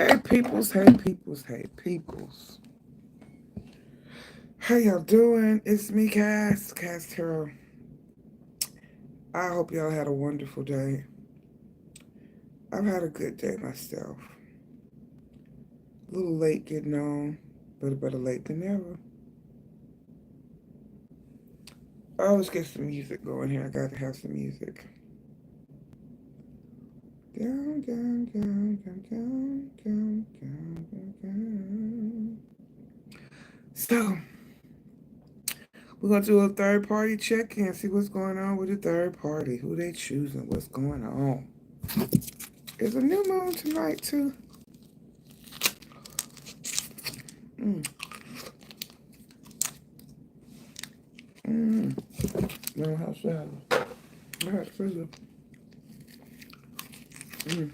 Hey peoples, hey peoples, hey peoples. How y'all doing? It's me, Cass Tarot. I hope y'all had a wonderful day. I've had a good day myself. A little late getting on, but better late than never. I always get some music going here. I got to have some music. Down, down, down, down, down, down, down, down, down. So, we're going to do a third party check in, see what's going on with the third party. Who they choosing, what's going on. There's a new moon tonight, too. Mm. Mm. No, how sad. I had freezer. Mm.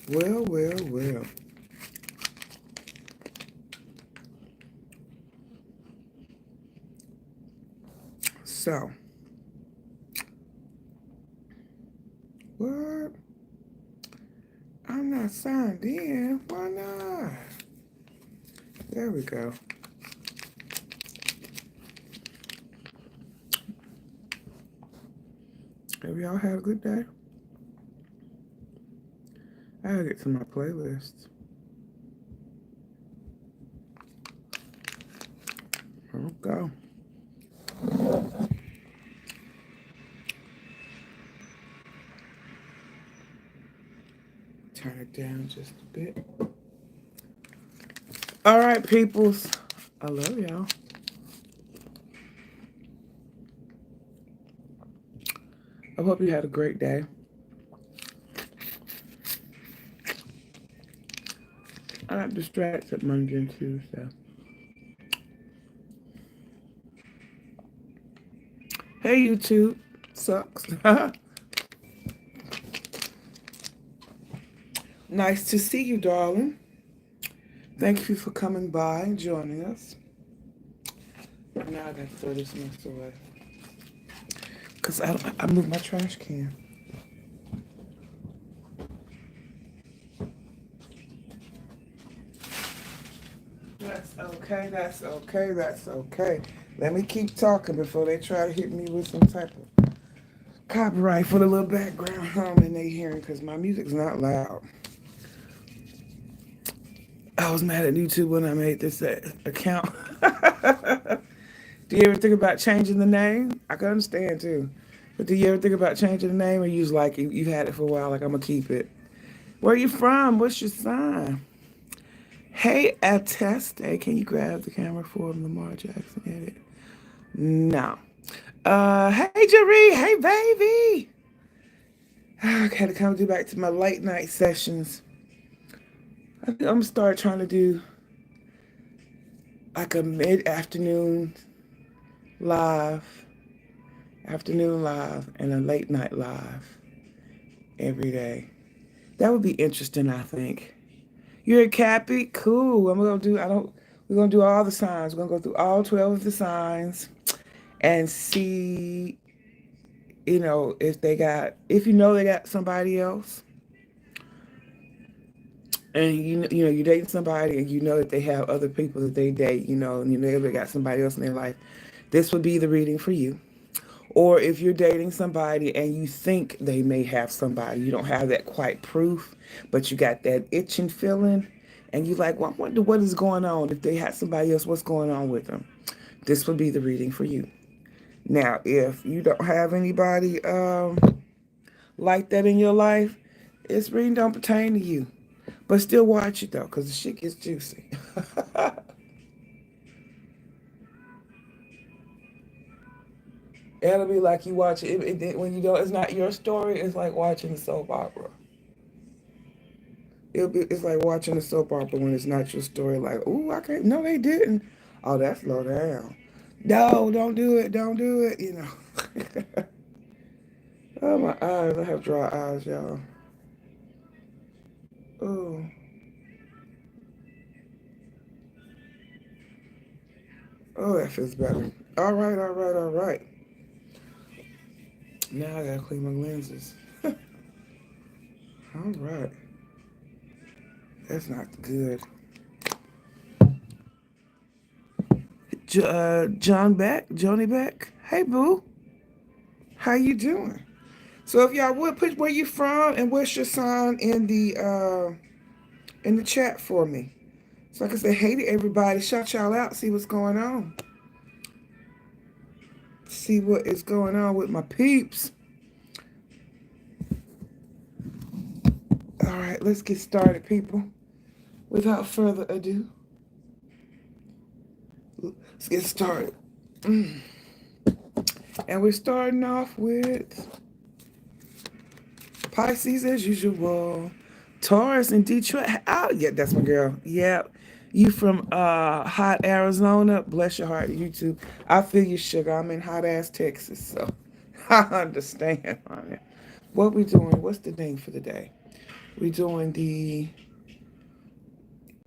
Well, well, well. So, what? I'm not signed in. Why not? There we go. Have y'all had a good day? I gotta get to my playlist. Here we go. Turn it down just a bit. All right, peoples. I love y'all. I hope you had a great day. I got distracted Monday and Tuesday. Hey, YouTube. Sucks. Nice to see you, darling. Thank you for coming by and joining us. Now I gotta throw this mess away. Because I moved my trash can. That's okay, that's okay, that's okay. Let me keep talking before they try to hit me with some type of copyright for the little background humming they hearing because my music's not loud. I was mad at YouTube when I made this account. Do you ever think about changing the name? I can understand too. But do you ever think about changing the name or you just like you had it for a while, like I'm gonna keep it? Where are you from? What's your sign? Hey Ateste, can you grab the camera for Lamar Jackson edit? No. Hey Jerry, hey baby. I gotta come do back to my late night sessions. I think I'm gonna start trying to do like a live, afternoon live, and a late night live every day. That would be interesting, I think. You're a Cappy? Cool. We're gonna do all the signs. We're gonna go through all 12 of the signs and see, if you know they got somebody else, and you're dating somebody, and you know that they have other people that they date, and you know they got somebody else in their life. This would be the reading for you. Or if you're dating somebody and you think they may have somebody, you don't have that quite proof, but you got that itching feeling, and you like, well, I wonder what is going on. If they had somebody else, what's going on with them? This would be the reading for you. Now, if you don't have anybody like that in your life, this reading don't pertain to you. But still watch it though, because the shit gets juicy. It'll be like you watch it when you go. It's not your story. It's like watching a soap opera. It's like watching a soap opera when it's not your story. Like, ooh, I can't. No, they didn't. Oh, that's low down. No, don't do it. Don't do it. Oh, my eyes. I have dry eyes, y'all. Oh, oh, that feels better. All right, all right, all right. Now I gotta clean my lenses. All right. That's not good. Johnny Beck. Hey, boo. How you doing? So if y'all would put where you from and what's your sign in the chat for me. So I can say hey to everybody, shout y'all out, see what's going on. See what is going on with my peeps. All right, let's get started, people. Without further ado, let's get started. And we're starting off with Pisces as usual. Taurus in Detroit. Oh, yeah, that's my girl. Yeah. You from hot Arizona. Bless your heart, you too. I feel you, sugar. I'm in hot ass Texas, so I understand, honey. What we doing? What's the name for the day? We doing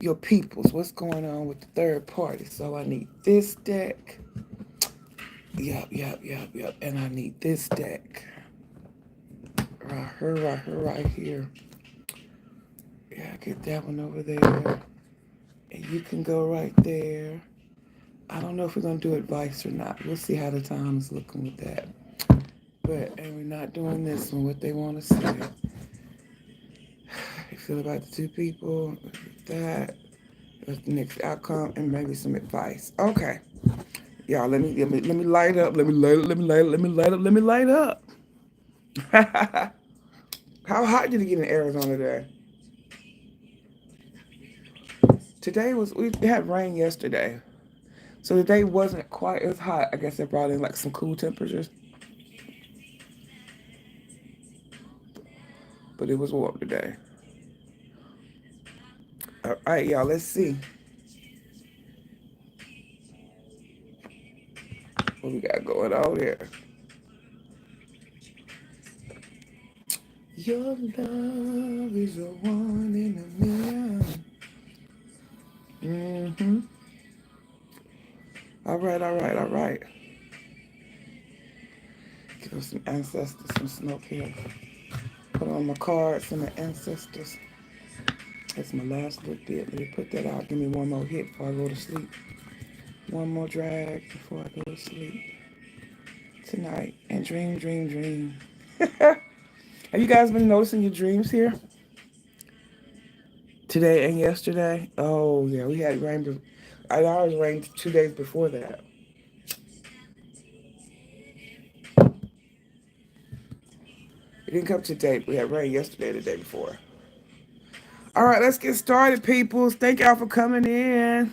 your peoples. What's going on with the third party? So I need this deck. Yep. And I need this deck. Right here. Yeah, get that one over there. And you can go right there. I don't know if we're going to do advice or not. We'll see how the time is looking with that. And we're not doing this one, what they want to say. How you feel about the two people, that, what's the next outcome, and maybe some advice. Okay. Y'all, let me light up. Let me light up. How hot did it get in Arizona today? We had rain yesterday. So the day wasn't quite as hot. I guess they brought in like some cool temperatures. But it was warm today. All right, y'all, let's see what we got going on here. Your love is a one in a million. Mm-hmm. All right. Give us some ancestors, some smoke here. Put on my cards and the ancestors. That's my last little bit. Let me put that out. Give me one more hit before I go to sleep. One more drag before I go to sleep tonight. And dream. Have you guys been noticing your dreams here? Today and yesterday? Oh, yeah, we had rain. I always rained 2 days before that. It didn't come today. We had rain yesterday, the day before. All right, let's get started, peoples. Thank y'all for coming in.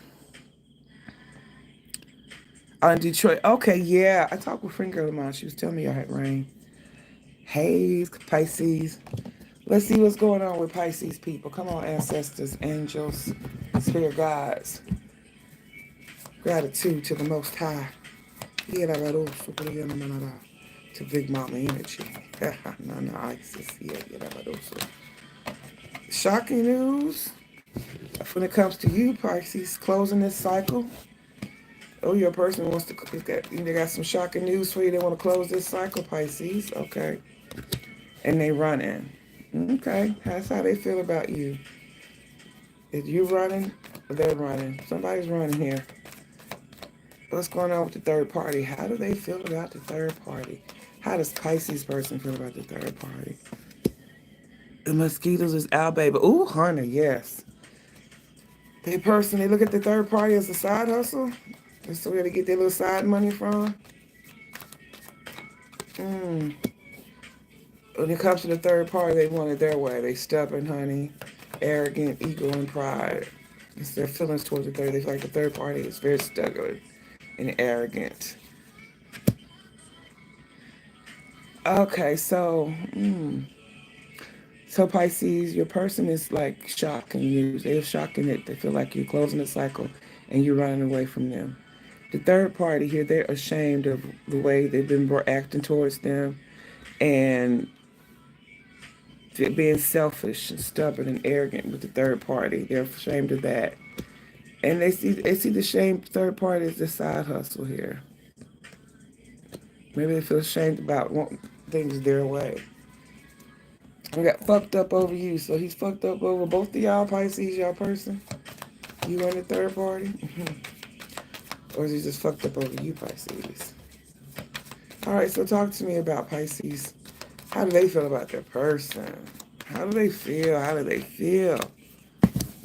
On Detroit. Okay, yeah. I talked with a friend girl of mine. She was telling me I had rain. Hey, Pisces. Let's see what's going on with Pisces people. Come on, ancestors, angels, spirit guides. Gratitude to the Most High. To Big Mama Energy. Isis. Shocking news when it comes to you, Pisces, closing this cycle. Oh, your person wants to, they got some shocking news for you. They want to close this cycle, Pisces. Okay. And they running. Okay. That's how they feel about you. Is you running or they're running? Somebody's running here. What's going on with the third party? How do they feel about the third party? How does Pisces person feel about the third party? The mosquitoes is out, baby. Ooh, honey, yes. They look at the third party as a side hustle. That's where they get their little side money from. When it comes to the third party, they want it their way. They stubborn, honey, arrogant, ego, and pride. It's their feelings towards the third. They feel like the third party is very stubborn and arrogant. Okay, so Pisces, your person is like shocking you. They're shocking it. They feel like you're closing the cycle and you're running away from them. The third party here, they're ashamed of the way they've been acting towards them and being selfish and stubborn and arrogant with the third party. They're ashamed of that. And they see the shame third party as the side hustle here. Maybe they feel ashamed about wanting things their way. I got fucked up over you. So he's fucked up over both of y'all, Pisces, y'all person. You and the third party. Or is he just fucked up over you, Pisces? All right, so talk to me about Pisces. How do they feel about their person? How do they feel? How do they feel?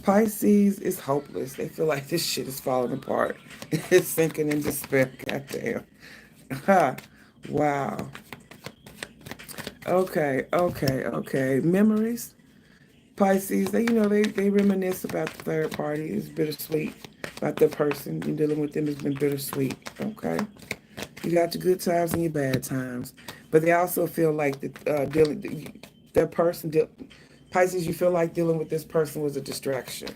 Pisces is hopeless. They feel like this shit is falling apart. It's sinking in despair. Goddamn. Wow. Okay. Memories. Pisces, they reminisce about the third party. It's bittersweet. About their person. You're dealing with them has been bittersweet. Okay. You got your good times and your bad times. But they also feel like Pisces, you feel like dealing with this person was a distraction.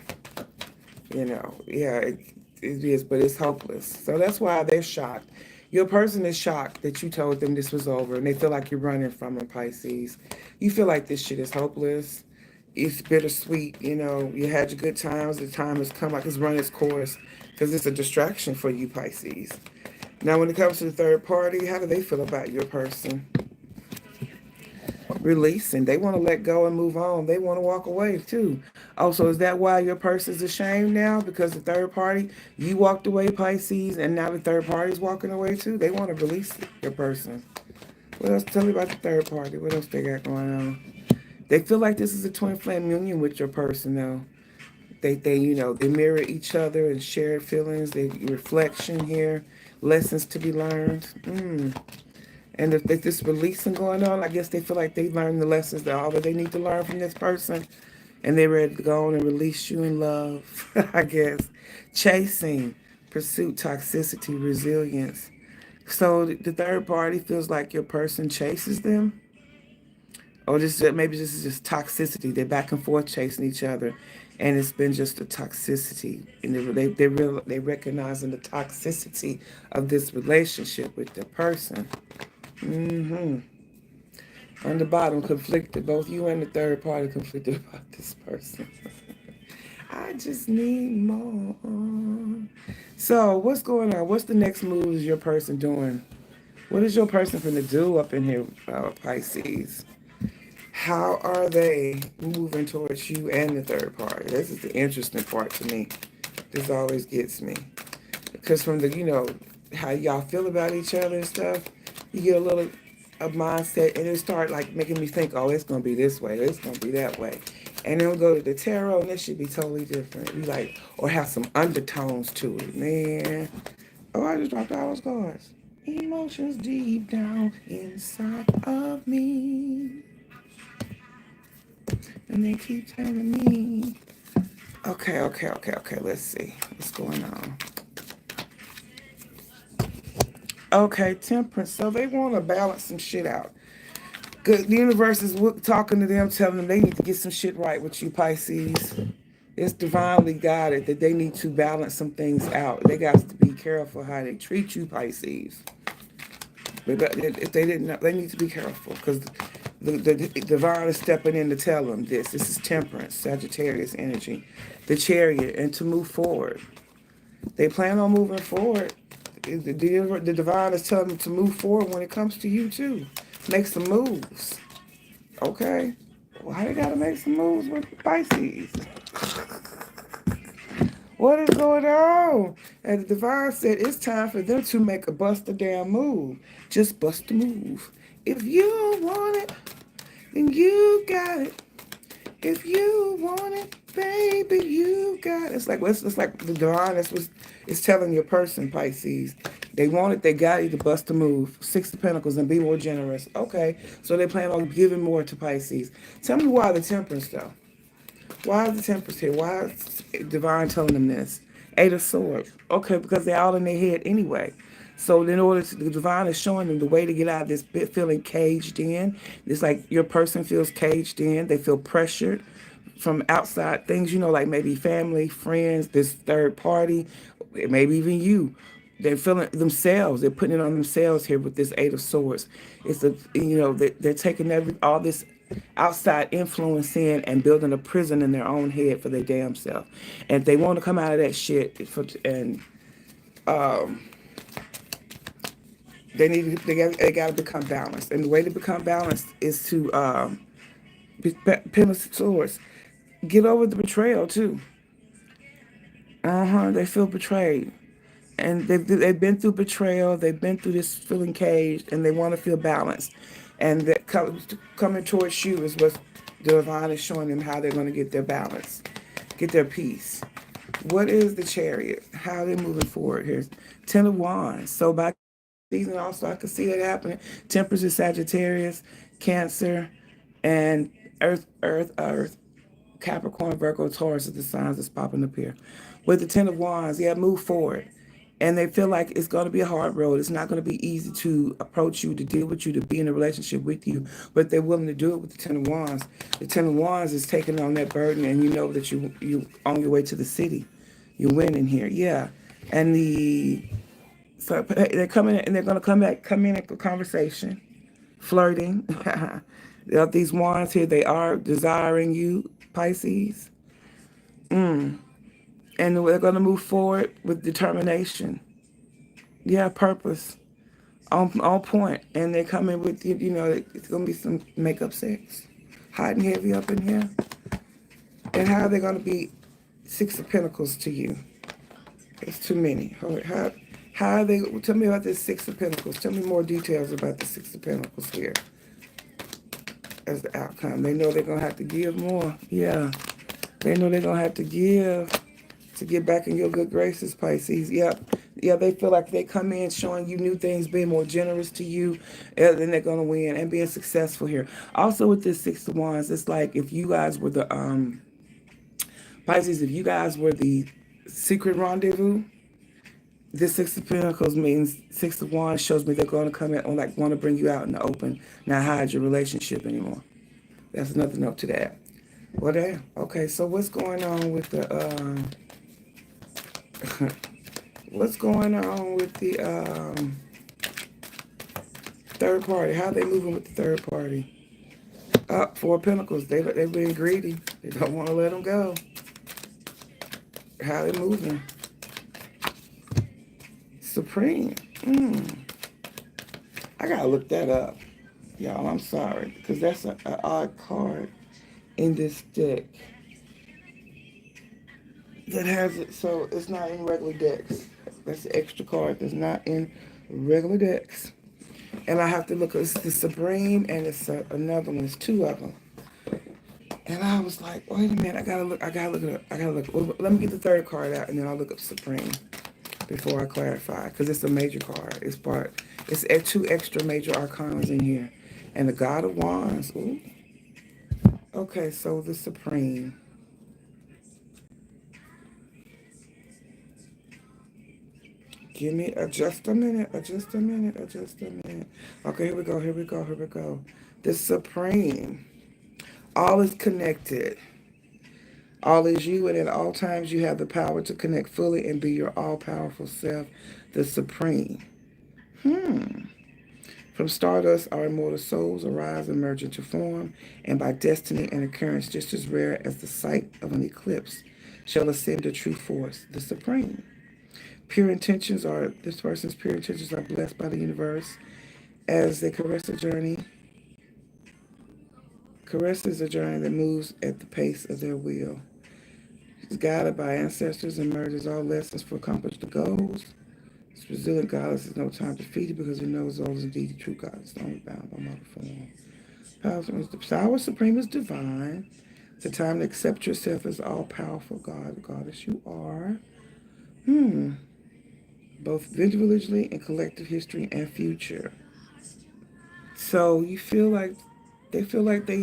Yeah, it is, but it's hopeless. So that's why they're shocked. Your person is shocked that you told them this was over, and they feel like you're running from them, Pisces. You feel like this shit is hopeless. It's bittersweet. You had your good times. The time has come, like it's run its course, because it's a distraction for you, Pisces. Now, when it comes to the third party, how do they feel about your person? Releasing. They want to let go and move on. They want to walk away too. Oh, so is that why your person's ashamed now? Because the third party, you walked away, Pisces, and now the third party's walking away too? They want to release your person. What else? Tell me about the third party. What else they got going on? They feel like this is a twin flame union with your person though. They mirror each other and share feelings. They reflection here, lessons to be learned. And if there's this releasing going on, I guess they feel like they learned the lessons that all that they need to learn from this person. And they're ready to go on and release you in love, I guess. Chasing, pursuit, toxicity, resilience. So the third party feels like your person chases them. Or maybe this is just toxicity. They're back and forth chasing each other. And it's been just a toxicity. And they recognizing the toxicity of this relationship with their person. On the bottom, conflicted. Both you and the third party conflicted about this person. I just need more. So, what's going on? What's the next moves your person doing? What is your person finna do up in here, Pisces? How are they moving towards you and the third party? This is the interesting part to me. This always gets me. Because from how y'all feel about each other and stuff, you get a mindset, and it start like making me think, oh, it's gonna be this way, it's gonna be that way, and then we'll go to the tarot, and it should be totally different. You like, or have some undertones to it, man. Oh, I just dropped all those cards. Emotions deep down inside of me, and they keep telling me. Okay. Let's see what's going on. Okay, temperance. So they want to balance some shit out. Good. The universe is talking to them, telling them they need to get some shit right with you, Pisces. It's divinely guided that they need to balance some things out. They got to be careful how they treat you, Pisces. If they didn't know, they need to be careful because the divine is stepping in to tell them this. This is temperance, Sagittarius energy, the chariot, and to move forward. They plan on moving forward. The divine is telling them to move forward when it comes to you too. Make some moves. Okay? Why they gotta make some moves with Pisces? What is going on? And the divine said it's time for them to make a bust a damn move. Just bust a move. If you want it, then you got it. If you want it, baby, you got it. It's like the divine is telling your person, Pisces. They want it, they got it, to bust a move. Six of Pentacles and be more generous. Okay, so they plan on giving more to Pisces. Tell me why the temperance, though. Why is the temperance here? Why is divine telling them this? Eight of Swords. Okay, because they're all in their head anyway. So in order to, the divine is showing them the way to get out of this bit feeling caged in. It's like your person feels caged in. They feel pressured from outside things, like maybe family, friends, this third party, maybe even you. They're feeling themselves. They're putting it on themselves here with this Eight of Swords. It's they're taking all this outside influence in and building a prison in their own head for their damn self. And if they want to come out of that shit, they got to become balanced. And the way to become balanced is to Pen of Swords. Get over the betrayal too. They feel betrayed. And they've been through betrayal, they've been through this feeling caged, and they want to feel balanced. And that coming towards you is what the divine is showing them how they're going to get their balance, get their peace. What is the Chariot? How are they moving forward? Here's Ten of Wands. So by season also I can see that happening. Temperance is Sagittarius, Cancer, and Earth. Capricorn, Virgo, Taurus is the signs that's popping up here. With the Ten of Wands, yeah, move forward. And they feel like it's going to be a hard road. It's not going to be easy to approach you, to deal with you, to be in a relationship with you. But they're willing to do it with the Ten of Wands. The Ten of Wands is taking on that burden, and you know that you on your way to the city. You're winning here, yeah. And so they're coming, and they're going to come in at the conversation, flirting. These wands here, they are desiring you, Pisces. And they're going to move forward with determination. Yeah, purpose. On point. And they come in with, it's going to be some makeup sex. Hot and heavy up in here. And how are they going to be Six of Pentacles to you? It's too many. How are they, tell me about this Six of Pentacles. Tell me more details about the Six of Pentacles here. As the outcome. They know they're going to have to give more. Yeah. They know they're going to have to give to get back in your good graces, Pisces. Yep. Yeah, they feel like they come in showing you new things, being more generous to you, and then they're going to win and being successful here. Also with this Six of Wands, it's like if you guys were the, Pisces, if you guys were the secret rendezvous, this Six of Pentacles means Six of Wands shows me they're going to come in and like want to bring you out in the open, not hide your relationship anymore. That's another note to that. Well, there. Okay, so what's going on with the what's going on with the third party? How are they moving with the third party? Four of Pentacles. They've been greedy. They don't want to let them go. How are they moving? Supreme. I gotta look that up, y'all. I'm sorry, because that's an odd card in this deck that has it, so it's not in regular decks. That's the extra card that's not in regular decks. And I have to look. It's the Supreme, and it's another one. It's two of them. And I was like, wait a minute. I gotta look it up. Well, let me get the third card out, and then I'll look up Supreme before I clarify, because it's a major card. It's two extra major arcanas in here. And the God of Wands. Ooh. Okay, so the Supreme. Give me just a minute. Okay, here we go. The Supreme. All is connected. All is you, and at all times you have the power to connect fully and be your all-powerful self, the Supreme. From stardust, our immortal souls arise and merge into form, and by destiny and occurrence just as rare as the sight of an eclipse shall ascend to true force, the Supreme. This person's pure intentions are blessed by the universe as they caress a journey. Caress is a journey that moves at the pace of their will. It's guided by ancestors and merges all lessons for accomplished goals. This resilient goddess is no time defeated because it knows all is indeed the true God. It's only bound by mortal form. The power supreme is divine. It's a time to accept yourself as all-powerful God, the goddess you are. Both individually and collective history and future. So you feel like they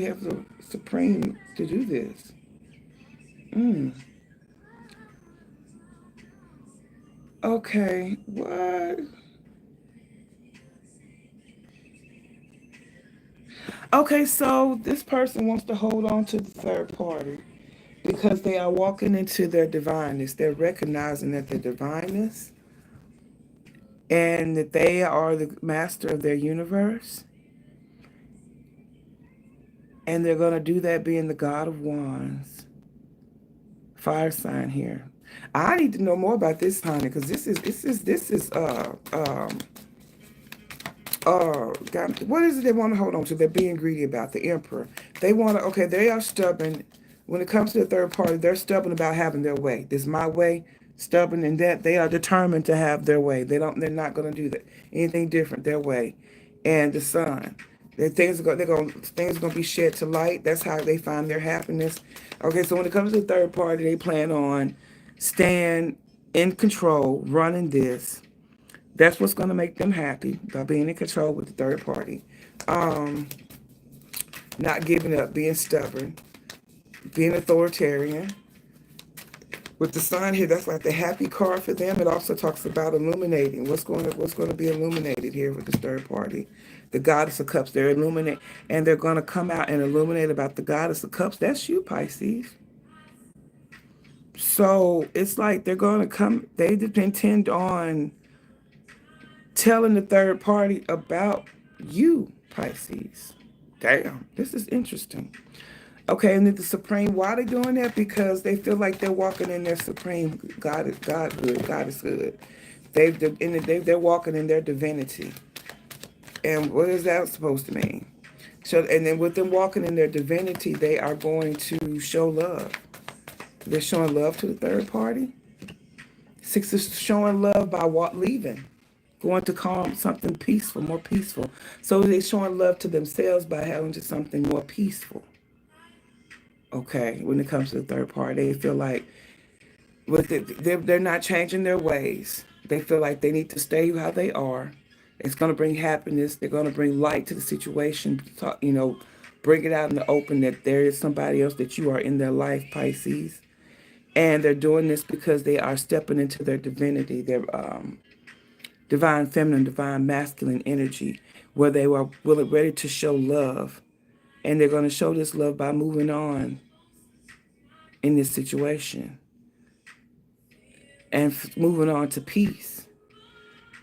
have the supreme to do this. Okay, what? Okay, so this person wants to hold on to the third party because they are walking into their divineness. They're recognizing that their divineness and that they are the master of their universe. And they're going to do that being the God of Wands. Fire sign here. I need to know more about this, honey, because this is God, what is it they want to hold on to? They're being greedy about the emperor. They want to, okay, they are stubborn. When it comes to the third party, they're stubborn about having their way. This is my way, stubborn in that they are determined to have their way. They're not going to do that. Anything different, their way. And the sun. Things are going to be shed to light. That's how they find their happiness. Okay, so when it comes to the third party, they plan on staying in control, running this. That's what's going to make them happy by being in control with the third party. Um, Not giving up, being stubborn, being authoritarian. With the sun here, that's like the happy card for them. It also talks about illuminating. What's going to be illuminated here with this third party. The goddess of cups, they're illuminate, and they're going to come out and illuminate about the goddess of cups. That's you, Pisces. So it's like they're going to come, they intend on telling the third party about you, Pisces. Damn, this is interesting. Okay, and then the supreme, why are they doing that? Because they feel like they're walking in their supreme Godhood, goddesshood. They're walking in their divinity. And what is that supposed to mean? So, and then with them walking in their divinity, they are going to show love. They're showing love to the third party. Six is showing love by leaving, going to calm something peaceful, more peaceful. So they're showing love to themselves by having just something more peaceful. Okay, when it comes to the third party, they feel like they're not changing their ways. They feel like they need to stay how they are. It's going to bring happiness. They're going to bring light to the situation. Bring it out in the open that there is somebody else, that you are in their life, Pisces. And they're doing this because they are stepping into their divinity, their divine feminine, divine masculine energy, where they are ready to show love. And they're going to show this love by moving on in this situation and moving on to peace.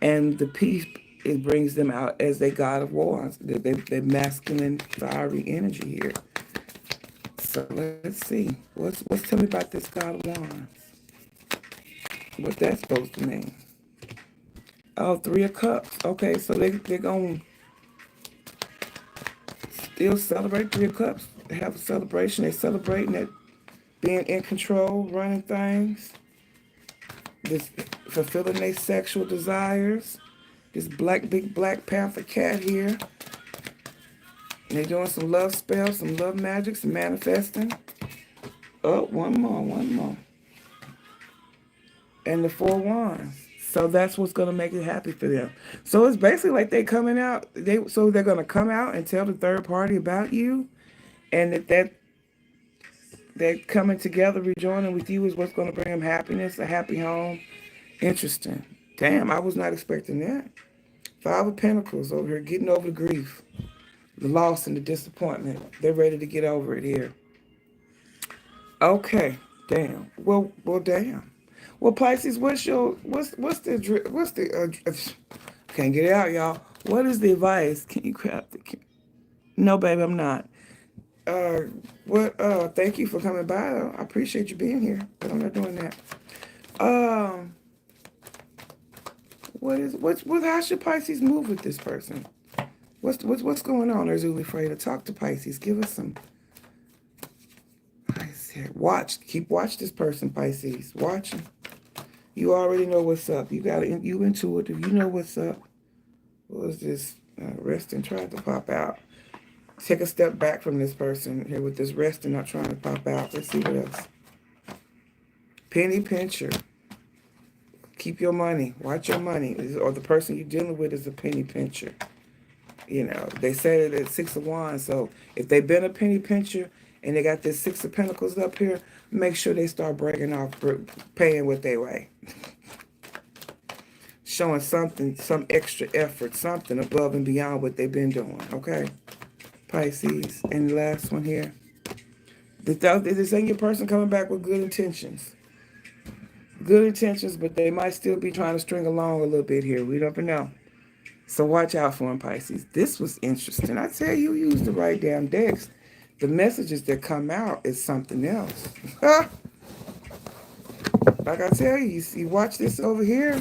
And the peace, it brings them out as a god of war. They're masculine, fiery energy here. So let's see. What's tell me about this god of wands? What that's supposed to mean? Oh, Three of Cups. Okay, so they're going to still celebrate Three of Cups. They have a celebration. They're celebrating that being in control, running things, this fulfilling their sexual desires. This big black panther cat here. And they're doing some love spells, some love magic, some manifesting. Oh, one more. And the Four Wands. So that's what's going to make it happy for them. So it's basically like they coming out. So they're going to come out and tell the third party about you, and that they're coming together, rejoining with you is what's going to bring them happiness, a happy home. Interesting. Damn, I was not expecting that. Five of Pentacles over here, getting over the grief, the loss and the disappointment. They're ready to get over it here. Okay, damn. Well, damn. Well, Pisces, what's the can't get it out, y'all. What is the advice? Can you crap the? No, baby, I'm not. Thank you for coming by. I appreciate you being here, but I'm not doing that. How should Pisces move with this person? What's going on? There's Uli Frey to talk to Pisces. Give us some. Watch this person, Pisces. Watch him. You already know what's up. You intuitive. You know what's up. What is this? Resting tried to pop out. Take a step back from this person here with this resting, not trying to pop out. Let's see what else. Penny pincher. Keep your money. Watch your money. Or the person you're dealing with is a penny pincher. They say it at Six of Wands. So if they've been a penny pincher and they got this Six of Pentacles up here, make sure they start breaking off, paying what they weigh. Showing something, some extra effort, something above and beyond what they've been doing. Okay, Pisces. And the last one here. This ain't your person coming back with good intentions. Good intentions, but they might still be trying to string along a little bit here. We don't know. So watch out for them, Pisces. This was interesting. I tell you, use the right damn decks. The messages that come out is something else. Like I tell you, watch this over here.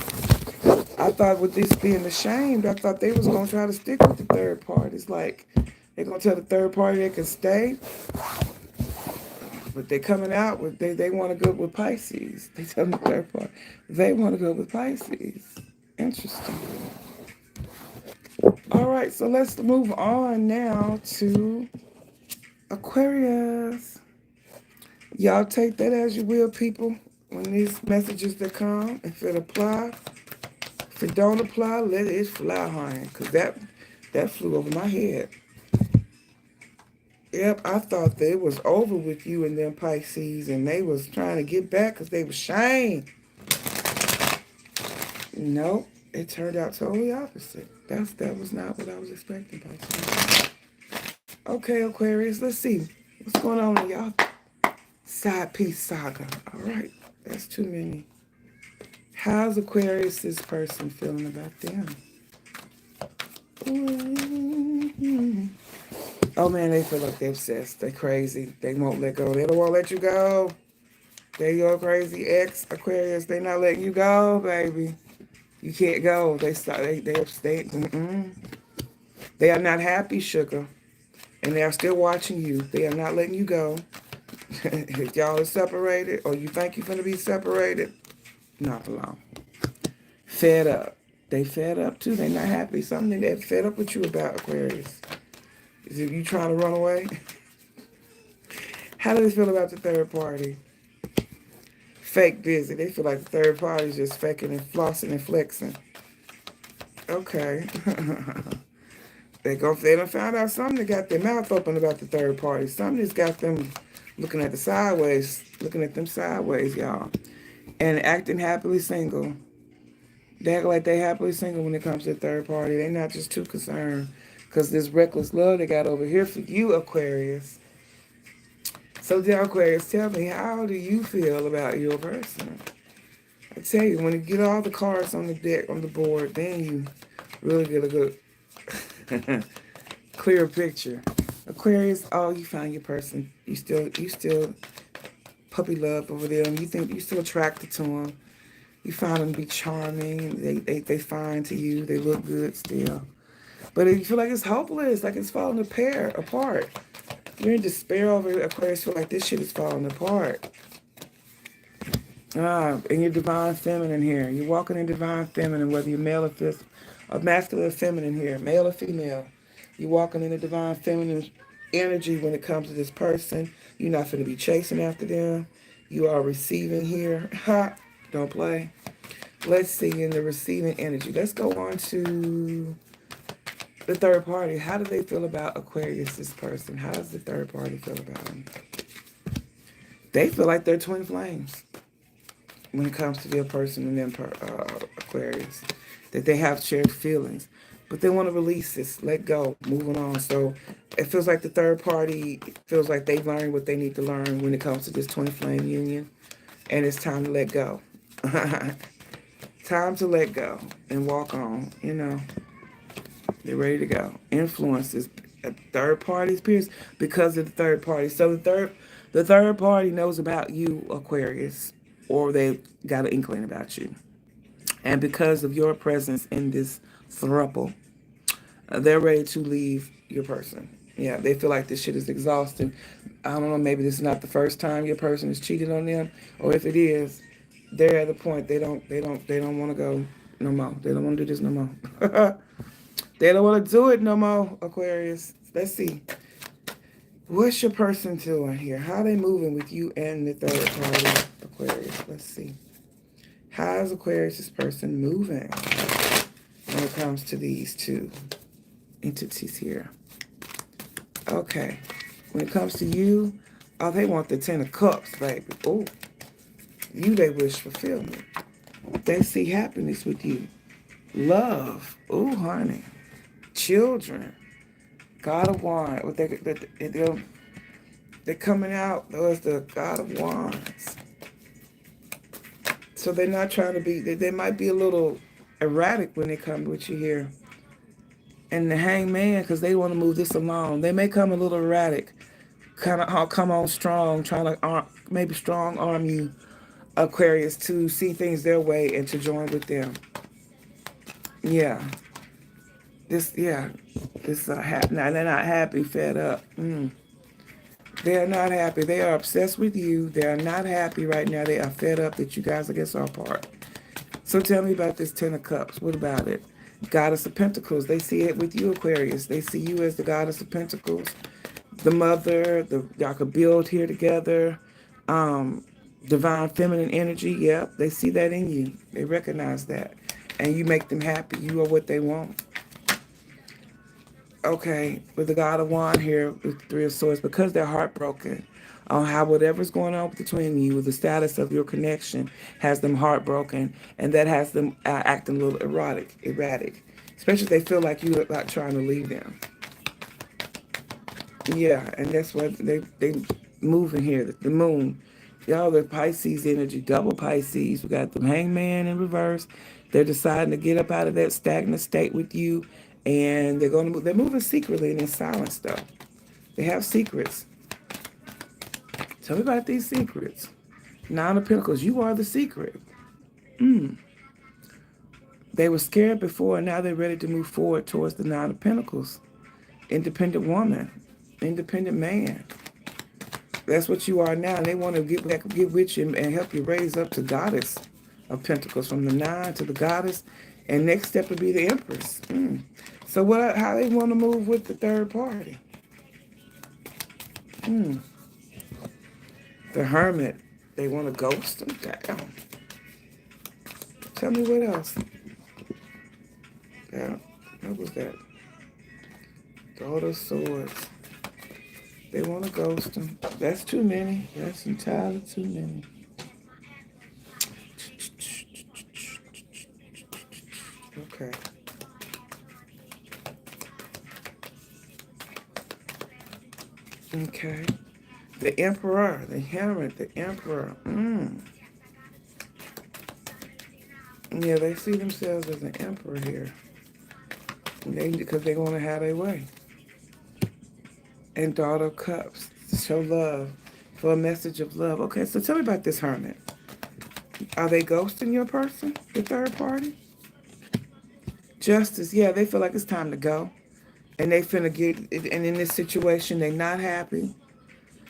I thought with this being ashamed, I thought they was gonna try to stick with the third parties. Like they're gonna tell the third party they can stay, but they're coming out with they want to go with Pisces. They tell the third party they want to go with Pisces. Interesting. All right, so let's move on now to Aquarius. Y'all take that as you will, people. When these messages that come, if it apply, if it don't apply, let it fly, honey. Because that flew over my head. Yep, I thought that it was over with you and them Pisces, and they was trying to get back because they was shamed. Nope, it turned out totally opposite. That was not what I was expecting, Pisces. Okay, Aquarius, let's see. What's going on in y'all side piece saga? All right, that's too many. How's Aquarius, this person, feeling about them? Oh man, they feel like they're obsessed. They crazy. They won't let go. They don't want to let you go. They go crazy. Ex Aquarius, they not letting you go, baby. You can't go. They start. They are not happy, sugar, and they are still watching you. They are not letting you go. If y'all are separated, or you think you're gonna be separated, not for long. Fed up. They fed up too. They're not happy. Something they're fed up with you about, Aquarius. Is it you trying to run away? How do they feel about the third party? Fake busy. They feel like the third party is just faking and flossing and flexing. Okay. They done found out something that got their mouth open about the third party. Something that's got them looking at them sideways, y'all. And acting happily single. They act like they happily single when it comes to the third party. They're not just too concerned. Because this reckless love they got over here for you, Aquarius. So, dear Aquarius, tell me, how do you feel about your person? I tell you, when you get all the cards on the deck, on the board, then you really get a good, clear picture. Aquarius, oh, you found your person. You still puppy love over them. You think you still attracted to them. You find them to be charming. They fine to you. They look good still. But you feel like it's hopeless, like it's falling apart. You're in despair over it. Aquarius feel like this shit is falling apart. And you're divine feminine here. You're walking in divine feminine, whether you're male or masculine or feminine here, male or female. You're walking in the divine feminine energy when it comes to this person. You're not going to be chasing after them. You are receiving here. Ha! Don't play. Let's see in the receiving energy. Let's go on to the third party. How do they feel about Aquarius, this person? How does the third party feel about them? They feel like they're twin flames when it comes to their person and them Aquarius. That they have shared feelings. But they want to release this, let go, moving on. So it feels like the third party feels like they've learned what they need to learn when it comes to this twin flame union. And it's time to let go. Time to let go and walk on, you know. They're ready to go. Influences a third party's peers because of the third party. So the third party knows about you, Aquarius, or they got an inkling about you. And because of your presence in this throuple, they're ready to leave your person. Yeah, they feel like this shit is exhausting. I don't know, maybe this is not the first time your person has cheated on them, or if it is, they're at the point they don't want to go no more. They don't want to do this no more. They don't want to do it no more, Aquarius. Let's see. What's your person doing here? How are they moving with you and the third party, Aquarius? Let's see. How is Aquarius' person moving when it comes to these two entities here? Okay. When it comes to you, oh, they want the 10 of cups, baby. Oh, you, they wish fulfillment. They see happiness with you. Love. Oh, honey. Children. God of Wands. They're coming out as the God of Wands. So they're not trying to be, they might be a little erratic when they come with you here. And the Hangman, because they want to move this along. They may come a little erratic. Kind of come on strong, trying to maybe strong arm you, Aquarius, to see things their way and to join with them. Yeah. Yeah. This now they're not happy, fed up. They are not happy. They are obsessed with you. They are not happy right now. They are fed up that you guys, I guess, are apart. So tell me about this Ten of Cups. What about it? Goddess of Pentacles. They see it with you, Aquarius. They see you as the Goddess of Pentacles, the mother. Y'all could build here together. Um, Divine feminine energy. Yep, they see that in you. They recognize that, and you make them happy. You are what they want. Okay, with the God of Wand here, with the Three of Swords, because they're heartbroken on how whatever's going on between you, the status of your connection has them heartbroken, and that has them acting a little erratic, especially if they feel like you're not trying to leave them. Yeah, and that's what they moving here. The moon, y'all, the Pisces energy, double Pisces. We got the Hangman in reverse. They're deciding to get up out of that stagnant state with you, and they're going to move. They're moving secretly and in silence, though. They have secrets. Tell me about these secrets. Nine of Pentacles. You are the secret. They were scared before, and now they're ready to move forward towards the Nine of Pentacles. Independent woman, independent man. That's what you are now. They want to get with you and help you raise up to Goddess of Pentacles, from the Nine to the Goddess. And next step would be the Empress. So how they want to move with the third party? The Hermit. They want to ghost them. Damn. Tell me what else. Yeah. What was that? Daughter of Swords. They want to ghost them. That's too many. That's entirely too many. Okay. Okay. The Emperor, the Hermit, the Emperor. Yeah, they see themselves as an emperor here. Because they want to have their way. And Daughter of Cups, to show love, for a message of love. Okay, so tell me about this Hermit. Are they ghosting your person, the third party? Justice, yeah, they feel like it's time to go. And they finna get, and in this situation, they're not happy.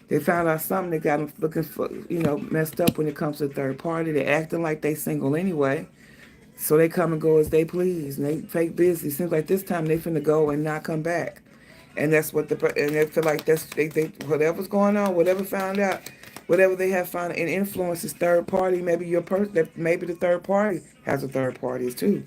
They found out something that got them looking for, messed up when it comes to the third party. They're acting like they single anyway. So they come and go as they please. And they fake busy. Seems like this time they finna go and not come back. And that's what and they feel like whatever's going on, whatever found out, whatever they have found and influences third party, maybe your person, maybe the third party has a third party too.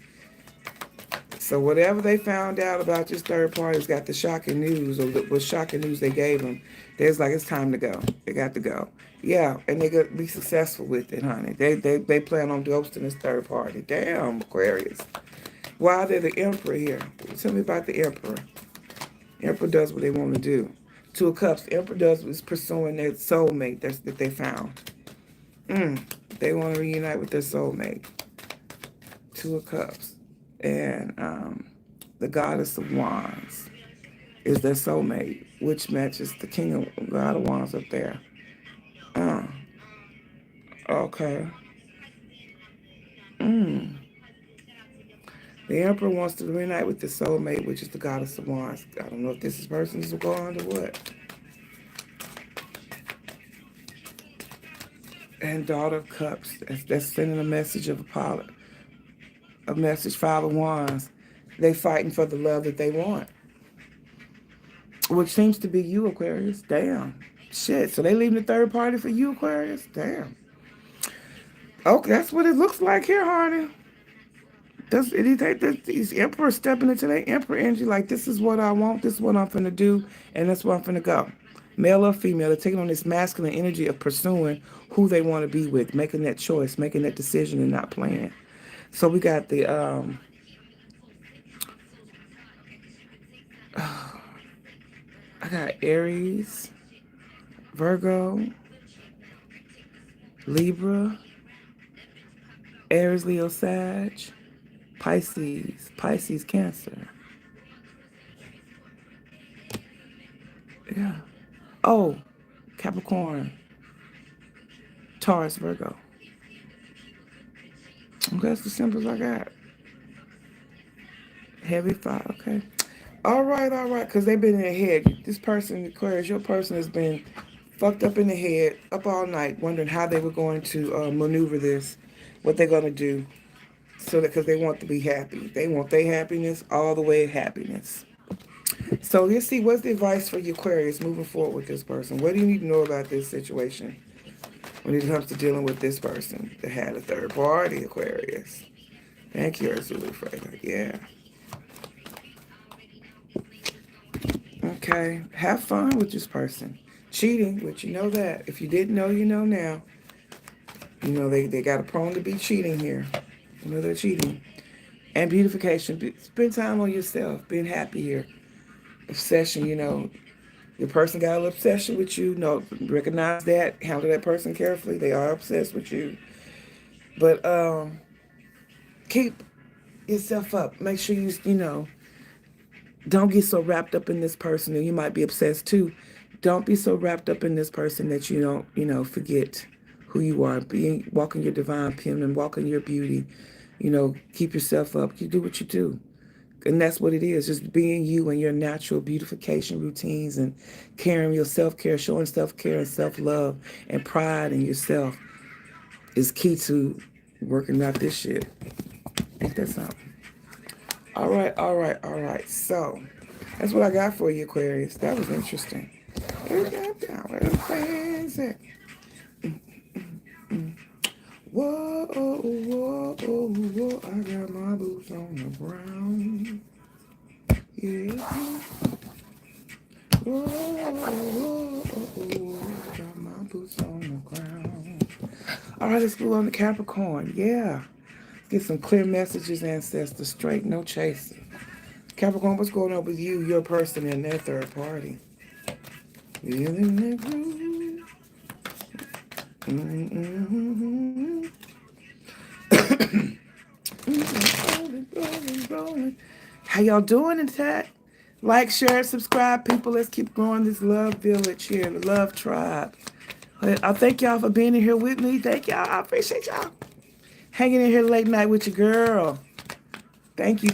So whatever they found out about this third party's got the shocking news, or the shocking news they gave them, there's like, it's time to go. They got to go. Yeah, and they got to be successful with it, honey. They plan on ghosting this third party. Damn, Aquarius. Why are they the Emperor here? Tell me about the Emperor. Emperor does what they want to do. Two of Cups. Emperor is pursuing their soulmate that they found. They want to reunite with their soulmate. Two of Cups. And the Goddess of Wands is their soulmate, which matches the King of God of Wands up there. Okay. The Emperor wants to reunite with the soulmate, which is the Goddess of Wands. I don't know if this person is going or what. And Daughter of Cups. That's sending a message of Apollo. A message, Five of Wands. They fighting for the love that they want. Which seems to be you, Aquarius. Damn. Shit. So they leaving the third party for you, Aquarius? Damn. Okay, that's what it looks like here, honey. These emperors stepping into their emperor energy like, this is what I want, this is what I'm finna do, and that's where I'm finna go. Male or female, they're taking on this masculine energy of pursuing who they want to be with, making that choice, making that decision and not playing. So we got the, I got Aries, Virgo, Libra, Aries, Leo, Sag, Pisces, Cancer. Yeah. Oh, Capricorn, Taurus, Virgo. Okay, that's the symbols I got. Heavy fire, okay. All right, because they've been in their head. This person, Aquarius, your person has been fucked up in the head, up all night, wondering how they were going to maneuver this, what they're going to do, so that because they want to be happy. They want their happiness all the way happiness. So let's see, what's the advice for your Aquarius moving forward with this person? What do you need to know about this situation when it comes to dealing with this person that had a third party, Aquarius? Thank you, Ursula Fraser. Yeah. Okay. Have fun with this person. Cheating, but you know that. If you didn't know, you know now. You know they got a prone to be cheating here. You know they're cheating. And beautification. Spend time on yourself. Being happy here. Obsession, you know. Your person got an obsession with you. No, recognize that. Handle that person carefully. They are obsessed with you. But keep yourself up. Make sure you know, don't get so wrapped up in this person, and you might be obsessed too. Don't be so wrapped up in this person that you don't, forget who you are. Walking your divine feminine, walking your beauty. Keep yourself up. You do what you do. And that's what it is, just being you and your natural beautification routines and caring your self-care, showing self-care and self-love and pride in yourself is key to working out this shit. Ain't that something? All right. So that's what I got for you, Aquarius. That was interesting. Where the fans at? Whoa, I got my boots on the ground. Yeah. Whoa, got my boots on the ground. All right, let's go on to Capricorn. Yeah. Get some clear messages, ancestors. Straight, no chasing. Capricorn, what's going on with you, your person, and their third party? Feeling that groove. Rolling. How y'all doing in chat? Like, share, subscribe, people. Let's keep growing this love village here, the love tribe. I thank y'all for being in here with me. Thank y'all. I appreciate y'all hanging in here late night with your girl. Thank you.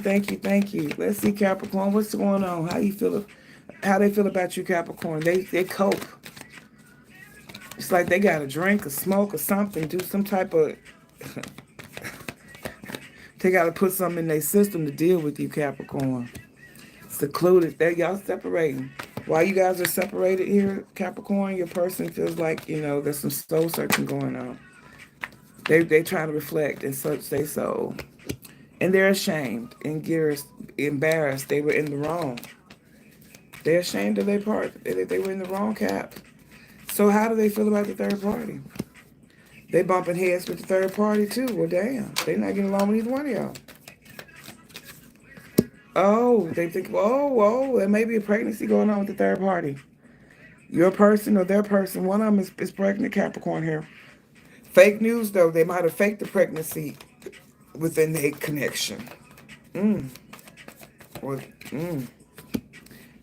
Let's see, Capricorn, what's going on? How you feel? How they feel about you, Capricorn? They cope. It's like they got to drink or smoke or something, do some type of... They got to put something in their system to deal with you, Capricorn. Secluded. Y'all separating. While you guys are separated here, Capricorn, your person feels like, there's some soul searching going on. They trying to reflect and search their soul. And they're ashamed and embarrassed. They were in the wrong. They're ashamed of their part. They were in the wrong, Cap. So how do they feel about the third party? They bumping heads with the third party too. Well, damn. They're not getting along with either one of y'all. Oh, they think, whoa, there may be a pregnancy going on with the third party. Your person or their person, one of them is pregnant, Capricorn here. Fake news, though. They might have faked the pregnancy within their connection.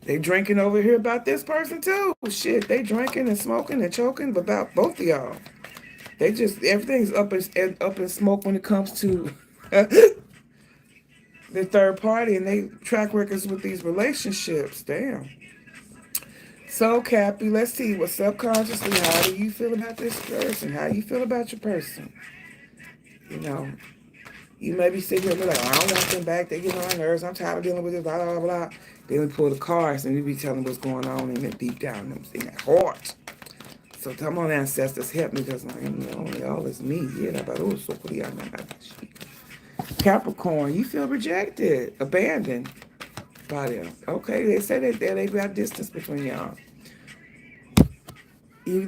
They drinking over here about this person, too. Shit, they drinking and smoking and choking about both of y'all. They just, everything's up in smoke when it comes to... the third party, and they track records with these relationships. Damn. So, Cappy, let's see what subconsciously, how do you feel about this person? How do you feel about your person? You may be sitting here and be like, I don't want them back. They get on my nerves. I'm tired of dealing with this, blah, blah, blah. Then we pull the cards, and we be telling what's going on in that deep down in that heart. So, come on, ancestors, help me, because all is me. Yeah, but so Capricorn, you feel rejected, abandoned by them. Okay, they say that they got distance between y'all. You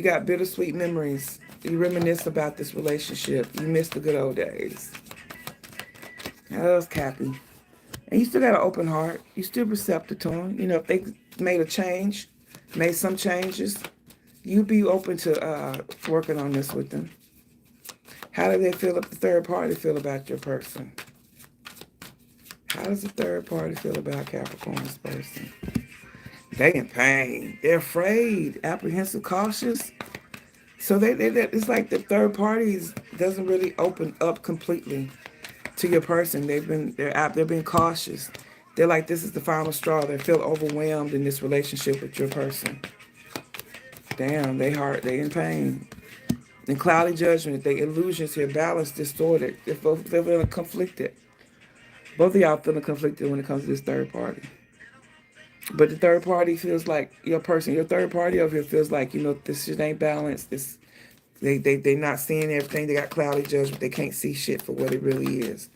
got bittersweet memories. You reminisce about this relationship. You miss the good old days. That was Cappy. And you still got an open heart. You still receptive to them. If they made some changes, you'd be open to working on this with them. How do they feel if the third party feel about your person? How does the third party feel about Capricorn's person? They in pain. They're afraid, apprehensive, cautious. So it's like the third party doesn't really open up completely. to your person. They're being cautious. They're like, this is the final straw. They feel overwhelmed in this relationship with your person. Damn, they in pain. In cloudy judgment, they illusions here, balance distorted. They're feeling conflicted. Both of y'all feeling conflicted when it comes to this third party. But the third party feels like your third party over here feels like, this shit ain't balanced. They not seeing everything. They got cloudy judgment. They can't see shit for what it really is.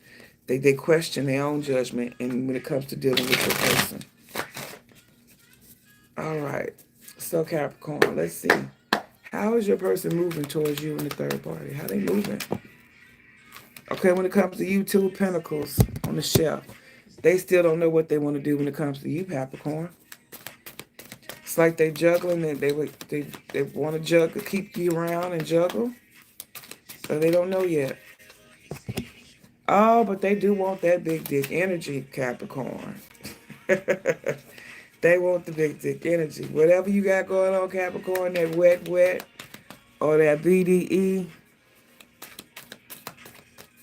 They question their own judgment and when it comes to dealing with your person. All right. So Capricorn, let's see. How is your person moving towards you in the third party? How they moving? Okay, when it comes to you, Two of Pentacles on the shelf. They still don't know what they want to do when it comes to you, Capricorn. It's like they juggling and they want to juggle, keep you around and juggle. So they don't know yet. Oh, but they do want that big dick energy, Capricorn. They want the big dick energy. Whatever you got going on, Capricorn, that wet, or that BDE,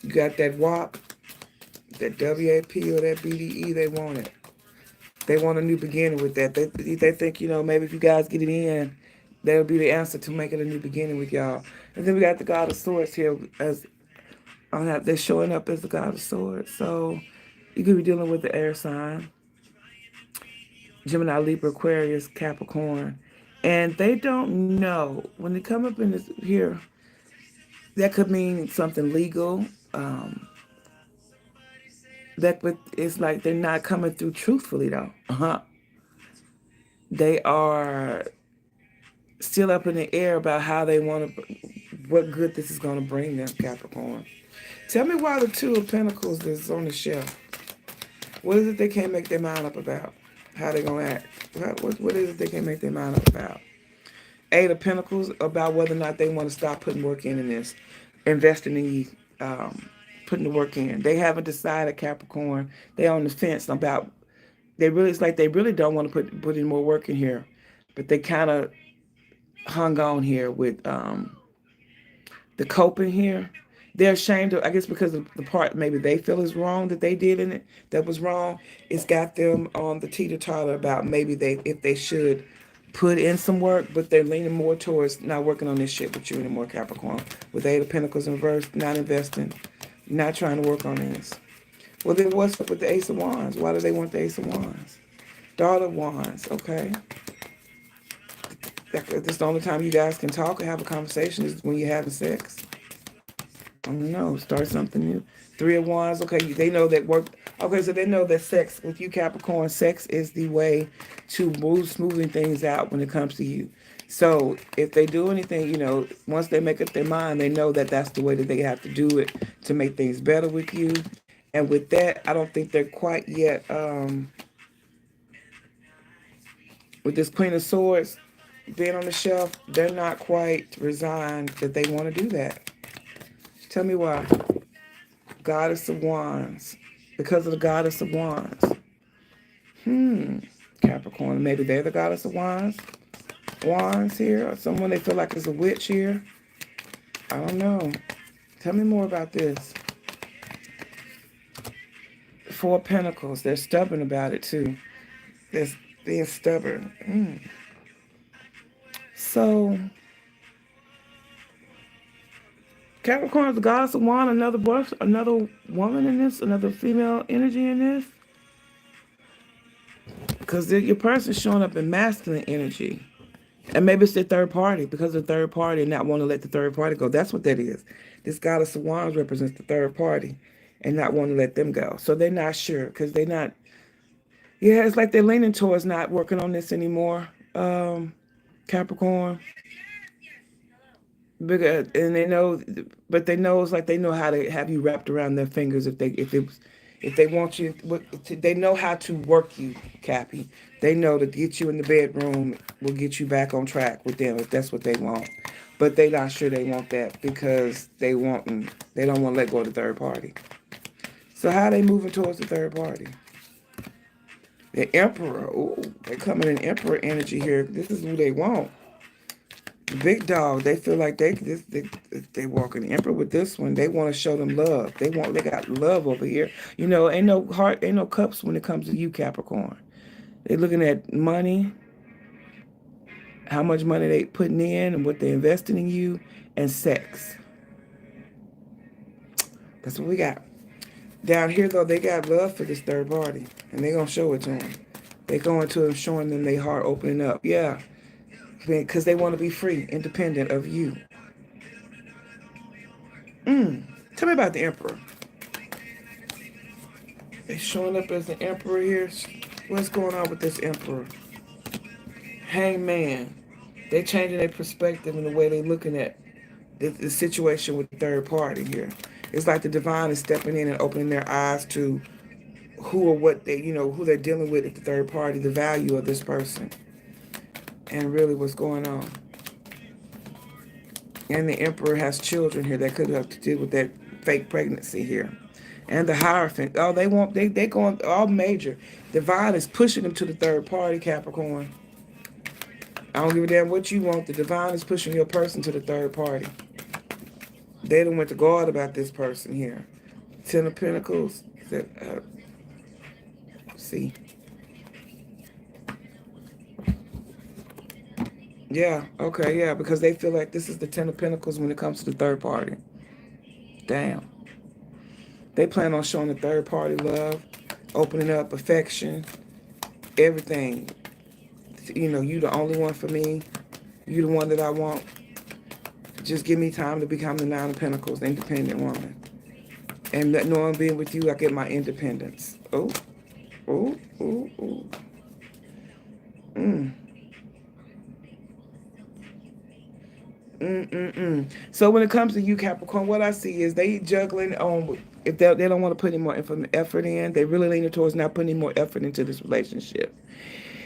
you got that WAP, that WAP or that BDE, they want it. They want a new beginning with that. They think, maybe if you guys get it in, that'll be the answer to making a new beginning with y'all. And then we got the God of Swords here as they're showing up as the God of Swords. So you could be dealing with the air sign. Gemini, Libra, Aquarius, Capricorn. And they don't know. When they come up in this here, that could mean something legal. It's like they're not coming through truthfully, though. They are still up in the air about how they want to, what good this is going to bring them, Capricorn. Tell me why the Two of Pentacles is on the shelf. What is it they can't make their mind up about? How they going to act? What is it they can't make their mind up about? Eight of Pentacles, about whether or not they want to stop putting work in this, investing in you, putting the work in. They haven't decided, Capricorn. They on the fence about, it's like they really don't want to put in more work in here. But they kind of hung on here with the coping here. They're ashamed of, I guess because of the part maybe they feel is wrong that they did in it, that was wrong. It's got them on the teeter-totter about maybe if they should put in some work, but they're leaning more towards not working on this shit with you anymore, Capricorn. With Eight of Pentacles in reverse, not investing, not trying to work on this. Well, then what's up with the Ace of Wands? Why do they want the Ace of Wands? Daughter of Wands, okay. This is the only time you guys can talk or have a conversation is when you're having sex. I don't know, start something new. Three of Wands, okay, they know that work. Okay, so they know that sex, with you Capricorn, sex is the way to move smoothing things out when it comes to you. So if they do anything, once they make up their mind, they know that that's the way that they have to do it to make things better with you. And with that, I don't think they're quite yet, with this Queen of Swords being on the shelf, they're not quite resigned that they want to do that. Tell me why. Goddess of Wands. Because of the Goddess of Wands. Capricorn, maybe they're the Goddess of Wands. Wands here, or someone they feel like is a witch here. I don't know. Tell me more about this. Four of Pentacles. They're stubborn about it too. They're being stubborn. So Capricorn is the Goddess of Wands, another woman in this, another female energy in this. Because your person's showing up in masculine energy. And maybe it's their third party, because the third party and not want to let the third party go. That's what that is. This Goddess of Wands represents the third party and not want to let them go. So they're not sure, because they're not, it's like they're leaning towards not working on this anymore, Capricorn. Because, and they know, but they know, it's like they know how to have you wrapped around their fingers if they want you. They know how to work you, Cappy. They know to get you in the bedroom will get you back on track with them if that's what they want. But they're not sure they want that because they don't want to let go of the third party. So how are they moving towards the third party? The Emperor. Ooh, they're coming in Emperor energy here. This is who they want. The big dog, they feel like they walking the emperor with this one. They want to show them love. They got love over here. You know, ain't no heart, ain't no cups when it comes to you, Capricorn. They looking at money, how much money they putting in and what they investing in you, and sex. That's what we got. Down here, though, they got love for this third party, and they going to show it to them. They going to them, showing them their heart opening up. Yeah, because they want to be free, independent of you. Tell me about the emperor. They showing up as the emperor here. What's going on with this emperor? Hangman. They changing their perspective and the way they looking at the situation with the third party here. It's like the divine is stepping in and opening their eyes to who or what they, who they're dealing with at the third party, the value of this person, and really what's going on. And the emperor has children here that could have to deal with that fake pregnancy here. And the Hierophant, oh, they going all major. Divine is pushing them to the third party, Capricorn. I don't give a damn what you want. The divine is pushing your person to the third party. They done went to God about this person here. Ten of Pentacles. See. Yeah, okay, yeah, because they feel like this is the Ten of Pentacles when it comes to the third party. Damn. They plan on showing the third party love, opening up, affection, everything. You the only one for me. You the one that I want. Just give me time to become the Nine of Pentacles, independent woman. And knowing being with you, I get my independence. Oh, oh, oh, oh. So when it comes to you, Capricorn, what I see is they juggling on, if they don't want to put any more effort in, they really leaning towards not putting any more effort into this relationship.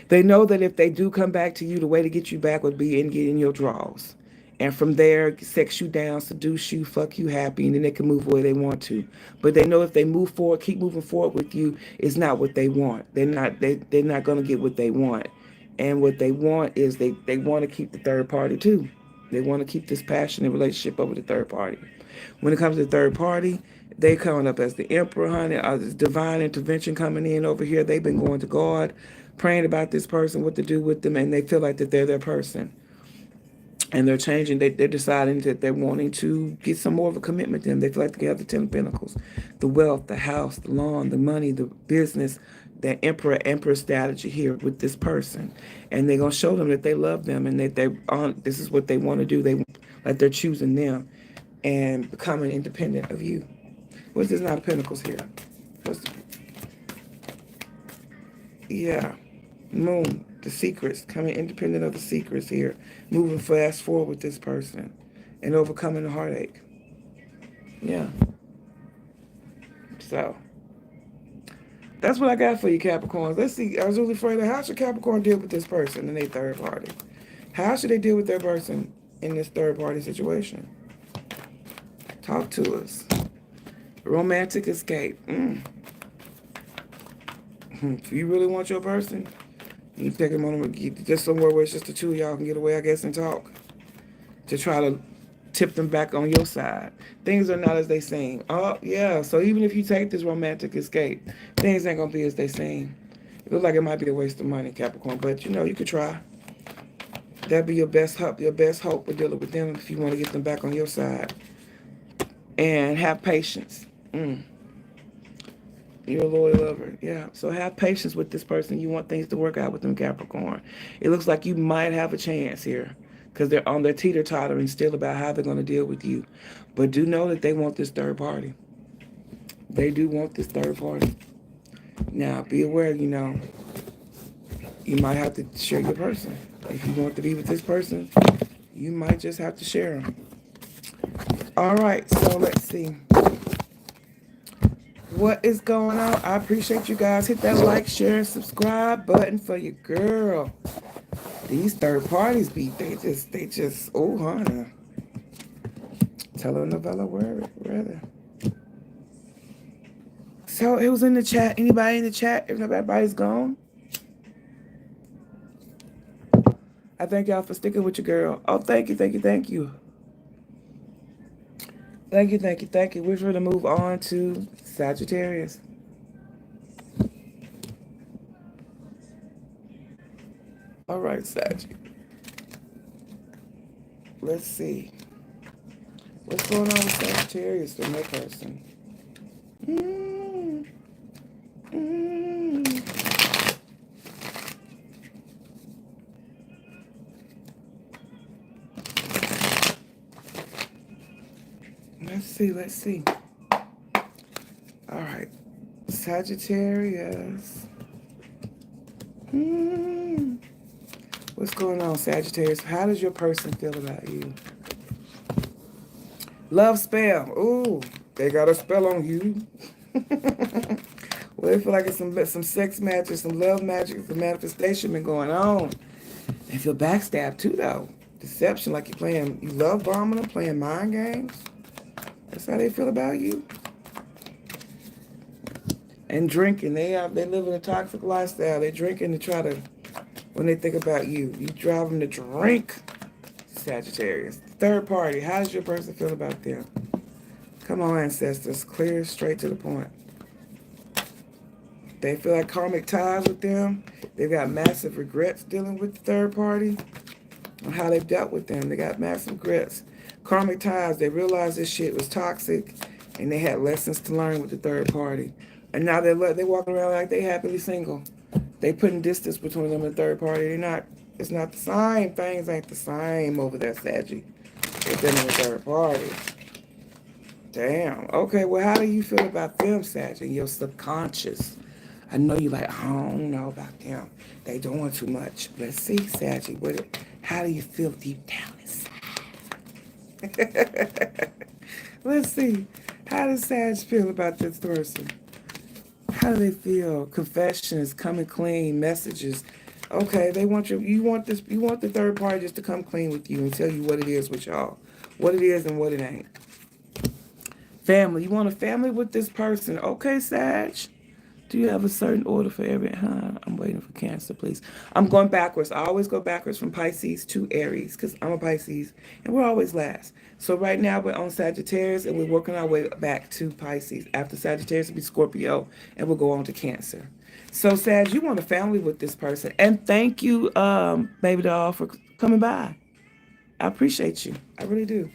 They know that if they do come back to you, the way to get you back would be in getting your draws. And from there, sex you down, seduce you, fuck you happy, and then they can move where they want to. But they know if they move forward, keep moving forward with you, it's not what they want. They're not going to get what they want. And what they want is they want to keep the third party too. They want to keep this passionate relationship over the third party. When it comes to the third party, they coming up as the emperor, honey. There's divine intervention coming in over here. They've been going to God, praying about this person, what to do with them, and they feel like that they're their person. And they're changing. They're deciding that they're wanting to get some more of a commitment to them. They feel like they have the Ten of Pentacles, the wealth, the house, the lawn, the money, the business, that emperor strategy here with this person. And they're going to show them that they love them and that this is what they want to do. They're choosing them and becoming independent of you. What's this Nine of Pentacles here? Yeah. Moon, the secrets, coming independent of the secrets here. Moving fast forward with this person and overcoming the heartache. Yeah. So that's what I got for you, Capricorns. Let's see. I was really afraid of how should Capricorn deal with this person in their third party? How should they deal with their person in this third party situation? Talk to us. Romantic escape. If you really want your person, you take them on just somewhere where it's just the two of y'all can get away, I guess, and talk. To try to tip them back on your side. Things are not as they seem. Oh, yeah. So even if you take this romantic escape, things ain't going to be as they seem. It looks like it might be a waste of money, Capricorn. But, you could try. That'd be your best hope with dealing with them if you want to get them back on your side. And have patience. You're a loyal lover. Yeah. So have patience with this person. You want things to work out with them, Capricorn. It looks like you might have a chance here because they're on their teeter-tottering still about how they're going to deal with you. But do know that they want this third party. They do want this third party. Now, be aware, you might have to share your person. If you want to be with this person, you might just have to share them. All right. So let's see. What is going on? I appreciate you guys. Hit that like, share, and subscribe button for your girl. These third parties they just, oh, honey. Telenovela, where? So it was in the chat. Anybody in the chat? If everybody's gone? I thank y'all for sticking with your girl. Oh, thank you, thank you, thank you. Thank you, thank you, thank you. We're going to move on to Sagittarius. All right, Sag. Let's see. What's going on with Sagittarius for my person? Mm, mm. Let's see, let's see. All right. Sagittarius. Hmm. What's going on, Sagittarius? How does your person feel about you? Love spell. Ooh, they got a spell on you. Well, they feel like it's some sex magic, some love magic, some manifestation been going on. They feel backstabbed too, though. Deception, like you love bombing them, playing mind games. That's how they feel about you. And drinking, they live in a toxic lifestyle. They drinking to try to, when they think about you, you drive them to drink. Sagittarius. Third party, how does your person feel about them? Come on, ancestors, clear, straight to the point. They feel like karmic ties with them. They've got massive regrets dealing with the third party on how they've dealt with them. They got massive regrets. Karmic ties, they realized this shit was toxic and they had lessons to learn with the third party. And now they're walking around like they happily single. They putting distance between them and the third party. It's not the same. Things ain't the same over there, Saggy. They're dealing with third party. Damn. Okay, well, how do you feel about them, Saggy, in your subconscious? I know you like, I don't know about them. They doing too much. Let's see, Saggy, how do you feel deep down inside? Let's see. How does Sag feel about this person? How do they feel? Confessions, coming clean, messages. Okay, you want the third party just to come clean with you and tell you what it is with y'all. What it is and what it ain't. Family. You want a family with this person. Okay, Sag. Do you have a certain order for every? I'm waiting for Cancer, please. I'm going backwards. I always go backwards from Pisces to Aries because I'm a Pisces and we're always last. So right now we're on Sagittarius and we're working our way back to Pisces. After Sagittarius will be Scorpio and we'll go on to Cancer. So Sag, you want a family with this person. And thank you, baby doll, for coming by. I appreciate you. I really do.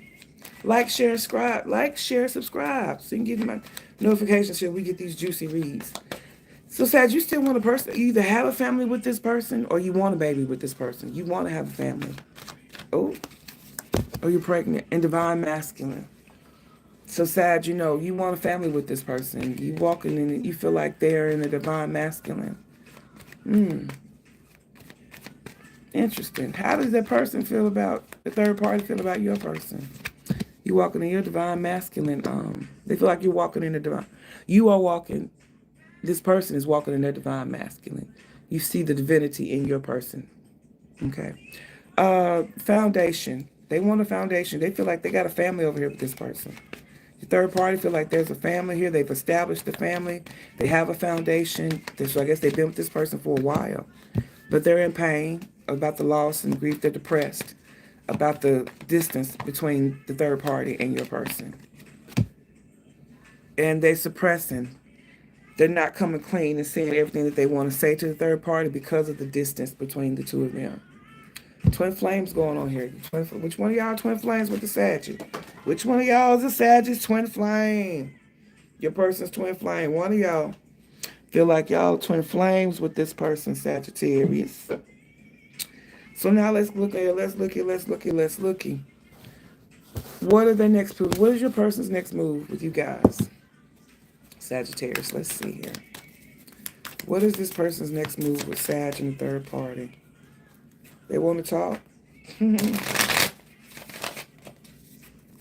Like, share, subscribe. Like, share, subscribe. So you can get my notifications so we get these juicy reads. So, Sag, you still want a person, you either have a family with this person or you want a baby with this person. You want to have a family. Oh, you're pregnant and divine masculine. So, Sag, you want a family with this person. You walking in it, you feel like they're in a divine masculine. Interesting. How does that person feel about, the third party feel about your person? You walking in your divine masculine. They feel like you're walking in the divine. You are walking. This person is walking in their divine masculine. You see the divinity in your person. Okay. Foundation. They want a foundation. They feel like they got a family over here with this person. The third party feel like there's a family here. They've established the family. They have a foundation. So I guess they've been with this person for a while. But they're in pain about the loss and grief. They're depressed about the distance between the third party and your person. And they're suppressing. They're not coming clean and saying everything that they want to say to the third party because of the distance between the two of them. Twin flames going on here. Which one of y'all twin flames with the Sag? Which one of y'all is a Sag's twin flame? Your person's twin flame. One of y'all feel like y'all twin flames with this person, Sagittarius. So now let's look at it. Let's look. What are their next moves? What is your person's next move with you guys? Sagittarius, let's see here. What is this person's next move with Sag and the third party? They want to talk?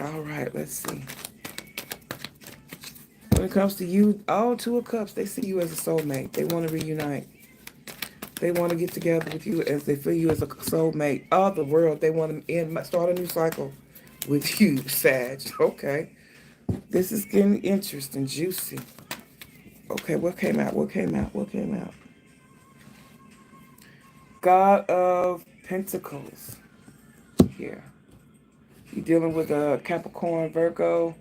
All right, let's see. When it comes to you, Two of Cups, they see you as a soulmate. They want to reunite. They want to get together with you as they feel you as a soulmate of the world. They want to start a new cycle with you, Sag. Okay. This is getting interesting, juicy. Okay, what came out? God of Pentacles here. You're dealing with a Capricorn, Virgo.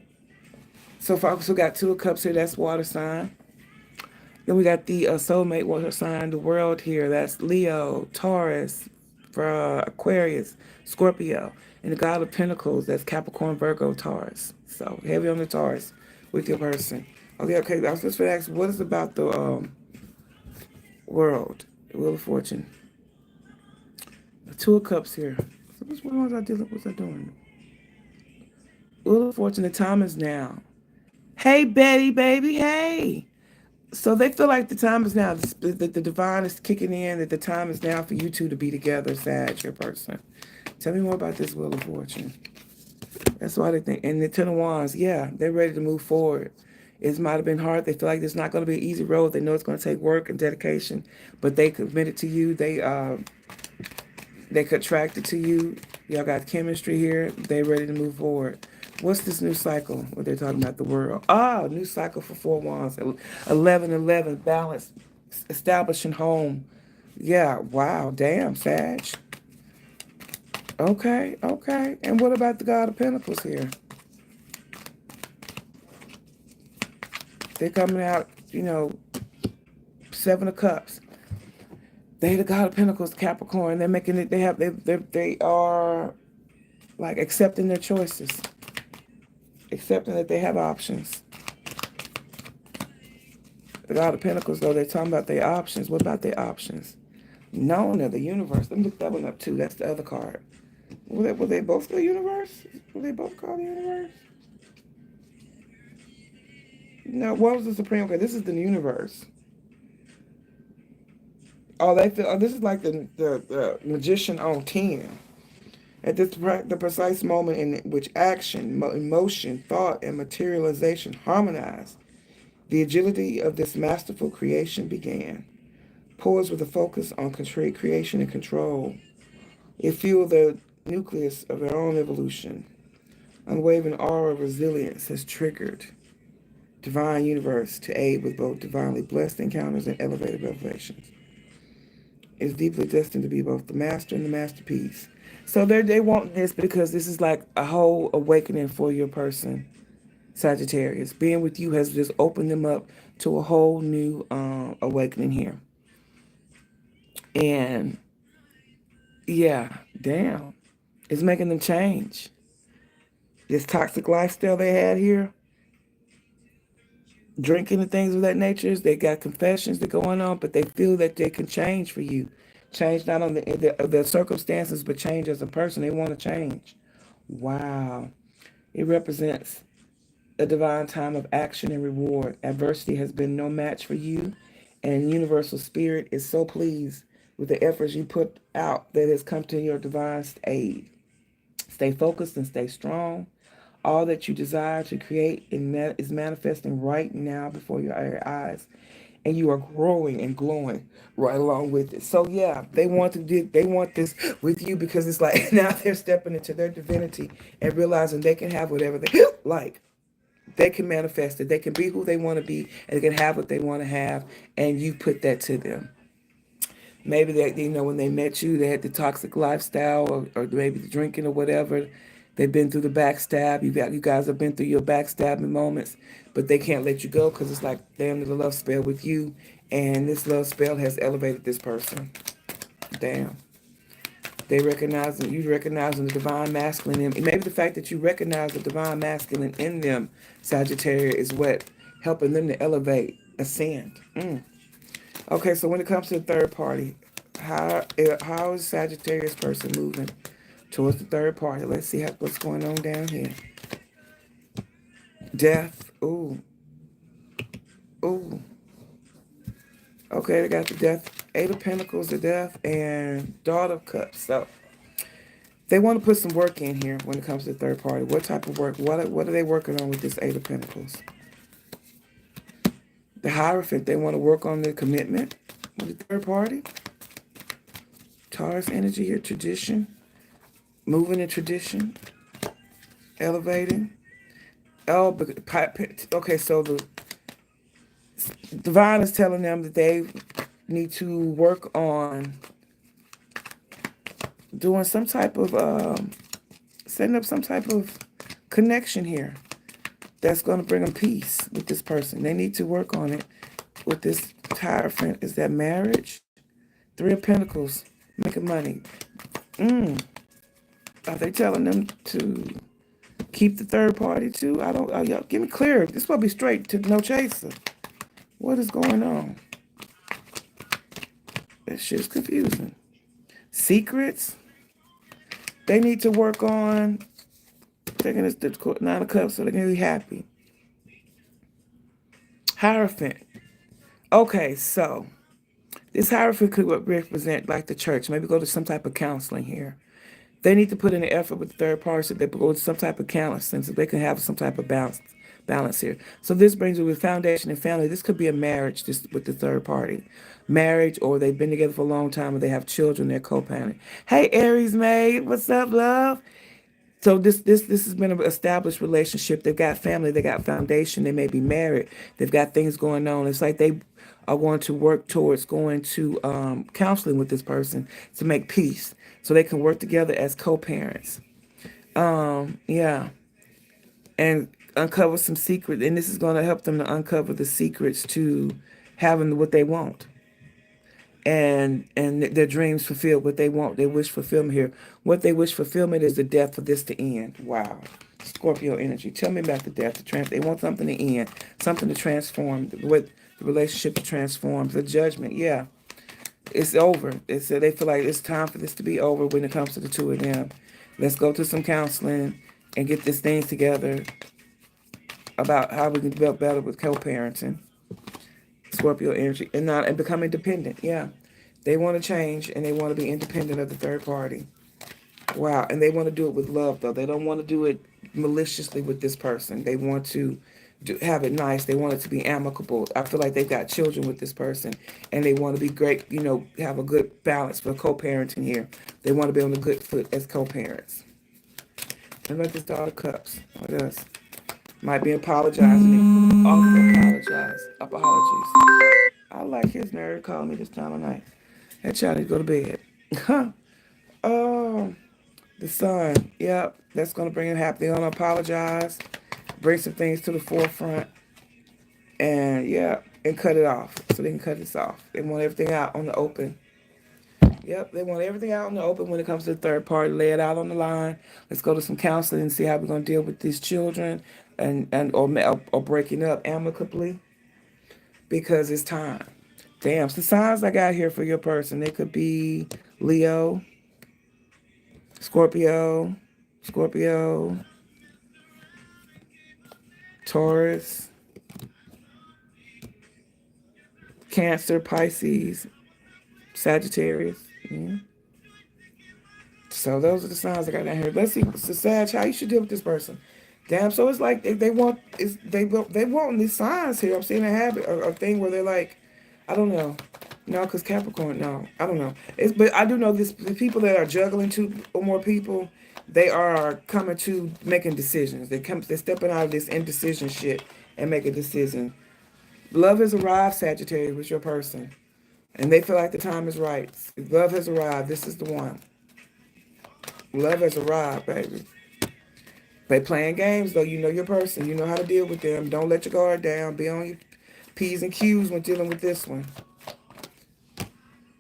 So far, we got Two of Cups here. That's water sign. Then we got the soulmate water sign, the world here. That's Leo, Taurus, Aquarius, Scorpio. And the God of Pentacles, that's Capricorn, Virgo, Taurus. So heavy on the Taurus with your person. Okay. I was just going to ask, what is about the world, the Wheel of Fortune? The Two of Cups here. So which one was I dealing? What's I doing? Wheel of Fortune. The time is now. Hey, Betty, baby, hey. So they feel like the time is now, that the divine is kicking in, that the time is now for you two to be together, Sag, your person. Tell me more about this Wheel of Fortune. That's why they think. And the Ten of Wands, yeah, they're ready to move forward. It might have been hard. They feel like it's not going to be an easy road. They know it's going to take work and dedication, but they committed to you. They contracted to you. Y'all got chemistry here. They're ready to move forward. What's this new cycle? What they're talking about, the world. Ah, new cycle for Four Wands. 11, balance, establishing home. Yeah, wow, damn, Sag. Okay. And what about the God of Pentacles here? They're coming out, Seven of Cups. They the God of Pentacles, Capricorn. They're making it. They are like accepting their choices, accepting that they have options. The God of Pentacles, though, they're talking about their options. What about their options? Nona, the universe. Let me look that one up too. That's the other card. Were they both the universe? Were they both called the universe? No, what was the Supreme? Okay, this is the universe. Oh, this is like the magician on 10. At the precise moment in which action, emotion, thought, and materialization harmonized, the agility of this masterful creation began. Poised with a focus on creation and control, it fueled the nucleus of their own evolution. Unwavering aura of resilience has triggered divine universe to aid with both divinely blessed encounters and elevated revelations. It is deeply destined to be both the master and the masterpiece. So they want this because this is like a whole awakening for your person, Sagittarius. Being with you has just opened them up to a whole new awakening here. And yeah, damn. It's making them change. This toxic lifestyle they had here, drinking and things of that nature, they got confessions that going on, but they feel that they can change for you. Change not only their circumstances, but change as a person. They want to change. Wow. It represents a divine time of action and reward. Adversity has been no match for you, and universal spirit is so pleased with the efforts you put out that has come to your divine aid. Stay focused and stay strong. All that you desire to create is manifesting right now before your eyes, and you are growing and glowing right along with it. So yeah, they want this with you because it's like now they're stepping into their divinity and realizing they can have whatever they like. They can manifest it. They can be who they want to be, and they can have what they want to have, and you put that to them. Maybe when they met you, they had the toxic lifestyle, or maybe the drinking or whatever. They've been through the backstab. You guys have been through your backstabbing moments, but they can't let you go because it's like they're under the love spell with you, and this love spell has elevated this person. Damn. You recognizing the divine masculine in them. Maybe the fact that you recognize the divine masculine in them, Sagittarius, is what helping them to elevate, ascend. Okay, so when it comes to the third party, how is Sagittarius person moving towards the third party? Let's see what's going on down here. Death. Ooh. Okay, they got the death. Eight of Pentacles, the death, and Daughter of Cups. So they want to put some work in here when it comes to the third party. What type of work? What are they working on with this Eight of Pentacles? The Hierophant, they want to work on their commitment with the third party. Taurus energy here, tradition. Moving in tradition. Elevating. Okay, so the divine is telling them that they need to work on doing some type of, setting up some type of connection here that's going to bring them peace with this person. They need to work on it with this Hierophant. Is that marriage? Three of Pentacles, making money. Are they telling them to keep the third party too? I don't, y'all give me clear. This will be straight to no chaser. What is going on? That shit's confusing. Secrets? They need to work on taking this the Nine of Cups so they can be happy. Hierophant. Okay, so this Hierophant could represent like the church. Maybe go to some type of counseling here. They need to put in the effort with the third party so they go to some type of counseling so they can have some type of balance here. So this brings you with foundation and family. This could be a marriage just with the third party. Marriage, or they've been together for a long time and they have children, they're co-parenting. Hey, Aries maid, what's up, love? So this has been an established relationship. They've got family, they got foundation, they may be married, they've got things going on. It's like they are going to work towards going to counseling with this person to make peace so they can work together as co-parents. Yeah. And uncover some secrets. And this is going to help them to uncover the secrets to having what they want. And their dreams fulfilled, what they want, they wish fulfillment here. What they wish fulfillment is the death for this to end. Wow. Scorpio energy. Tell me about the death. They want something to end, something to transform, with the relationship to transform. The judgment, yeah. It's over. They feel like it's time for this to be over when it comes to the two of them. Let's go to some counseling and get this thing together about how we can develop better with co-parenting. Scorpio energy and become independent. Yeah, they want to change and they want to be independent of the third party. Wow, and they want to do it with love though. They don't want to do it maliciously with this person. They want to have it nice. They want it to be amicable. I feel like they've got children with this person and they want to be great. Have a good balance for co-parenting here. They want to be on a good foot as co-parents. And let this Daughter of Cups. What else? Might be apologizing. Also apologies. I like his nerve calling me this time of night. That child need to go to bed. Oh, the Sun. Yep, that's going to bring him happy. They're going to apologize, bring some things to the forefront, and yeah, and cut it off. So they can cut this off. They want everything out on the open. Yep, they want everything out in the open when it comes to the third party. Lay it out on the line. Let's go to some counseling and see how we're going to deal with these children or breaking up amicably because it's time. Damn, so the signs I got here for your person. They could be Leo, Scorpio, Taurus, Cancer, Pisces, Sagittarius. Yeah. So those are the signs I got down here. Let's see, so Sag, how you should deal with this person. Damn, so it's like they want these signs here. I'm seeing a habit, a thing where they're like, I don't know. No, because Capricorn, no, I don't know. But I do know this: the people that are juggling two or more people, they are coming to making decisions. They're stepping out of this indecision shit and make a decision. Love has arrived, Sagittarius, with your person, and they feel like the time is right. Love has arrived. This is the one. Love has arrived, baby. They playing games though. You know your person. You know how to deal with them. Don't let your guard down. Be on your P's and Q's when dealing with this one.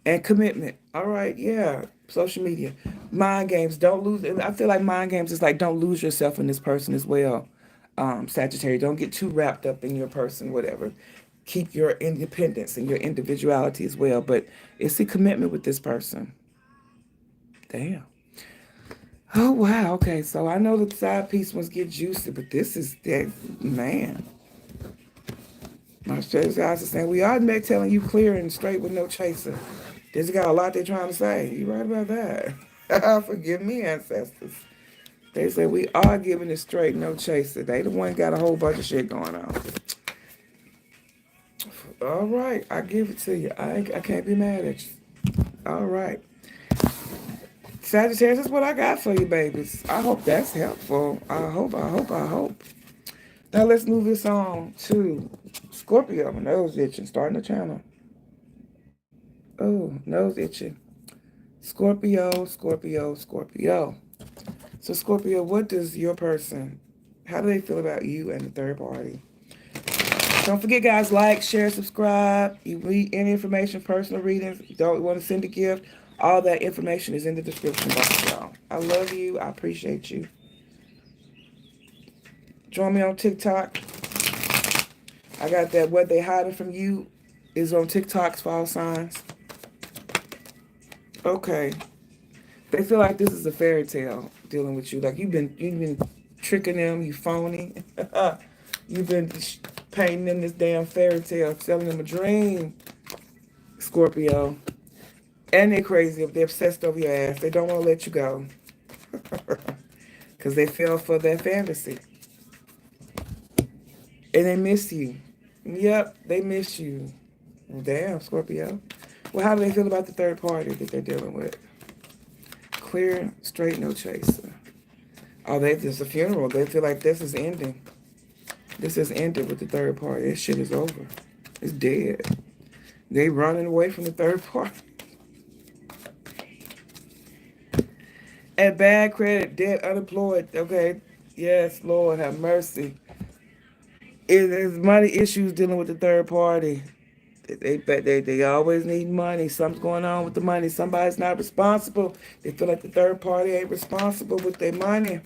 And commitment. All right, yeah. Social media. Mind games. Don't lose. I feel like mind games is like don't lose yourself in this person as well. Sagittarius, don't get too wrapped up in your person, whatever. Keep your independence and your individuality as well. But it's the commitment with this person. Damn. Oh, wow. Okay, so I know the side piece ones get juicy, but this is that, man. My straight guys are saying, we are telling you clear and straight with no chaser. This got a lot they're trying to say. You right about that. Forgive me, ancestors. They say we are giving it straight, no chaser. They the one got a whole bunch of shit going on. All right, I give it to you. I can't be mad at you. All right. Sagittarius, that's what I got for you, babies. I hope that's helpful. I hope. Now let's move this on to Scorpio. Nose itching, starting the channel. Oh, nose itching. Scorpio, Scorpio, Scorpio. So Scorpio, what does your person, how do they feel about you and the third party? Don't forget, guys, like, share, subscribe. You read any information, personal readings, you don't want to send a gift, all that information is in the description box, y'all. I love you. I appreciate you. Join me on TikTok. I got that What They Hiding From You is on TikTok's fall signs. Okay. They feel like this is a fairy tale dealing with you. Like you've been tricking them, you phony. You've been painting them this damn fairy tale, selling them a dream, Scorpio. And they're crazy. They're obsessed over your ass. They don't want to let you go. Because they fell for their fantasy. And they miss you. Yep, they miss you. Well, damn, Scorpio. Well, how do they feel about the third party that they're dealing with? Clear, straight, no chaser. Oh, there's a funeral. They feel like this is ending. This is ended with the third party. This shit is over. It's dead. They running away from the third party. And bad credit, debt, unemployed. Okay. Yes, Lord, have mercy. There's money issues dealing with the third party. They always need money. Something's going on with the money. Somebody's not responsible. They feel like the third party ain't responsible with their money.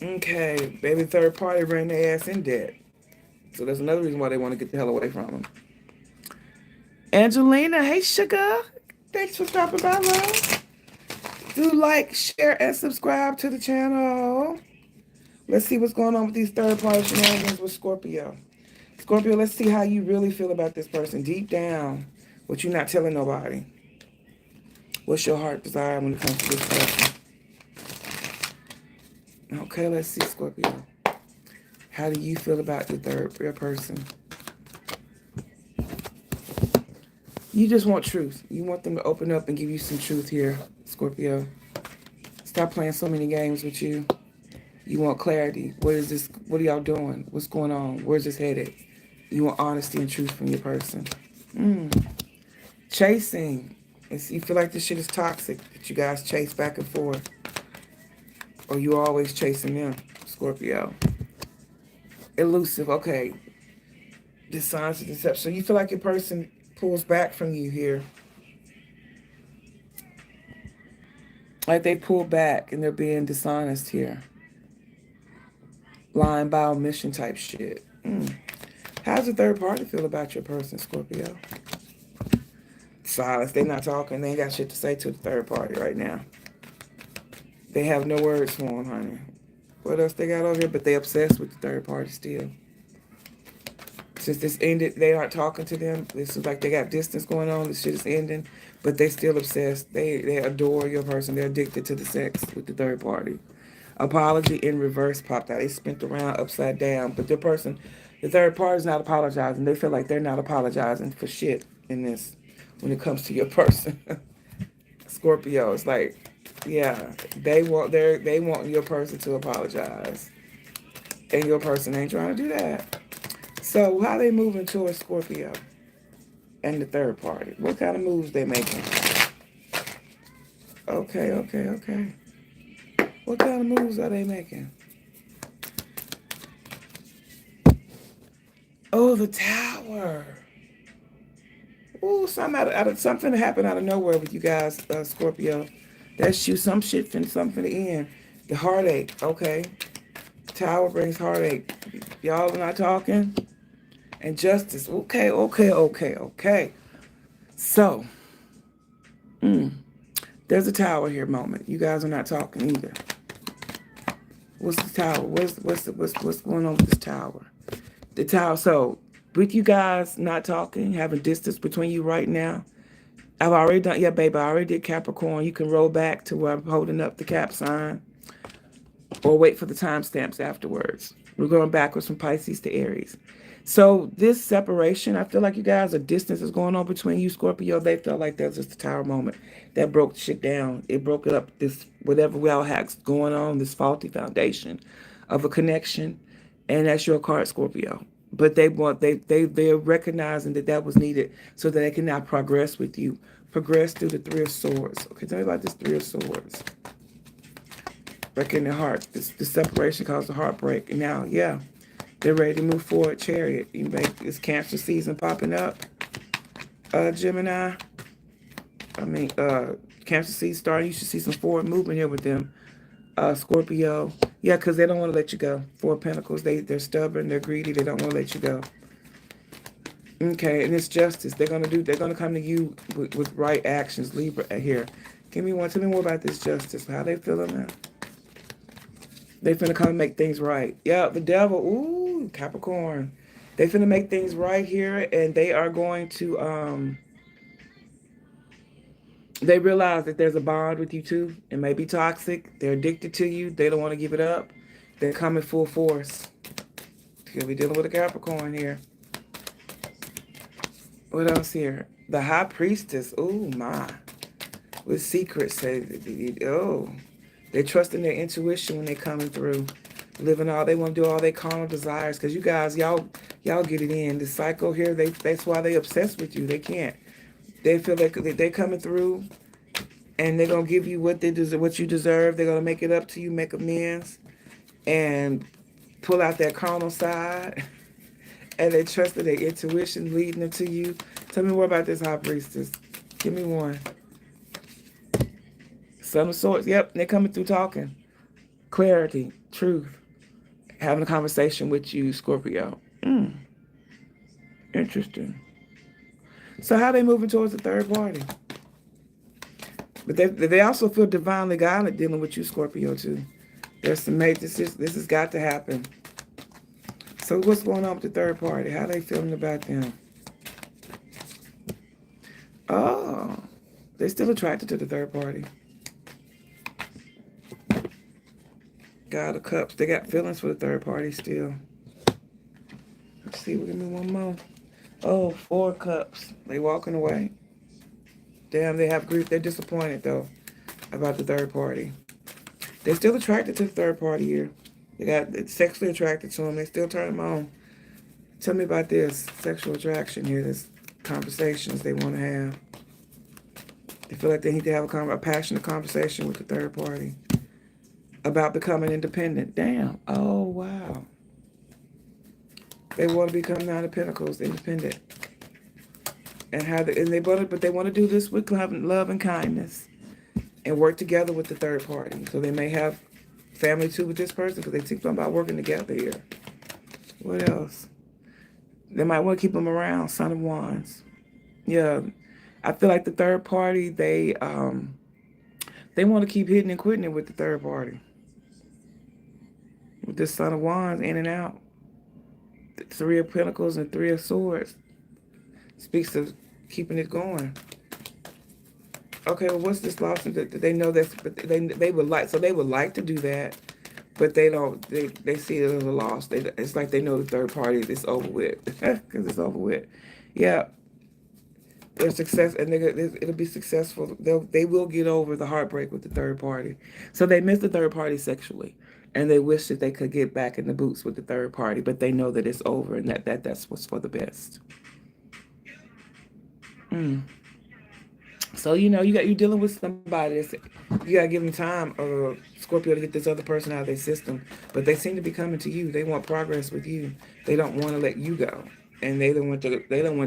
Okay, baby, third party ran their ass in debt. So that's another reason why they want to get the hell away from them. Angelina, hey sugar. Thanks for stopping by, love. Do like, share, and subscribe to the channel. Let's see what's going on with these third party shenanigans with Scorpio. Scorpio, let's see how you really feel about this person. Deep down, what you're not telling nobody. What's your heart desire when it comes to this person? Okay, let's see, Scorpio. How do you feel about your person? You just want truth. You want them to open up and give you some truth here, Scorpio. Stop playing so many games with you. You want clarity. What is this? What are y'all doing? What's going on? Where's this headed? You want honesty and truth from your person. Chasing. You feel like this shit is toxic, that you guys chase back and forth. Or you always chasing them, Scorpio. Elusive. Okay. Dishonest and deception. So you feel like your person pulls back from you here. Like they pull back and they're being dishonest here. Lying by omission type shit. How's the third party feel about your person, Scorpio? Silence. They're not talking. They ain't got shit to say to the third party right now. They have no words for them, honey. What else they got over here? But they obsessed with the third party still. Since this ended, they aren't talking to them. This is like they got distance going on. This shit is ending. But they still obsessed. They adore your person. They're addicted to the sex with the third party. Apology in reverse popped out. They spent around upside down. But their person, the third party is not apologizing. They feel like they're not apologizing for shit in this when it comes to your person. Scorpio, it's like, yeah, they want your person to apologize. And your person ain't trying to do that. So how they moving towards Scorpio and the third party? What kind of moves they making? Okay. What kind of moves are they making? Oh, the Tower. Ooh, something happened out of nowhere with you guys, Scorpio. That's you. Some shit something to end. The heartache. Okay. Tower brings heartache. Y'all are not talking. And justice. Okay. So, there's a Tower here moment. You guys are not talking either. What's the Tower? What's going on with this Tower? The Tower. So, with you guys not talking, having distance between you right now, I've already done, yeah, baby, I already did Capricorn. You can roll back to where I'm holding up the Cap sign or wait for the timestamps afterwards. We're going backwards from Pisces to Aries. So this separation, I feel like you guys, a distance is going on between you, Scorpio. They felt like there's just a Tower moment that broke shit down. It broke it up, this, whatever we all had going on, this faulty foundation of a connection. And that's your card, Scorpio. But they're recognizing that that was needed so that they can now progress with you. Progress through the Three of Swords. Okay, tell me about this Three of Swords. Breaking their heart. The separation caused the heartbreak. And now, yeah, they're ready to move forward. Chariot. You make this Cancer season popping up. Gemini. I mean, Cancer season starting. You should see some forward movement here with them. Scorpio. Yeah, because they don't want to let you go. Four of Pentacles. They're stubborn. They're greedy. They don't want to let you go. Okay, and it's justice. They're gonna come to you with right actions. Libra here. Give me one. Tell me more about this justice. How they feeling now? They finna come and make things right. Yeah, the devil. Ooh, Capricorn. They finna make things right here, and they are going to they realize that there's a bond with you too. It may be toxic. They're addicted to you. They don't want to give it up. They're coming full force. We're dealing with a Capricorn here. What else here? The High Priestess. Oh my. With secrets. Oh. They trust in their intuition when they're coming through. Living all, they want to do all their carnal desires. Because you guys, y'all get it in. The cycle here, that's why they obsessed with you. They can't. They feel like they're coming through and they're going to give you what they deserve, what you deserve. They're going to make it up to you, make amends, and pull out that carnal side. And they trust in their intuition leading them to you. Tell me more about this High Priestess. Give me one. Some of Swords. Yep, they're coming through talking. Clarity, truth. Having a conversation with you, Scorpio. Interesting. So how are they moving towards the third party? But they also feel divinely guided dealing with you, Scorpio, too. There's some major, this has got to happen. So what's going on with the third party? How are they feeling about them? Oh, they're still attracted to the third party. God of Cups. They got feelings for the third party still. Let's see. Give me one more. Oh, Four of Cups. They walking away. Damn, they have grief. They're disappointed, though, about the third party. They're still attracted to the third party here. They're sexually attracted to them. They still turn them on. Tell me about this sexual attraction here. This conversations they want to have. They feel like they need to have a passionate conversation with the third party about becoming independent. Damn. Oh, wow. They want to become Nine of Pentacles, independent. But they want to do this with love and kindness and work together with the third party. So they may have family too with this person because they keep talking about working together here. What else? They might want to keep them around. Son of Wands. Yeah. I feel like the third party, they want to keep hitting and quitting it with the third party. With this Son of Wands in and out. The Three of Pentacles and Three of Swords speaks of keeping it going. Okay, well, what's this loss? They know that they would like, so they would like to do that, but they don't. They see it as a loss. It's like they know the third party is over with because it's over with. Yeah, their success and it'll be successful. They will get over the heartbreak with the third party. So they miss the third party sexually, and they wish that they could get back in the boots with the third party, but they know that it's over and that's what's for the best. So you're dealing with somebody that's, you gotta give them time, Scorpio, to get this other person out of their system. But they seem to be coming to you. They want progress with you. They don't want to let you go, and they don't want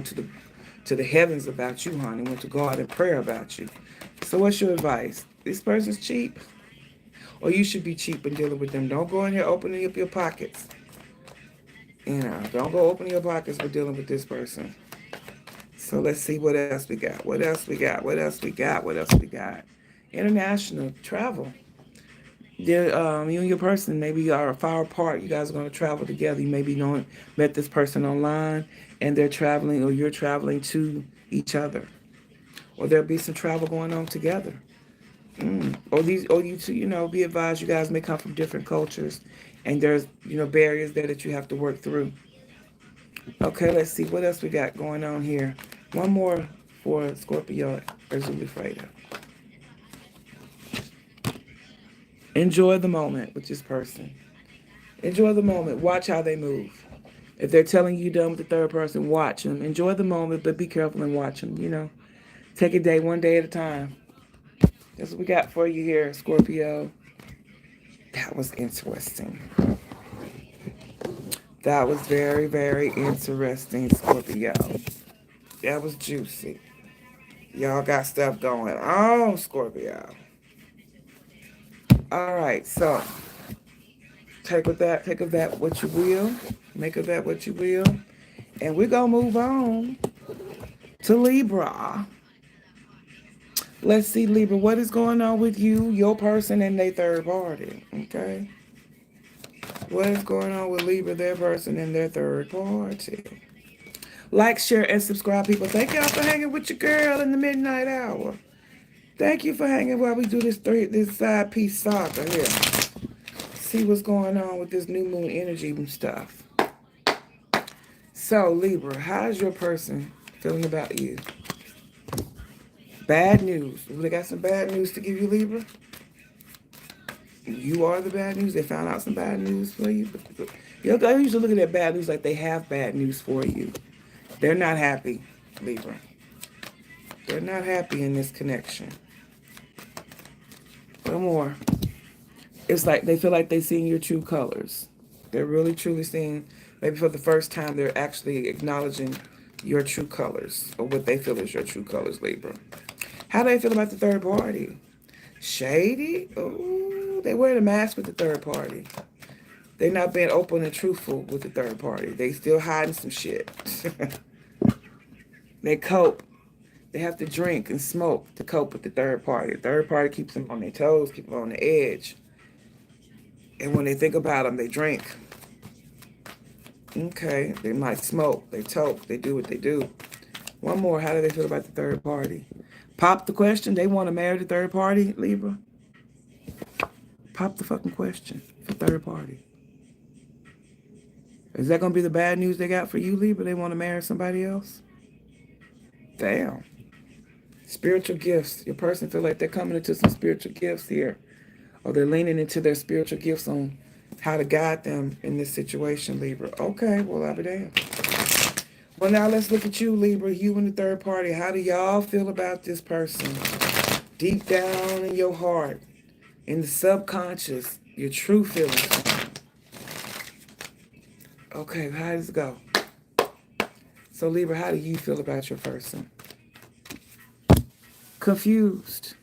to the heavens about you, honey. They want to go out in prayer about you. So what's your advice? This person's cheap, or you should be cheap in dealing with them. Don't go in here opening up your pockets. Don't go opening your pockets for dealing with this person. So let's see what else we got. What else we got? International travel. You and your person maybe are far apart. You guys are going to travel together. You maybe met this person online, and they're traveling, or you're traveling to each other, or there'll be some travel going on together. Or you two, be advised. You guys may come from different cultures, and there's barriers there that you have to work through. Okay, let's see what else we got going on here. One more for Scorpio or Zulifreda. Enjoy the moment with this person. Enjoy the moment. Watch how they move. If they're telling you done with the third person, watch them. Enjoy the moment, but be careful and watch them, you know. Take a day, one day at a time. That's what we got for you here, Scorpio. That was interesting. That was very, very interesting, Scorpio. That was juicy. Y'all got stuff going on, Scorpio. All right, so take of that what you will. Make of that what you will. And we're going to move on to Libra. Let's see, Libra, what is going on with you, your person, and their third party, okay? What is going on with Libra, their person, and their third party? Like, share, and subscribe, people. Thank y'all for hanging with your girl in the midnight hour. Thank you for hanging while we do this side piece saga here. See what's going on with this new moon energy and stuff. So, Libra, how's your person feeling about you? Bad news. They got some bad news to give you, Libra? You are the bad news. They found out some bad news for you. I usually look at that bad news like they have bad news for you. They're not happy, Libra. They're not happy in this connection. No more. It's like they feel like they're seeing your true colors. They're really, truly seeing, maybe for the first time, they're actually acknowledging your true colors, or what they feel is your true colors, Libra. How do they feel about the third party? Shady? Oh, they wear the mask with the third party. They're not being open and truthful with the third party. They still hiding some shit. They cope. They have to drink and smoke to cope with the third party. The third party keeps them on their toes, keeps them on the edge. And when they think about them, they drink. Okay, they might smoke, they toke, they do what they do. One more, how do they feel about the third party? Pop the question, they want to marry the third party, Libra? Pop the fucking question for third party. Is that going to be the bad news they got for you, Libra? They want to marry somebody else? Damn. Spiritual gifts. Your person feel like they're coming into some spiritual gifts here. Or they're leaning into their spiritual gifts on how to guide them in this situation, Libra. Okay, well, I'll be damned. Well, now let's look at you, Libra. You and the third party. How do y'all feel about this person? Deep down in your heart, in the subconscious, your true feelings. Okay, how does it go? So, Libra, how do you feel about your person? Confused.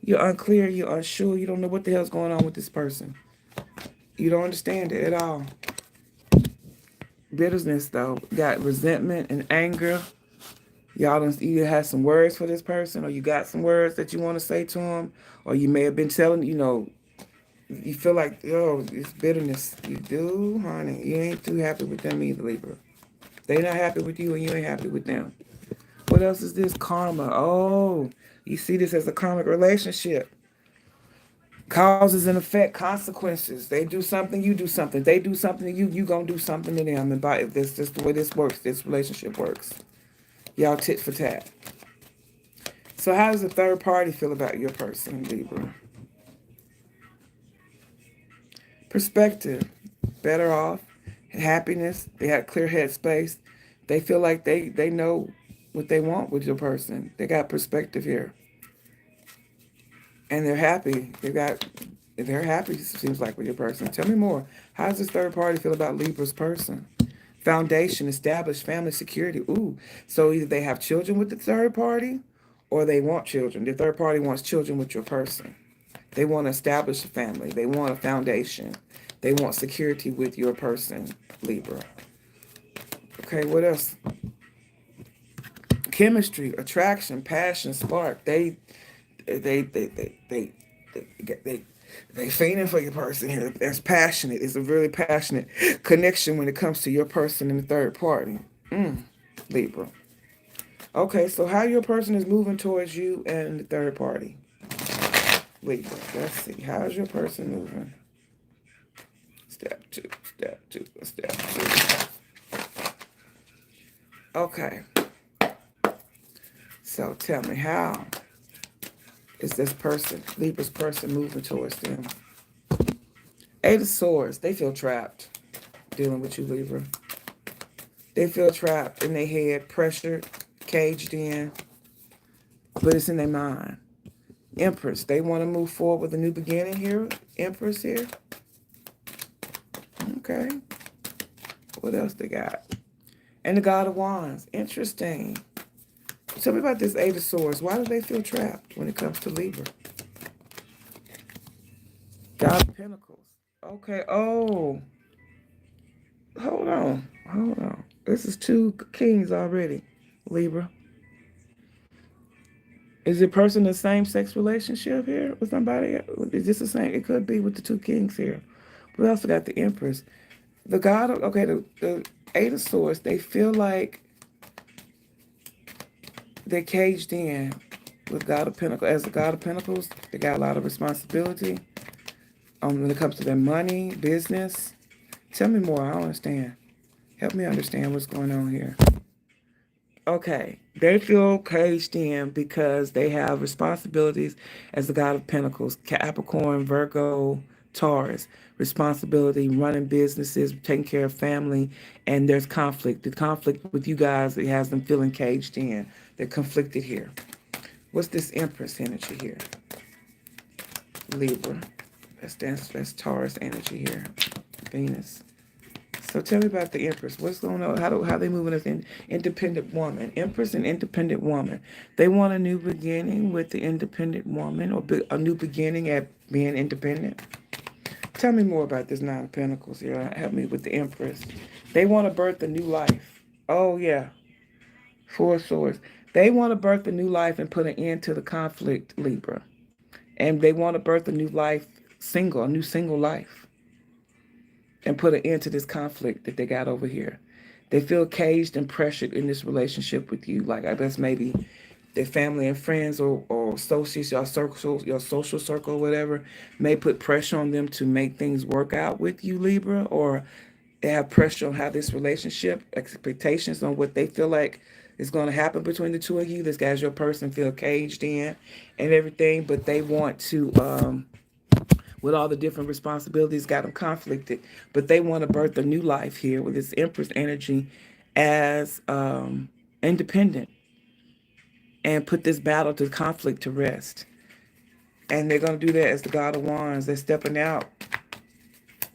You're unclear, you're unsure, you don't know what the hell's going on with this person. You don't understand it at all. Bitterness, though. Got resentment and anger. Y'all done either had some words for this person, or you got some words that you want to say to him, or you may have been telling, you feel like, it's bitterness. You do, honey. You ain't too happy with them either, Libra. They not happy with you, and you ain't happy with them. What else is this? Karma. Oh, you see this as a karmic relationship. Causes and effect, consequences. They do something, you do something. They do something to you, you gonna do something to them. And by this just the way this works, this relationship works. Y'all tit for tat. So how does the third party feel about your person, Libra? Perspective. Better off. Happiness. They had clear head space. They feel like they know what they want with your person. They got perspective here. And they're happy. They're happy, seems like, with your person. Tell me more. How does this third party feel about Libra's person? Foundation, established family security. Ooh. So either they have children with the third party, or they want children. The third party wants children with your person. They want to establish a family. They want a foundation. They want security with your person, Libra. Okay, what else? Chemistry, attraction, passion, spark. They fiending for your person here. There's passionate. It's a really passionate connection when it comes to your person and the third party. Libra. Okay, so how your person is moving towards you and the third party. Libra. Let's see. How's your person moving? Step two. Okay. So tell me, how is this person, Libra's person, moving towards them? Eight of Swords. They feel trapped dealing with you, Libra. They feel trapped in their head, pressured, caged in, but it's in their mind. Empress, they want to move forward with a new beginning here. Empress here. Okay. What else they got? And the God of Wands. Interesting. Tell me about this Eight of Swords. Why do they feel trapped when it comes to Libra? God of Pentacles. Okay. Oh. Hold on. Hold on. This is two kings already, Libra. Is the person in the same sex relationship here with somebody? Is this the same? It could be with the two kings here. We also got the Empress. The God of, okay, the Eight of Swords, they feel like they're caged in with God of Pentacles. As the God of Pentacles, they got a lot of responsibility when it comes to their money, business. Tell me more. I don't understand. Help me understand what's going on here. Okay, they feel caged in because they have responsibilities as the God of Pentacles, Capricorn, Virgo, Taurus, responsibility, running businesses, taking care of family, and there's conflict. The conflict with you guys, it has them feeling caged in. They're conflicted here. What's this Empress energy here? Libra. That's Taurus energy here. Venus. So tell me about the Empress. What's going on? How they moving as an independent woman? Empress and independent woman. They want a new beginning with the independent woman, or a new beginning at being independent. Tell me more about this Nine of Pentacles here. Help me with the Empress. They want to birth a new life. Oh, yeah. Four of Swords. They want to birth a new life and put an end to the conflict, Libra. And they want to birth a new life, a new single life, and put an end to this conflict that they got over here. They feel caged and pressured in this relationship with you. Like, I guess maybe their family and friends or associates, your social circle, whatever, may put pressure on them to make things work out with you, Libra, or they have pressure on how this relationship, expectations on what they feel like is going to happen between the two of you. This guy's your person, feel caged in and everything, but they want to, with all the different responsibilities, got them conflicted, but they want to birth a new life here with this Empress energy as independent and put this battle to conflict to rest. And they're going to do that as the God of Wands. They're stepping out,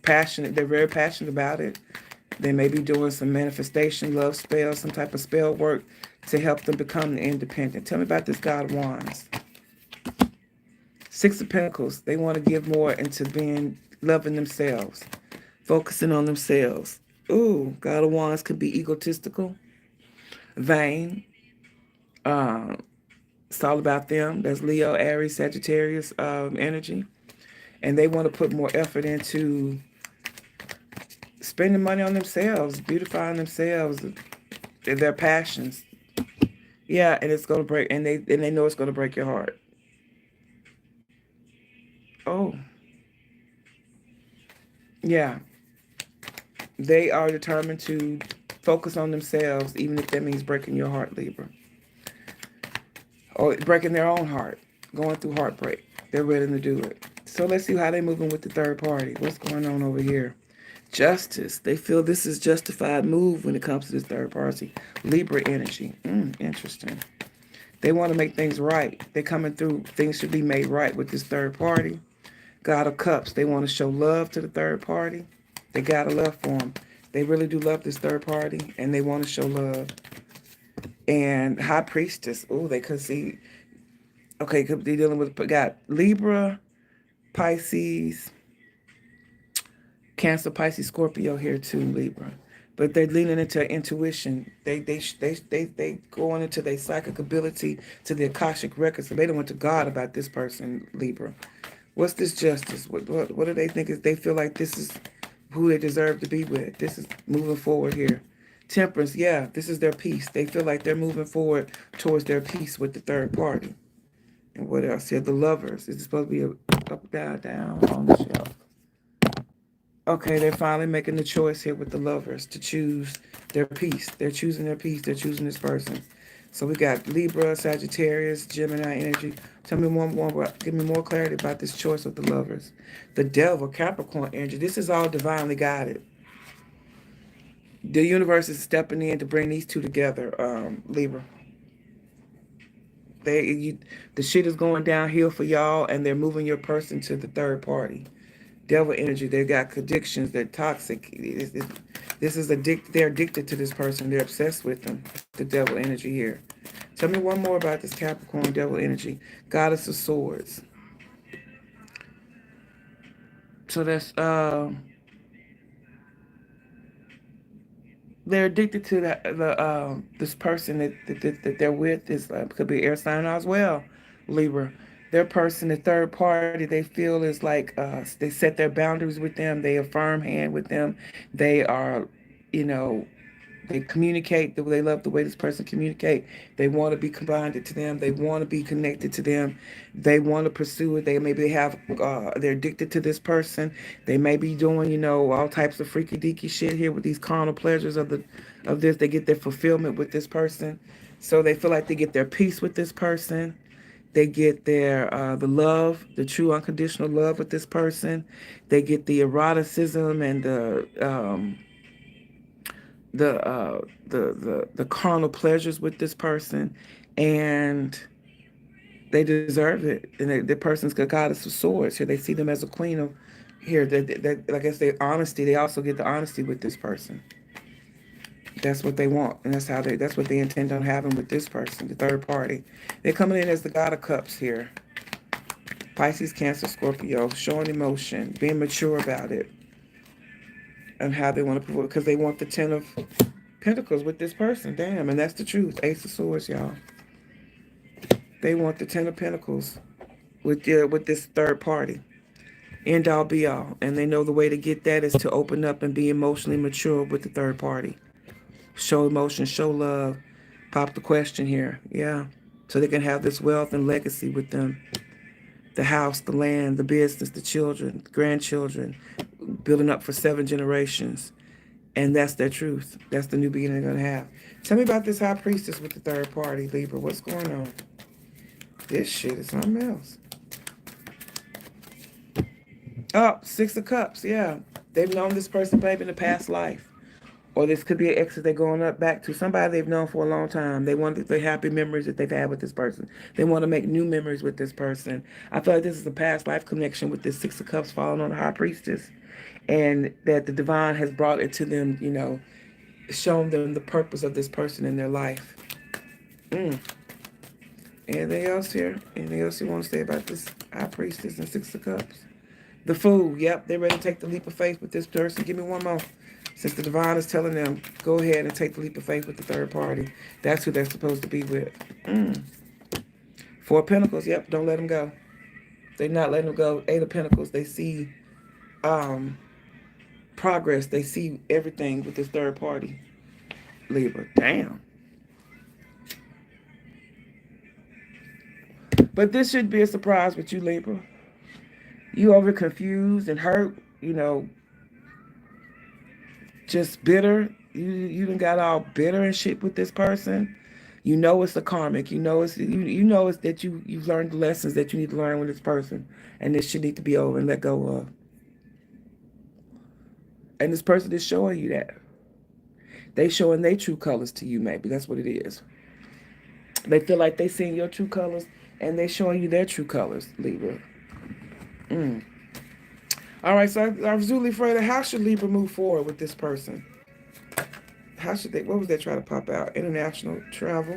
passionate. They're very passionate about it. They may be doing some manifestation, love spells, some type of spell work to help them become independent. Tell me about this God of Wands. Six of Pentacles. They want to give more into loving themselves, focusing on themselves. Ooh, God of Wands could be egotistical, vain. It's all about them. That's Leo, Aries, Sagittarius energy. And they want to put more effort into spending money on themselves, beautifying themselves, their passions. Yeah, and it's going to break, and they know it's going to break your heart. Oh. Yeah. They are determined to focus on themselves, even if that means breaking your heart, Libra. Or breaking their own heart, going through heartbreak. They're ready to do it. So let's see how they're moving with the third party. What's going on over here? Justice. They feel this is justified move when it comes to this third party. Libra energy. Interesting. They want to make things right. They're coming through. Things should be made right with this third party. God of Cups. They want to show love to the third party. They got a love for them. They really do love this third party, and they want to show love. And High Priestess. Oh, they could see. Okay, could be dealing with, got Libra, Pisces, Cancer, Pisces, Scorpio here too, Libra. But they're leaning into intuition. They going into their psychic ability, to the Akashic records. So they don't want to God about this person, Libra. What's this Justice? What do they think is? They feel like this is who they deserve to be with. This is moving forward here. Temperance, yeah, this is their peace. They feel like they're moving forward towards their peace with the third party. And what else here? The Lovers. Is it supposed to be up, down on the shelf? Okay, they're finally making the choice here with the Lovers to choose their peace. They're choosing their peace. They're choosing this person. So we got Libra, Sagittarius, Gemini energy. Tell me give me more clarity about this choice of the Lovers. The Devil, Capricorn energy. This is all divinely guided. The universe is stepping in to bring these two together, Libra. The shit is going downhill for y'all, and they're moving your person to the third party. Devil energy. They've got addictions. They're toxic. This is they're addicted to this person. They're obsessed with them. The devil energy here. Tell me one more about this Capricorn devil energy. Goddess of Swords. So that's they're addicted to this person that they're with is could be air sign as well, Libra. Their person, the third party, they feel is like they set their boundaries with them. They are firm hand with them. They are, you know, they communicate the way they love the way this person communicate. They want to be combined to them. They want to be connected to them. They want to pursue it. They maybe have they're addicted to this person. They may be doing all types of freaky deaky shit here with these carnal pleasures of this. They get their fulfillment with this person, so they feel like they get their peace with this person. They get their the love, the true unconditional love with this person. They get the eroticism and the carnal pleasures with this person, and they deserve it. And the person's a goddess of swords. Here they see them as a queen of. Here, I guess their honesty. They also get the honesty with this person. That's what they want, and that's what they intend on having with this person, the third party. They're coming in as the God of Cups here. Pisces, Cancer, Scorpio, showing emotion, being mature about it, and how they want to prove it, because they want the Ten of Pentacles with this person. Damn, and that's the truth. Ace of Swords, y'all. They want the Ten of Pentacles with this third party. End all be all. And they know the way to get that is to open up and be emotionally mature with the third party. Show emotion, show love. Pop the question here. Yeah. So they can have this wealth and legacy with them. The house, the land, the business, the children, the grandchildren, building up for 7 generations. And that's their truth. That's the new beginning they're going to have. Tell me about this High Priestess with the third party, Libra. What's going on? This shit is something else. Oh, Six of Cups. Yeah. They've known this person maybe in the past life. Or this could be an ex that they're going up back to. Somebody they've known for a long time. They want the happy memories that they've had with this person. They want to make new memories with this person. I feel like this is a past life connection with this Six of Cups falling on the High Priestess. And that the divine has brought it to them, shown them the purpose of this person in their life. Anything else here? Anything else you want to say about this High Priestess and Six of Cups? The Fool. Yep, they're ready to take the leap of faith with this person. Give me one more. Since the divine is telling them, go ahead and take the leap of faith with the third party. That's who they're supposed to be with. Four of Pentacles. Yep, don't let them go. They're not letting them go. Eight of Pentacles. They see progress. They see everything with this third party. Libra. Damn. But this should be a surprise with you, Libra. You over confused and hurt, just bitter. You done got all bitter and shit with this person. You know it's a karmic. You know it's that you've learned the lessons that you need to learn with this person, and this shit need to be over and let go of. And this person is showing you that. They showing their true colors to you. Maybe that's what it is. They feel like they seeing your true colors, and they showing you their true colors, Libra. All right, so I was really afraid of how should Libra move forward with this person? How should they, what was they trying to pop out? International travel.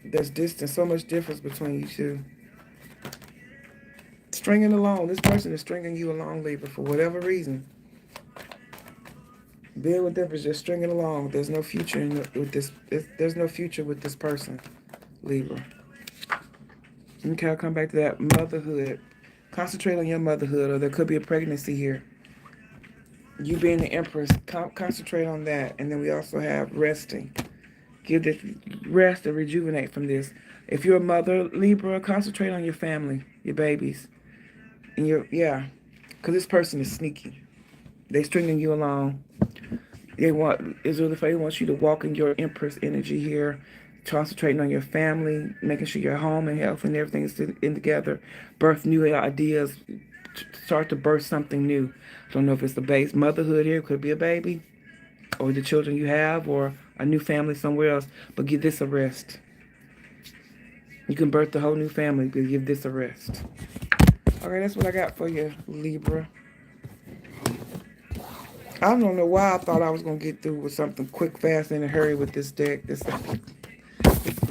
There's distance, so much difference between you two. Stringing along. This person is stringing you along, Libra, for whatever reason. Being with them is just stringing along. There's no future with this. There's no future with this person, Libra. Okay, I'll come back to that. Motherhood. Concentrate on your motherhood, or there could be a pregnancy here. You being the Empress, concentrate on that. And then we also have resting. Give this rest and rejuvenate from this. If you're a mother, Libra, concentrate on your family, your babies. And because this person is sneaky. They stringing you along. They wants you to walk in your Empress energy here. Concentrating on your family, making sure your home and health and everything is in together. Birth new ideas, start to birth something new. I don't know if it's the base motherhood here, could be a baby, or the children you have, or a new family somewhere else. But give this a rest. You can birth a whole new family, but give this a rest. Okay, that's what I got for you, Libra. I don't know why I thought I was gonna get through with something quick, fast, and in a hurry with this deck. This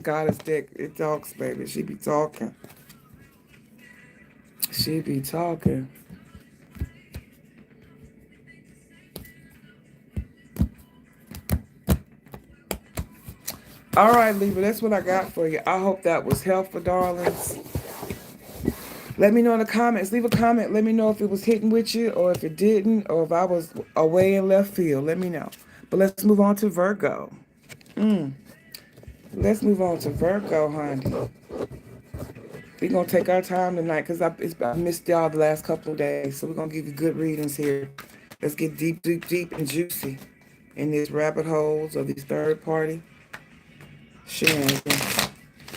goddess deck, it talks, baby. She be talking. She be talking. All right, Libra, that's what I got for you. I hope that was helpful, darlings. Let me know in the comments. Leave a comment. Let me know if it was hitting with you or if it didn't, or if I was away in left field. Let me know. But let's move on to Virgo. Let's move on to Virgo, honey. We're going to take our time tonight because I missed y'all the last couple of days. So we're going to give you good readings here. Let's get deep, deep, deep and juicy in these rabbit holes of these third-party shenanigans.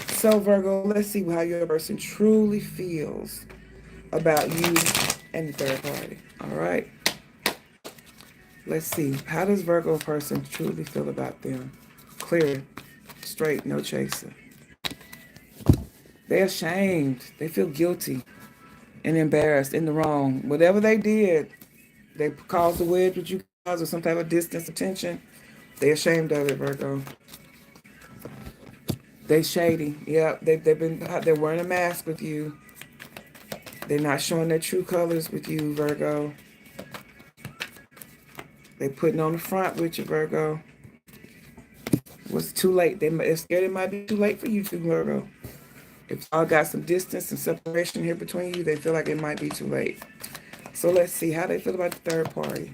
So, Virgo, let's see how your person truly feels about you and the third party. All right? Let's see. How does Virgo person truly feel about them? Clear, straight, no chaser. They're ashamed. They feel guilty and embarrassed, in the wrong. Whatever they did, they caused a wedge with you guys or some type of distance or tension. They're ashamed of it, Virgo. They shady. Yep, they're wearing a mask with you. They're not showing their true colors with you, Virgo. They putting on the front with you, Virgo. Was too late. They're scared it might be too late for you too, Virgo. If y'all got some distance and separation here between you, they feel like it might be too late. So let's see how they feel about the third party.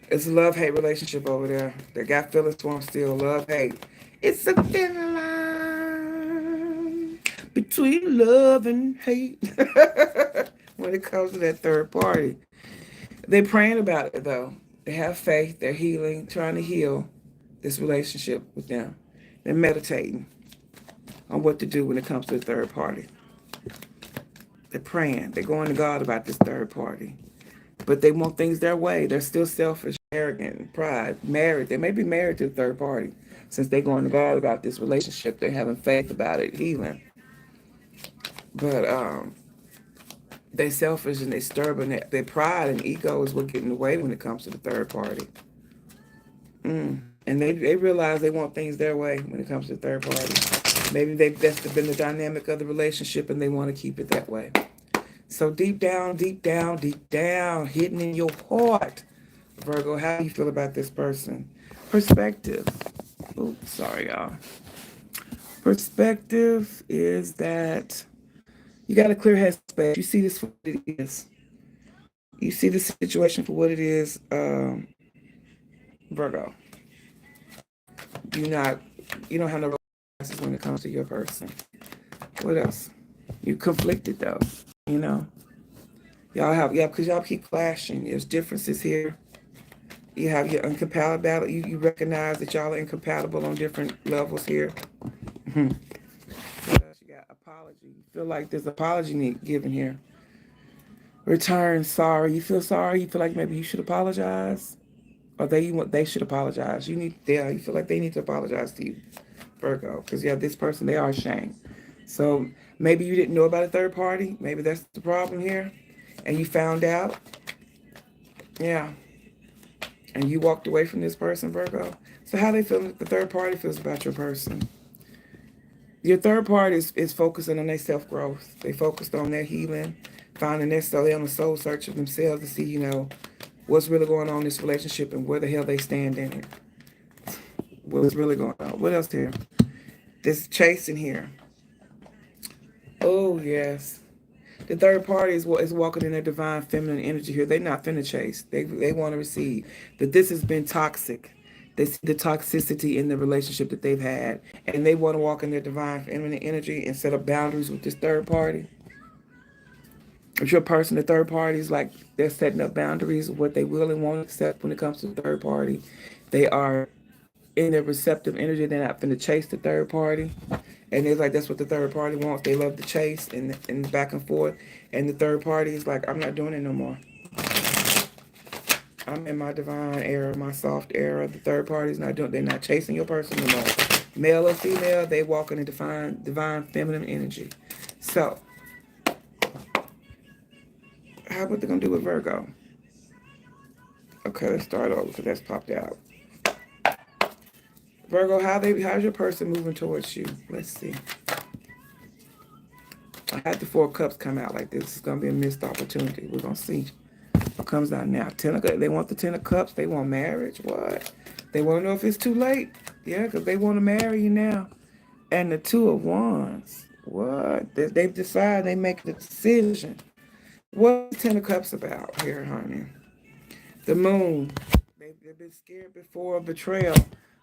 It's a love-hate relationship over there. They got feelings for them still. Love-hate. It's a thin line between love and hate when it comes to that third party. They're praying about it, though. They have faith. They're healing, trying to heal this relationship with them. They're meditating on what to do when it comes to the third party. They're praying. They're going to God about this third party. But they want things their way. They're still selfish, arrogant, pride, married. They may be married to the third party. Since they're going to God about this relationship, they're having faith about it, healing. But they selfish and they stubborn. Their pride and ego is what getting in the way when it comes to the third party. And they realize they want things their way when it comes to the third party. Maybe that's been the dynamic of the relationship and they want to keep it that way. So deep down, deep down, deep down, hidden in your heart, Virgo, how do you feel about this person? Perspective. Oops, sorry, y'all. Perspective is that you got a clear headspace. You see this for what it is. You see the situation for what it is, Virgo. You don't have no realities when it comes to your person. What else? You conflicted though, you know. Because y'all keep clashing. There's differences here. You have your incompatibility. You recognize that y'all are incompatible on different levels here. What else you got? Apology. You feel like there's apology given here. Return sorry. You feel sorry. You feel like maybe you should apologize, or they should apologize. You feel like they need to apologize to you, Virgo, because this person, they are ashamed. So maybe you didn't know about a third party. Maybe that's the problem here, and you found out. Yeah. And you walked away from this person, Virgo. So how they feel, the third party feels about your person. Your third party is focusing on their self-growth. They focused on their healing, finding their soul. They're on a soul search of themselves to see, what's really going on in this relationship and where the hell they stand in it. What's really going on. What else here? This chasing here. Oh, yes. The third party is walking in their divine feminine energy here. They're not finna chase. They want to receive. That this has been toxic. They see the toxicity in the relationship that they've had. And they want to walk in their divine feminine energy and set up boundaries with this third party. If your person, the third party, is like they're setting up boundaries of what they will and won't accept when it comes to the third party. They are in their receptive energy. They're not finna chase the third party. And it's like that's what the third party wants. They love the chase and back and forth. And the third party is like, I'm not doing it no more. I'm in my divine era, my soft era. The third party's not doing. They're not chasing your person no more. Male or female, they walk in a divine feminine energy. So, how what they're gonna do with Virgo? Okay, let's start over because that's popped out. Virgo, how's your person moving towards you? Let's see. I had the Four of Cups come out like this is gonna be a missed opportunity. We're gonna see what comes out now. They want the Ten of Cups. They want marriage. What? They want to know if it's too late. Yeah, because they want to marry you now. And the Two of Wands. What? They've decided. They make the decision. What's the Ten of Cups about here, honey? The Moon. They've been scared before of betrayal,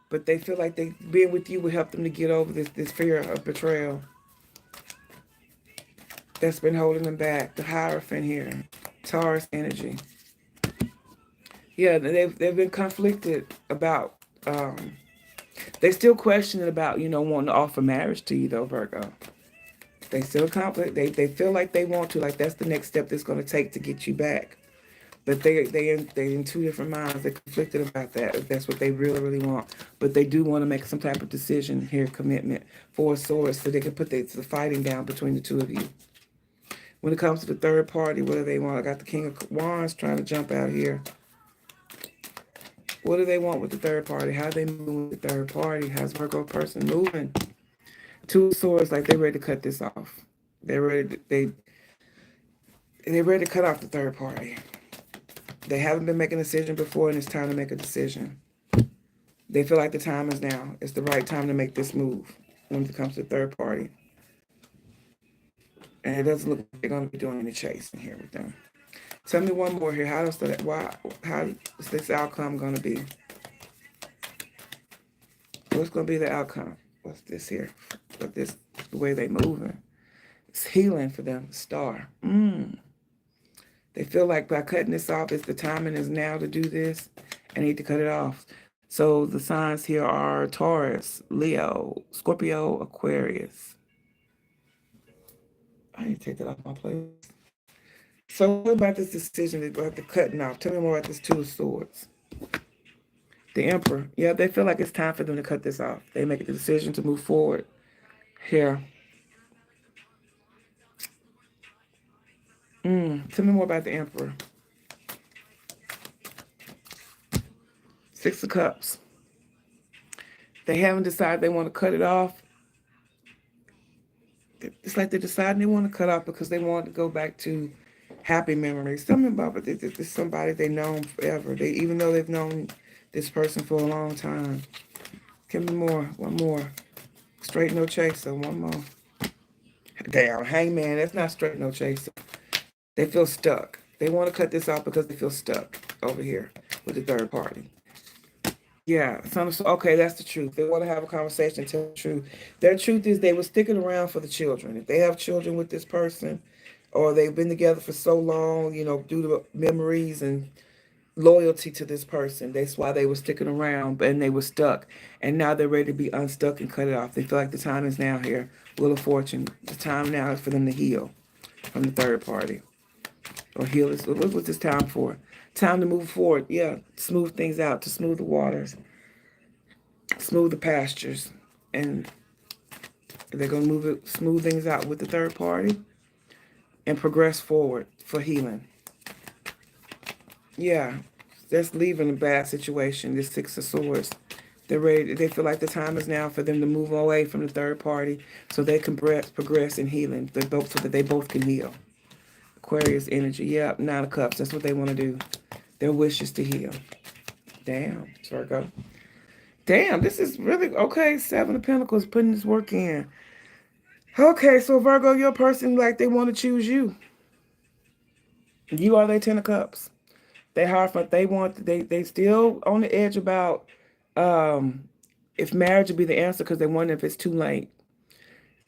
but they feel like being with you will help them to get over this fear of betrayal that's been holding them back. The Hierophant here. Taurus energy. Yeah, they've been conflicted about, they still questioning about, wanting to offer marriage to you though, Virgo. They still conflict. They feel like they want to, like that's the next step that's going to take to get you back. But they in two different minds. They're conflicted about that, if that's what they really, really want. But they do want to make some type of decision here, commitment, Four of Swords, so they can put the fighting down between the two of you. When it comes to the third party, what do they want? I got the King of Wands trying to jump out here. What do they want with the third party? How they moving with the third party? How's Virgo person moving? Two of Swords, like they're ready to cut this off. They're ready to cut off the third party. They haven't been making a decision before, and it's time to make a decision. They feel like the time is now. It's the right time to make this move when it comes to the third party. And it doesn't look like they're going to be doing any chasing here with them. Tell me one more here. How is this outcome going to be? What's going to be the outcome? What's this here? But the way they moving. It's healing for them. Star. They feel like by cutting this off, the timing is now to do this. And need to cut it off. So the signs here are Taurus, Leo, Scorpio, Aquarius. I need to take that off my plate. So what about this decision about the cutting off? Tell me more about this Two of Swords. The Emperor. Yeah, they feel like it's time for them to cut this off. They make a decision to move forward here. Tell me more about the Emperor. Six of Cups. They haven't decided they want to cut it off. It's like they're deciding they want to cut off because they want to go back to happy memories. Tell me about it. It's somebody they've known forever. Even though they've known this person for a long time. Give me more. One more. Straight no chaser. One more. Damn, Hangman. That's not straight no chaser. They feel stuck. They want to cut this off because they feel stuck over here with the third party. Yeah, okay, that's the truth. They want to have a conversation, tell the truth. Their truth is they were sticking around for the children. If they have children with this person, or they've been together for so long, due to memories and loyalty to this person, that's why they were sticking around, and they were stuck. And now they're ready to be unstuck and cut it off. They feel like the time is now here. Wheel of Fortune. The time now is for them to heal from the third party. Or heal this. What's this time for? Time to move forward. Yeah, smooth things out, to smooth the waters, smooth the pastures. And they're going to smooth things out with the third party and progress forward for healing. Yeah, that's leaving a bad situation, this Six of Swords. They're ready. They feel like the time is now for them to move away from the third party so they can progress in healing, so that they both can heal. Aquarius energy. Yeah, Nine of Cups. That's what they want to do. Their wish is to heal. Damn, Virgo. Damn, this is really, okay, Seven of Pentacles, putting this work in. Okay, so Virgo, your person, like they want to choose you. You are their Ten of Cups. They hard, they still on the edge about if marriage would be the answer because they wonder if it's too late.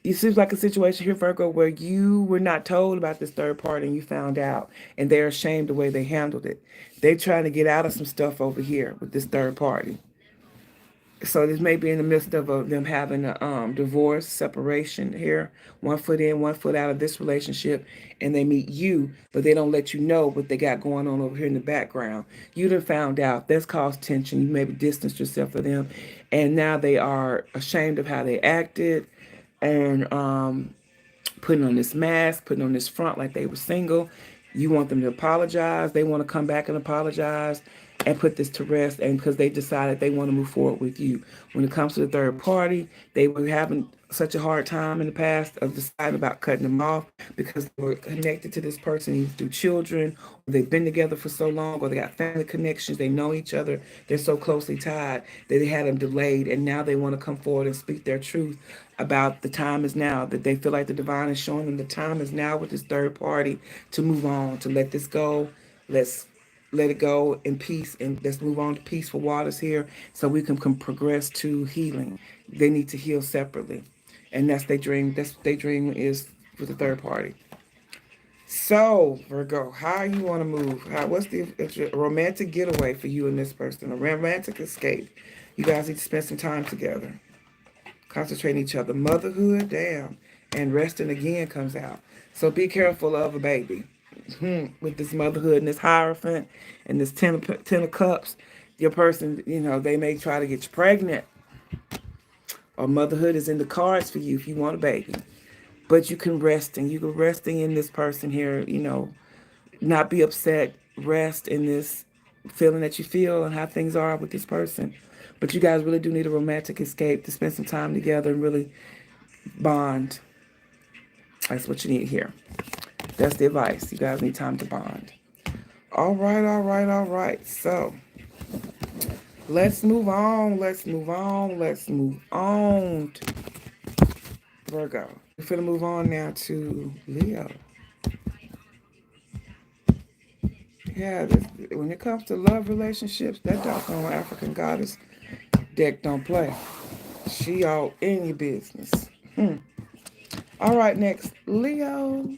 It seems like a situation here, Virgo, where you were not told about this third party and you found out, and they're ashamed the way they handled it. They're trying to get out of some stuff over here with this third party. So this may be in the midst of them having a divorce, separation here, 1 foot in, 1 foot out of this relationship, and they meet you, but they don't let you know what they got going on over here in the background. You done found out. That's caused tension. You maybe distanced yourself from them, and now they are ashamed of how they acted, and putting on this mask, putting on this front like they were single. You want them to apologize. They want to come back and apologize and put this to rest. And because they decided they want to move forward with you. When it comes to the third party, they were having such a hard time in the past of deciding about cutting them off because they were connected to this person either through children, or they've been together for so long, or they got family connections, they know each other, they're so closely tied that they had them delayed, and now they want to come forward and speak their truth about the time is now, that they feel like the divine is showing them the time is now with this third party to move on, to let this go. Let's let it go in peace, and let's move on to peaceful waters here so we can progress to healing. They need to heal separately, and that's their dream. That's their dream is with the third party. So Virgo, how you want to move? What's the romantic getaway for you and this person? A romantic escape. You guys need to spend some time together, concentrating each other. Motherhood, damn, and resting again comes out. So be careful of a baby. With this motherhood and this Hierophant and this ten of cups, your person, they may try to get you pregnant, or motherhood is in the cards for you if you want a baby. But you can resting in this person here, not be upset, rest in this feeling that you feel and how things are with this person. But you guys really do need a romantic escape to spend some time together and really bond. That's what you need here. That's the advice. You guys need time to bond. All right, all right, all right. So let's move on. Let's move on. Let's move on. Virgo. We're going to move on now to Leo. Yeah, when it comes to love relationships, that doggone African goddess deck don't play. She all in your business. All right, next. Leo.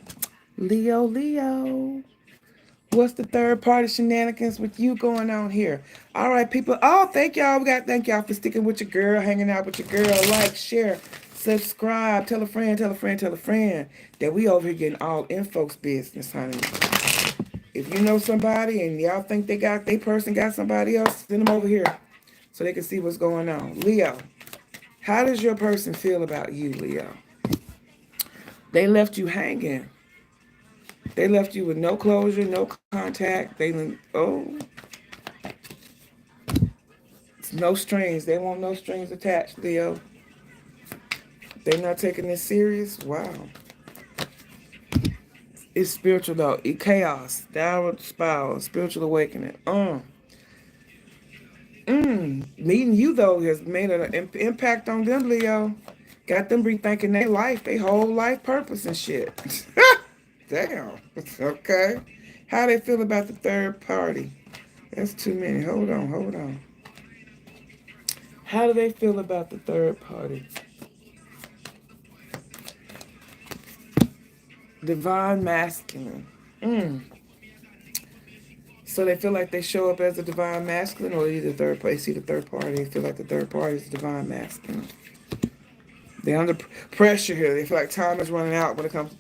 Leo, Leo. What's the third party shenanigans with you going on here? All right, people. Oh, thank y'all. Thank y'all for sticking with your girl, hanging out with your girl. Like, share, subscribe. Tell a friend, tell a friend, tell a friend that we over here getting all in folks' business, honey. If you know somebody and y'all think they person got somebody else, send them over here so they can see what's going on. Leo, how does your person feel about you, Leo? They left you hanging. They left you with no closure, no contact. No strings. They want no strings attached, Leo. They're not taking this serious. Wow. It's spiritual though. Chaos, downward spiral, spiritual awakening. Meeting you though has made an impact on them, Leo. Got them rethinking their life, their whole life purpose and shit. Damn. Okay. How they feel about the third party? That's too many. Hold on. How do they feel about the third party? Divine masculine. So they feel like they show up as a divine masculine, or either third party. See the third party, they feel like the third party is divine masculine. They're under pressure here. They feel like time is running out when it comes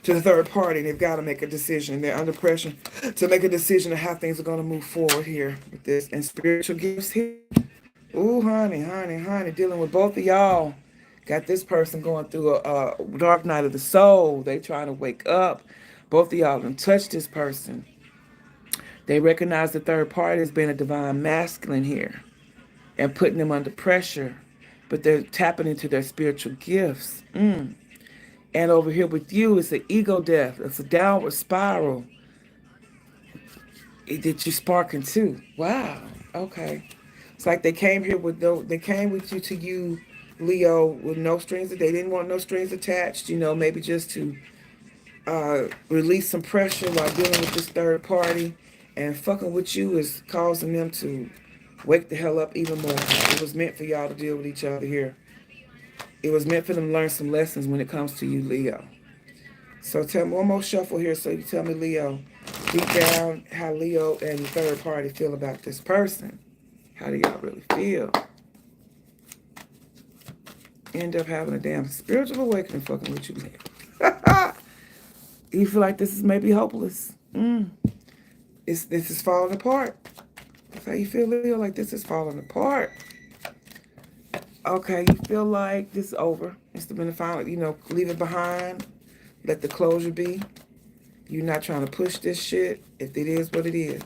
to the third party. They've got to make a decision. They're under pressure to make a decision of how things are going to move forward here with this. And spiritual gifts here. Ooh, honey. Dealing with both of y'all. Got this person going through a dark night of the soul. They trying to wake up. Both of y'all can touch this person. They recognize the third party as being a divine masculine here and putting them under pressure. But they're tapping into their spiritual gifts. And over here with you, it's an ego death. It's a downward spiral that you're sparking too. Wow. Okay. It's like they came here they came with you to you, Leo, with no strings. They didn't want no strings attached. Maybe just to release some pressure while dealing with this third party. And fucking with you is causing them to wake the hell up even more. It was meant for y'all to deal with each other here. It was meant for them to learn some lessons when it comes to you, Leo. So tell me one more shuffle here so you tell me, Leo, deep down how Leo and the third party feel about this person. How do y'all really feel? end up having a damn spiritual awakening fucking with you, man. You feel like this is maybe hopeless. This is falling apart. That's how you feel, Leo, like this is falling apart. Okay, you feel like this is over. It's been the final, leave it behind. Let the closure be. You're not trying to push this shit. If it is what it is.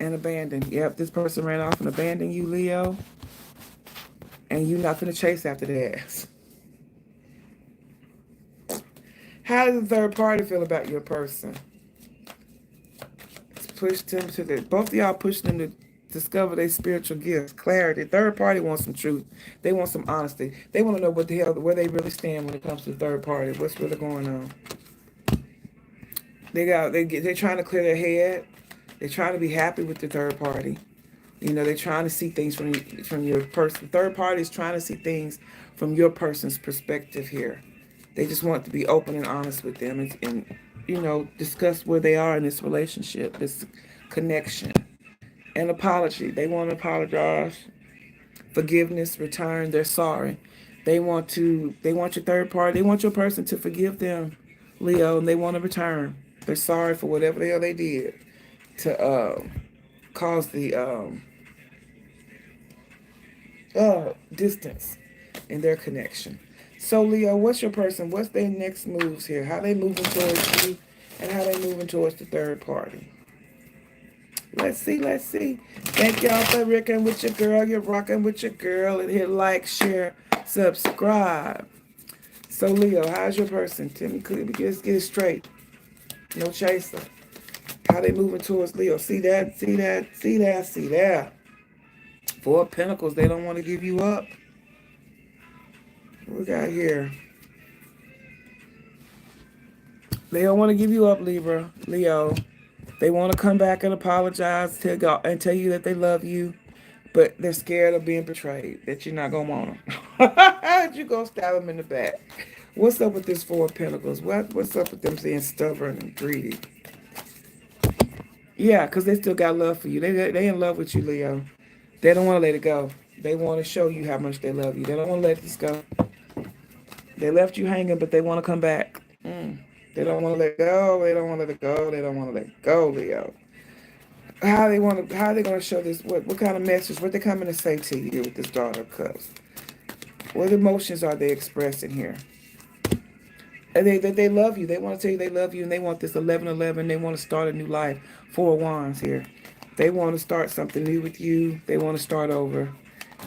And abandon. Yep, this person ran off and abandoned you, Leo. And you're not going to chase after their ass. How does the third party feel about your person? It's pushed them to the... Both of y'all pushed them to discover their spiritual gifts, clarity. Third party wants some truth. They want some honesty. They want to know what the hell, where they really stand when it comes to the third party. What's really going on? They're trying to clear their head. They're trying to be happy with the third party. They're trying to see things from your person. Third party is trying to see things from your person's perspective here. They just want to be open and honest with them and discuss where they are in this relationship, this connection. An apology. They want to apologize. Forgiveness, return. They're sorry. They want your third party. They want your person to forgive them, Leo, and they want to return. They're sorry for whatever the hell they did to cause the distance in their connection. So, Leo, what's your person? What's their next moves here? How they moving towards you and how they moving towards the third party? Let's see. Thank y'all for rocking with your girl. You're rocking with your girl. And hit like, share, subscribe. So, Leo, how's your person? Timmy, let's get it straight. No chaser. How they moving towards Leo? See that? Four of Pentacles. They don't want to give you up. What we got here? They don't want to give you up, Libra. Leo. They want to come back and apologize and tell you that they love you, but they're scared of being betrayed, that you're not going to want them. You're going to stab them in the back. What's up with this Four of Pentacles? What's up with them being stubborn and greedy? Yeah, because they still got love for you. They in love with you, Leo. They don't want to let it go. They want to show you how much they love you. They don't want to let this go. They left you hanging, but they want to come back. They don't want to let go. They don't want to let it go. They don't want to let it go, Leo. How they going to show this? What kind of message? What they coming to say to you with this Daughter of Cups? What emotions are they expressing here? And they love you. They want to tell you they love you, and they want this 11-11. They want to start a new life. Four of Wands here. They want to start something new with you. They want to start over.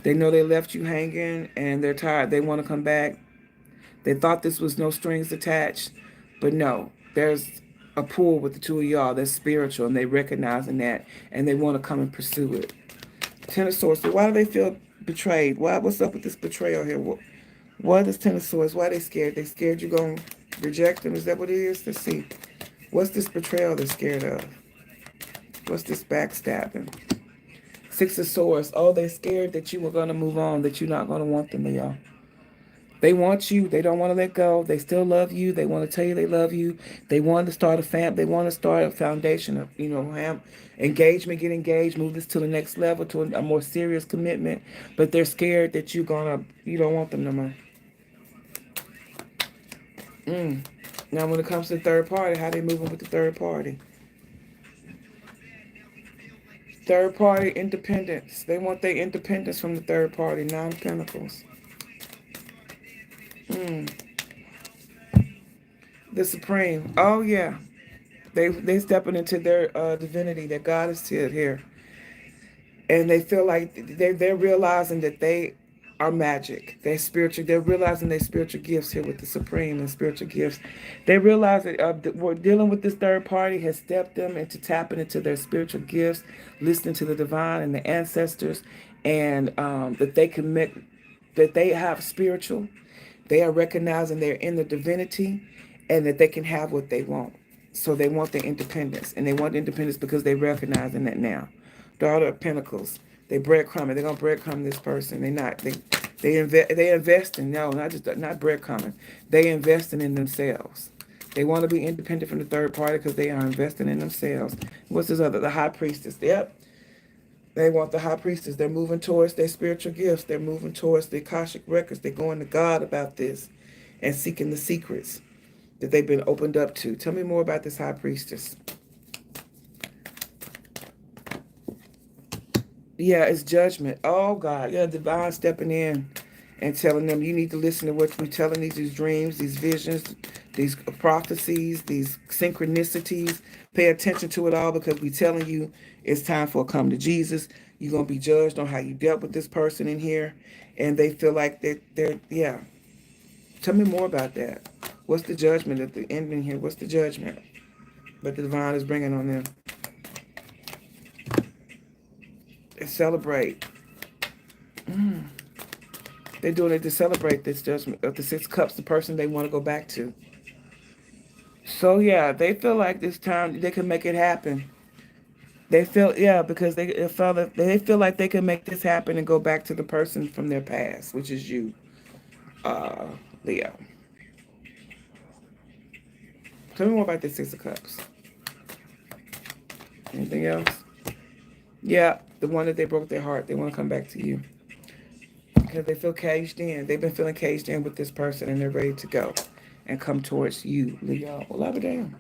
They know they left you hanging, and they're tired. They want to come back. They thought this was no strings attached, but no. There's a pull with the two of y'all that's spiritual, and they recognizing that, and they want to come and pursue it. Ten of Swords. So why do they feel betrayed? What's up with this betrayal here? What is Ten of Swords? Why are they scared? They scared you're going to reject them? Is that what it is? Let's see. What's this betrayal they're scared of? What's this backstabbing? Six of Swords. Oh, they're scared that you were going to move on, that you're not going to want them, Leo. They want you. They don't want to let go. They still love you. They want to tell you they love you. They want to start a family. They want to start a foundation of, engagement, get engaged, move this to the next level, to a more serious commitment. But they're scared that you don't want them no more. Now, when it comes to the third party, how they moving with the third party? Third party independence. They want their independence from the third party. Nine of Pentacles. The Supreme. Oh, yeah. They stepping into their divinity, their goddess here. And they feel like they're realizing that they are magic. They're spiritual. They're realizing their spiritual gifts here with the Supreme and spiritual gifts. They realize that we're dealing with this third party has stepped them into tapping into their spiritual gifts, listening to the divine and the ancestors, and that they have spiritual. They are recognizing they're in the divinity and that they can have what they want. So they want their independence. And they want independence because they recognizing that now. Daughter of Pentacles. They breadcrumbing. They're going to breadcrumb this person. They invest in, not breadcrumbing. They investing in themselves. They want to be independent from the third party because they are investing in themselves. What's this other? The High Priestess. Yep. They want the high priestess. They're moving towards their spiritual gifts. They're moving towards the Akashic records. They're going to God about this and seeking the secrets that they've been opened up to. Tell me more about this high priestess. Yeah, it's judgment. Oh, God. Yeah, divine stepping in and telling them you need to listen to what we're telling these dreams, these visions, these prophecies, these synchronicities. Pay attention to it all because we're telling you it's time for a come to Jesus. You're going to be judged on how you dealt with this person in here. And they feel like yeah. Tell me more about that. What's the judgment at the ending here? What's the judgment that the divine is bringing on them? And celebrate. They're doing it to celebrate this judgment of the Six Cups, the person they want to go back to. So yeah, they feel like this time they can make it happen. They feel because they feel like they can make this happen and go back to the person from their past, which is you, Leo. Tell me more about this Six of Cups. Anything else? Yeah, the one that they broke their heart, they want to come back to you. Because they feel caged in. They've been feeling caged in with this person and they're ready to go and come towards you, Leo. Well, love it damn.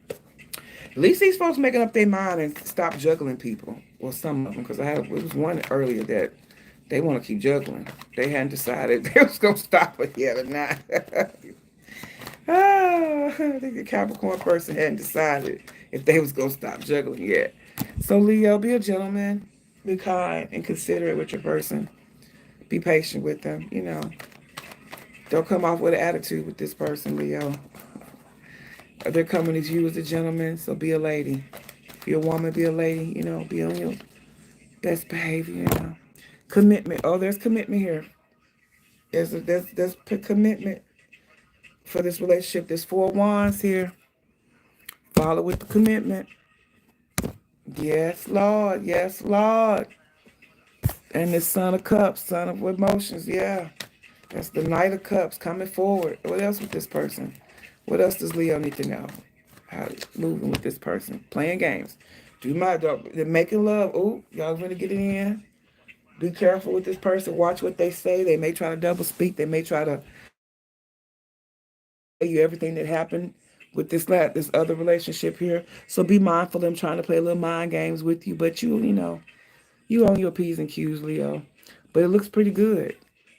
At least these folks making up their mind and stop juggling people. Well, some of them, because it was one earlier that they want to keep juggling. They hadn't decided they was going to stop it yet or not. I think the Capricorn person hadn't decided if they was going to stop juggling yet. So, Leo, be a gentleman. Be kind and considerate with your person. Be patient with them, Don't come off with an attitude with this person, Leo. They're coming as you as a gentleman, so be a lady. If you're a woman, be a lady, be on your best behavior, Commitment. Oh, there's commitment here. There's commitment for this relationship. There's 4 wands here. Follow with the commitment. Yes, Lord. Yes, Lord. And this Son of Cups, Son of Emotions, yeah. That's the Knight of Cups coming forward. What else with this person? What else does Leo need to know? How moving with this person? Playing games. They're making love. Oh, y'all gonna get it in. Be careful with this person. Watch what they say. They may try to double speak. They may try to tell you everything that happened with this other relationship here. So be mindful of them trying to play a little mind games with you. But you own your P's and Q's, Leo. But it looks pretty good.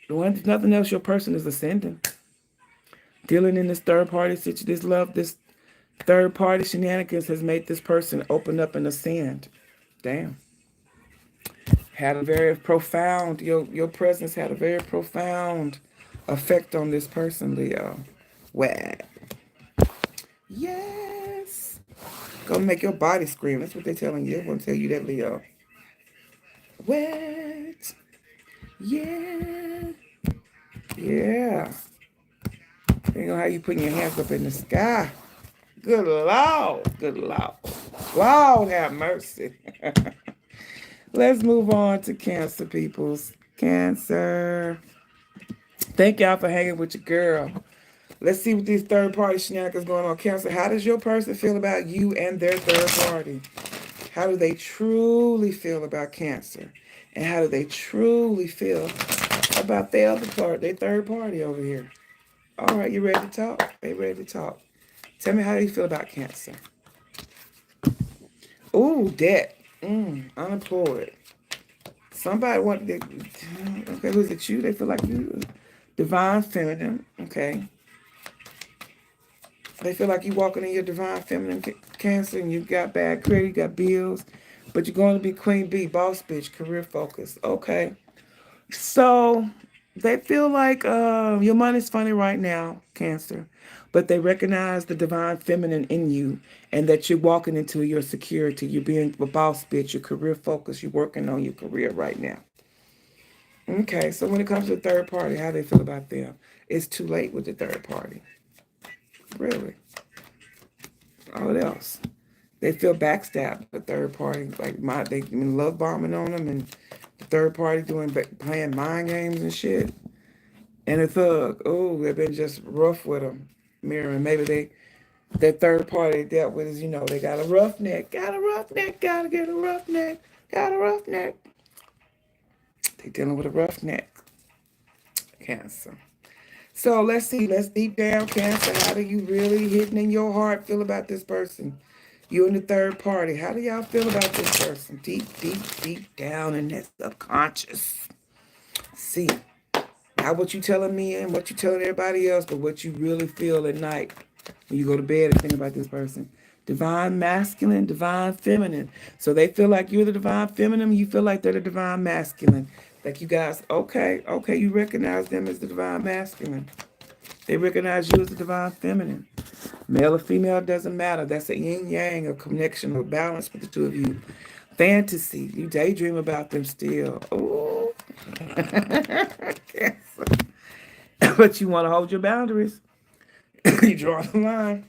If nothing else, your person is ascending. Dealing in this third party situation, this third party shenanigans has made this person open up and ascend. Damn. Had a very profound, your presence had a very profound effect on this person, Leo. What? Yes. Gonna make your body scream. That's what they're telling you. They're gonna tell you that, Leo. What? Yeah. Yeah. You know how you putting your hands up in the sky. Good Lord. Good Lord. Lord have mercy. Let's move on to Cancer, peoples. Cancer. Thank y'all for hanging with your girl. Let's see what these third-party shenanigans going on. Cancer, how does your person feel about you and their third party? How do they truly feel about Cancer? And how do they truly feel about their other part, their third party over here? All right, you ready to talk? They ready to talk. Tell me how you feel about Cancer. Ooh, debt. Unemployed. Somebody okay, who's it you? They feel like you. Divine feminine, okay. They feel like you walking in your divine feminine Cancer and you got bad credit, you got bills, but you're going to be queen bee, boss bitch, career focused. Okay. So they feel like your money's funny right now, Cancer, but they recognize the divine feminine in you and that you're walking into your security. You're being a boss bitch, your career focus. You're working on your career right now. Okay, so when it comes to the third party, how do they feel about them? It's too late with the third party. Really? What else? They feel backstabbed, the third party. Like they love bombing on them and the third party playing mind games and shit. And the thug, they've been just rough with them. Mirroring, maybe that third party dealt with is, they got a roughneck, gotta get a roughneck. They're dealing with a roughneck. Cancer. So let's see. Let's deep down, Cancer. How do you really hidden in your heart feel about this person? You and the third party. How do y'all feel about this person? Deep, deep, deep down in that subconscious. See. Not what you telling me and what you telling everybody else, but what you really feel at night when you go to bed and think about this person. Divine masculine, divine feminine. So they feel like you're the divine feminine. You feel like they're the divine masculine. Like you guys, okay, you recognize them as the divine masculine. They recognize you as the divine feminine. Male or female doesn't matter. That's a yin yang, a connection, a balance with the two of you. Fantasy. You daydream about them still. Ooh. But you want to hold your boundaries. You draw the line.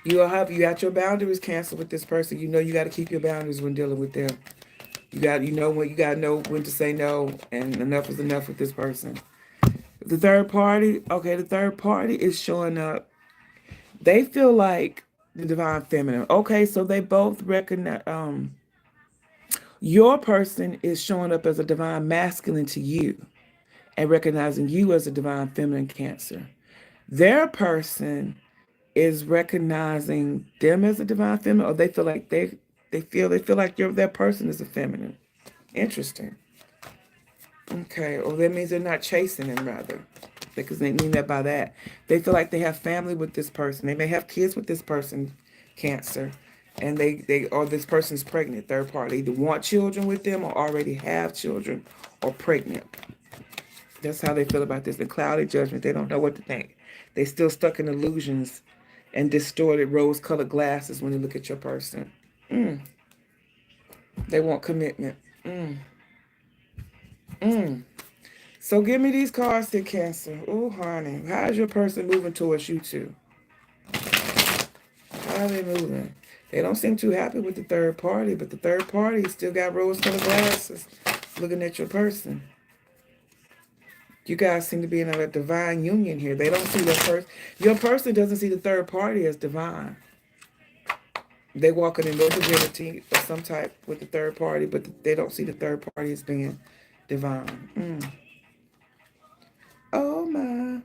You got your boundaries canceled with this person. You know you got to keep your boundaries when dealing with them. You got to know when to say no, and enough is enough with this person. The third party, okay, the third party is showing up. They feel like the divine feminine. Okay, so they both recognize. Your person is showing up as a divine masculine to you, and recognizing you as a divine feminine Cancer. Their person is recognizing them as a divine feminine, or they feel like they feel like their person is a feminine. Interesting. Okay, or that means they're not chasing them, rather, because they mean that by that. They feel like they have family with this person. They may have kids with this person, Cancer, and or this person's pregnant. Third party either want children with them or already have children or pregnant. That's how they feel about this. The cloudy judgment. They don't know what to think. They still stuck in illusions and distorted rose-colored glasses when they look at your person. They want commitment. So give me these cards to Cancer. Oh, honey. How's your person moving towards you two? How are they moving? They don't seem too happy with the third party, but the third party still got rose-colored glasses looking at your person. You guys seem to be in a divine union here. They don't see their person. Your person doesn't see the third party as divine. They walking in no divinity of some type with the third party, but they don't see the third party as being divine. Oh my.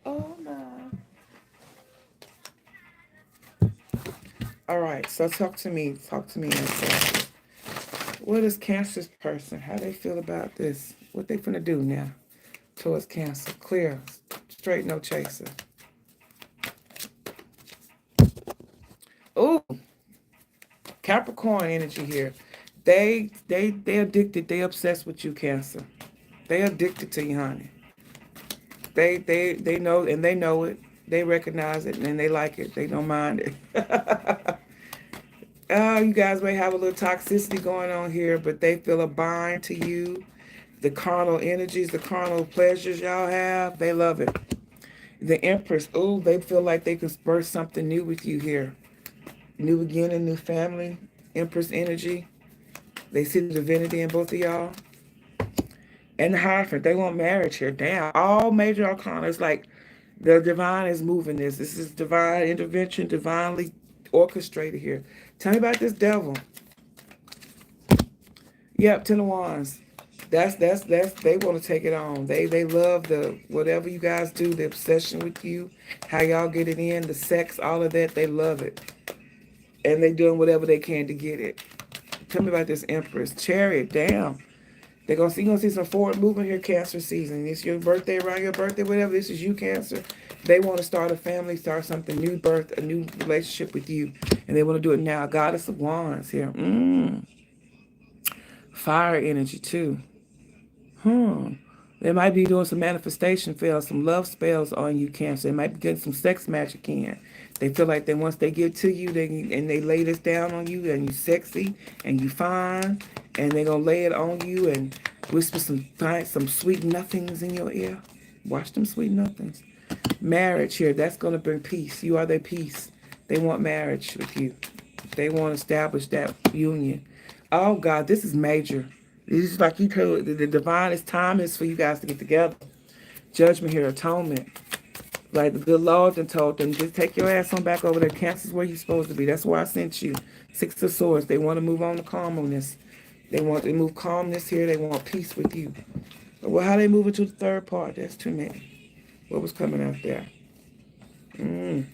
Oh my. All right, so talk to me. Talk to me. What is Cancer's person? How they feel about this? What they finna do now towards Cancer? Clear, straight, no chaser. Oh, Capricorn energy here. They addicted. They obsessed with you, Cancer. They addicted to you, honey. They know, and they know it. They recognize it, and they like it. They don't mind it. You guys may have a little toxicity going on here, but they feel a bind to you. The carnal energies, the carnal pleasures y'all have, they love it. The Empress, they feel like they can spur something new with you here. New beginning, new family. Empress energy. They see the divinity in both of y'all. And the Hierophant, they want marriage here. Damn, all major arcana. It's like the divine is moving this. This is divine intervention, divinely orchestrated here. Tell me about this Devil. Yep, Ten of Wands. That's they want to take it on. They love the whatever you guys do, the obsession with you, how y'all get it in, the sex, all of that. They love it, and they doing whatever they can to get it. Tell me about this Empress. Chariot. Damn. You're gonna see some forward movement here, Cancer season. It's your birthday, around your birthday, whatever. This is you, Cancer. They want to start a family, start something new, birth a new relationship with you, and they want to do it now. Goddess of Wands here. Fire energy too. They might be doing some manifestation spells, some love spells on you, Cancer. They might be getting some sex magic in. They feel like that once they get to you, they lay this down on you, and you sexy and you fine, and they're gonna lay it on you and whisper some sweet nothings in your ear. Watch them sweet nothings. Marriage here, that's gonna bring peace. You are their peace. They want marriage with you. They want to establish that union. Oh God, this is major. This is like you told the divinest time is for you guys to get together. Judgment here, atonement. Like the good Lord and told them, just take your ass on back over there. Cancer's where you're supposed to be. That's why I sent you. Six of Swords. They want to move on to calmness. They want to move calmness here. They want peace with you. Well, how they moving to the third part? That's too many. What was coming out there? New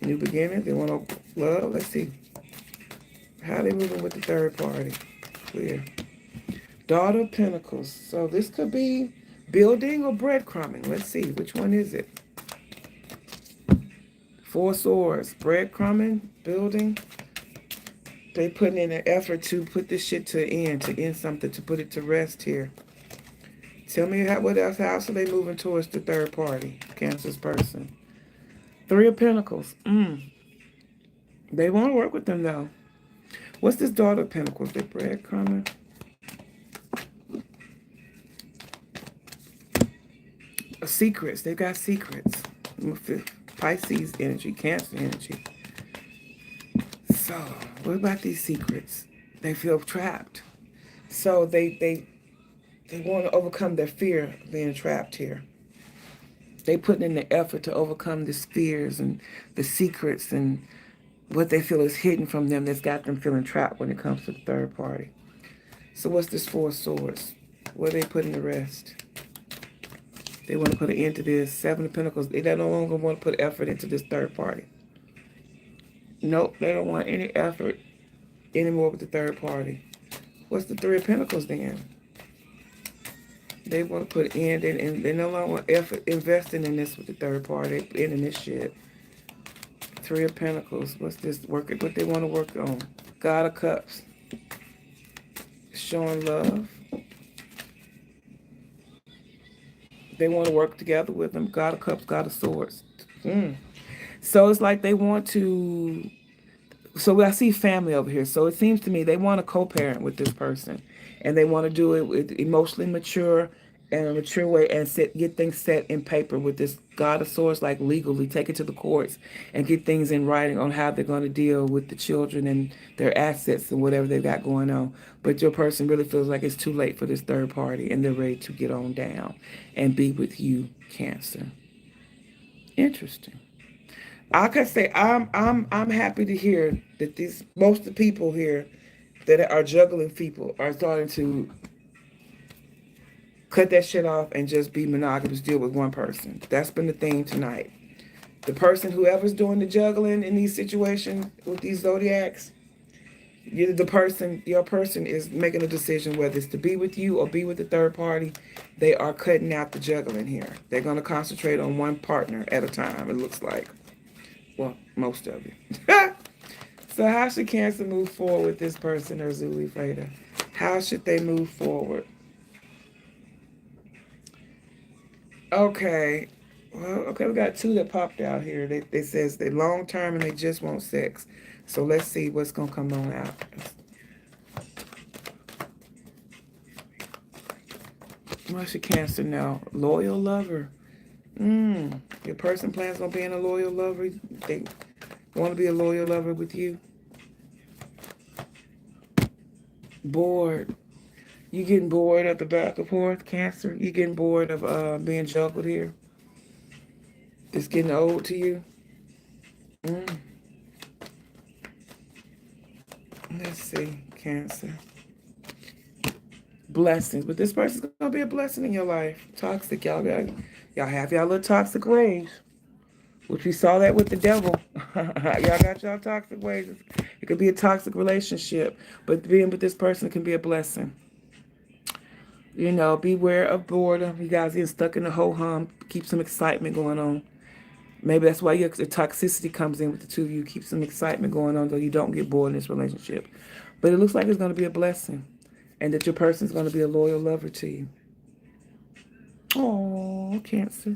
beginning. They want to love. Let's see. How they moving with the third party? Clear. Daughter of Pentacles. So this could be building or breadcrumbing. Let's see. Which one is it? Four Swords. Breadcrumbing. Building. They putting in an effort to put this shit to end something, to put it to rest here. Tell me what else, how are they moving towards the third party, Cancer's person? Three of Pentacles. They want to work with them, though. What's this Daughter of Pentacles? They breadcrumbing. Secrets. They got secrets. Pisces energy, Cancer energy. So, what about these secrets? They feel trapped. So they want to overcome their fear of being trapped here. They putting in the effort to overcome the fears and the secrets and what they feel is hidden from them that's got them feeling trapped when it comes to the third party. So what's this Four Swords? Where they putting the rest? They want to put an end to this. Seven of Pentacles. They no longer want to put effort into this third party. Nope, they don't want any effort anymore with the third party. What's the Three of Pentacles then? They want to put in, and they no longer want effort investing in this with the third party. They ending this shit. Three of Pentacles. What's this work? What they want to work on? God of Cups. Showing love. They want to work together with them. God of Cups, God of Swords. So it's like they want to. So I see family over here. So it seems to me they want to co-parent with this person. And they want to do it with emotionally mature and a mature way and get things set in paper with this God of Swords, like legally, take it to the courts and get things in writing on how they're going to deal with the children and their assets and whatever they've got going on. But your person really feels like it's too late for this third party and they're ready to get on down and be with you, Cancer. Interesting. I can say I'm happy to hear that most of the people here that are juggling people are starting to cut that shit off and just be monogamous, deal with one person. That's been the theme tonight. The person, whoever's doing the juggling in these situations with these zodiacs, your person is making a decision whether it's to be with you or be with the third party. They are cutting out the juggling here. They're going to concentrate on one partner at a time, it looks like. Well, most of you. So how should Cancer move forward with this person, or Zuli Freda? How should they move forward? Okay. Well, okay, we got two that popped out here. They says they long term and they just want sex. So let's see what's going to come on out. What should Cancer know? Loyal lover. Your person plans on being a loyal lover. They want to be a loyal lover with you. Bored. You getting bored at the back and forth, Cancer? You getting bored of being juggled here? It's getting old to you? Let's see, Cancer. Blessings. But this person's going to be a blessing in your life. Toxic. Y'all have y'all little toxic ways. Which we saw that with the devil. Y'all got y'all toxic ways. It could be a toxic relationship. But being with this person can be a blessing. You know, beware of boredom. You guys getting stuck in the ho-hum. Keep some excitement going on. Maybe that's why the toxicity comes in with the two of you. Keep some excitement going on so you don't get bored in this relationship. But it looks like it's going to be a blessing. And that your person's going to be a loyal lover to you. Oh, Cancer.